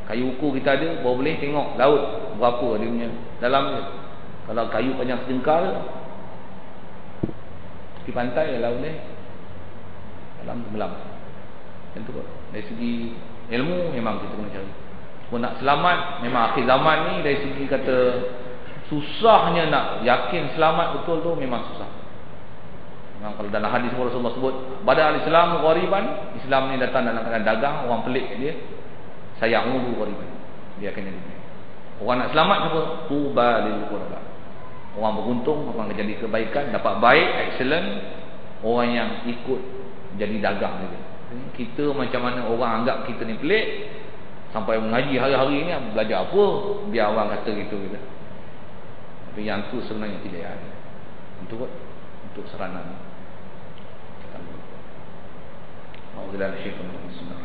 Kayu ukur kita ada, baru boleh tengok laut berapa dia punya dalam dia. Kalau kayu panjang sejengkal di pantai, laut boleh dalam melam. Tentu kot. Dari segi ilmu memang kita kena cari. Kalau nak selamat, memang akhir zaman ni dari segi kata susahnya nak yakin selamat betul tu memang susah. Memang kalau dalam hadis Rasulullah sebut bada al-Islam ghariban, Islam ni datang dalam keadaan dagang, orang pelik dia, sayangmu ghariban, dia akan jadi pelik. Orang nak selamat apa? Tuba lil qurba. Orang beruntung, orang akan jadi kebaikan, dapat baik, excellent. Orang yang ikut jadi dagang dia. Kita macam mana orang anggap kita ni pelik, sampai mengaji hari-hari ni belajar apa, biar orang kata gitu. Tapi yang tu sebenarnya tidak ada. Untuk seranan. Alhamdulillah syaitan bismillah.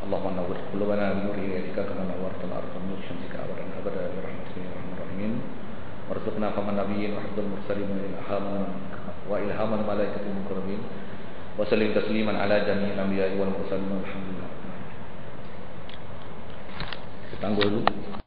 Allahumma nawwir qulubana bi nuri ilaika kama nawwartal ardha bi nuri syamsika abadan abada bi rahmatika ya arhamar rahimin. Warzuqna faman nabiyyin wa hifdzal mursalin wa ilhaman malaikatil mukarramin. Wa sallim tasliman ala jami'il anbiya'i wal mursalin walhamdulillah. Tangguh dulu.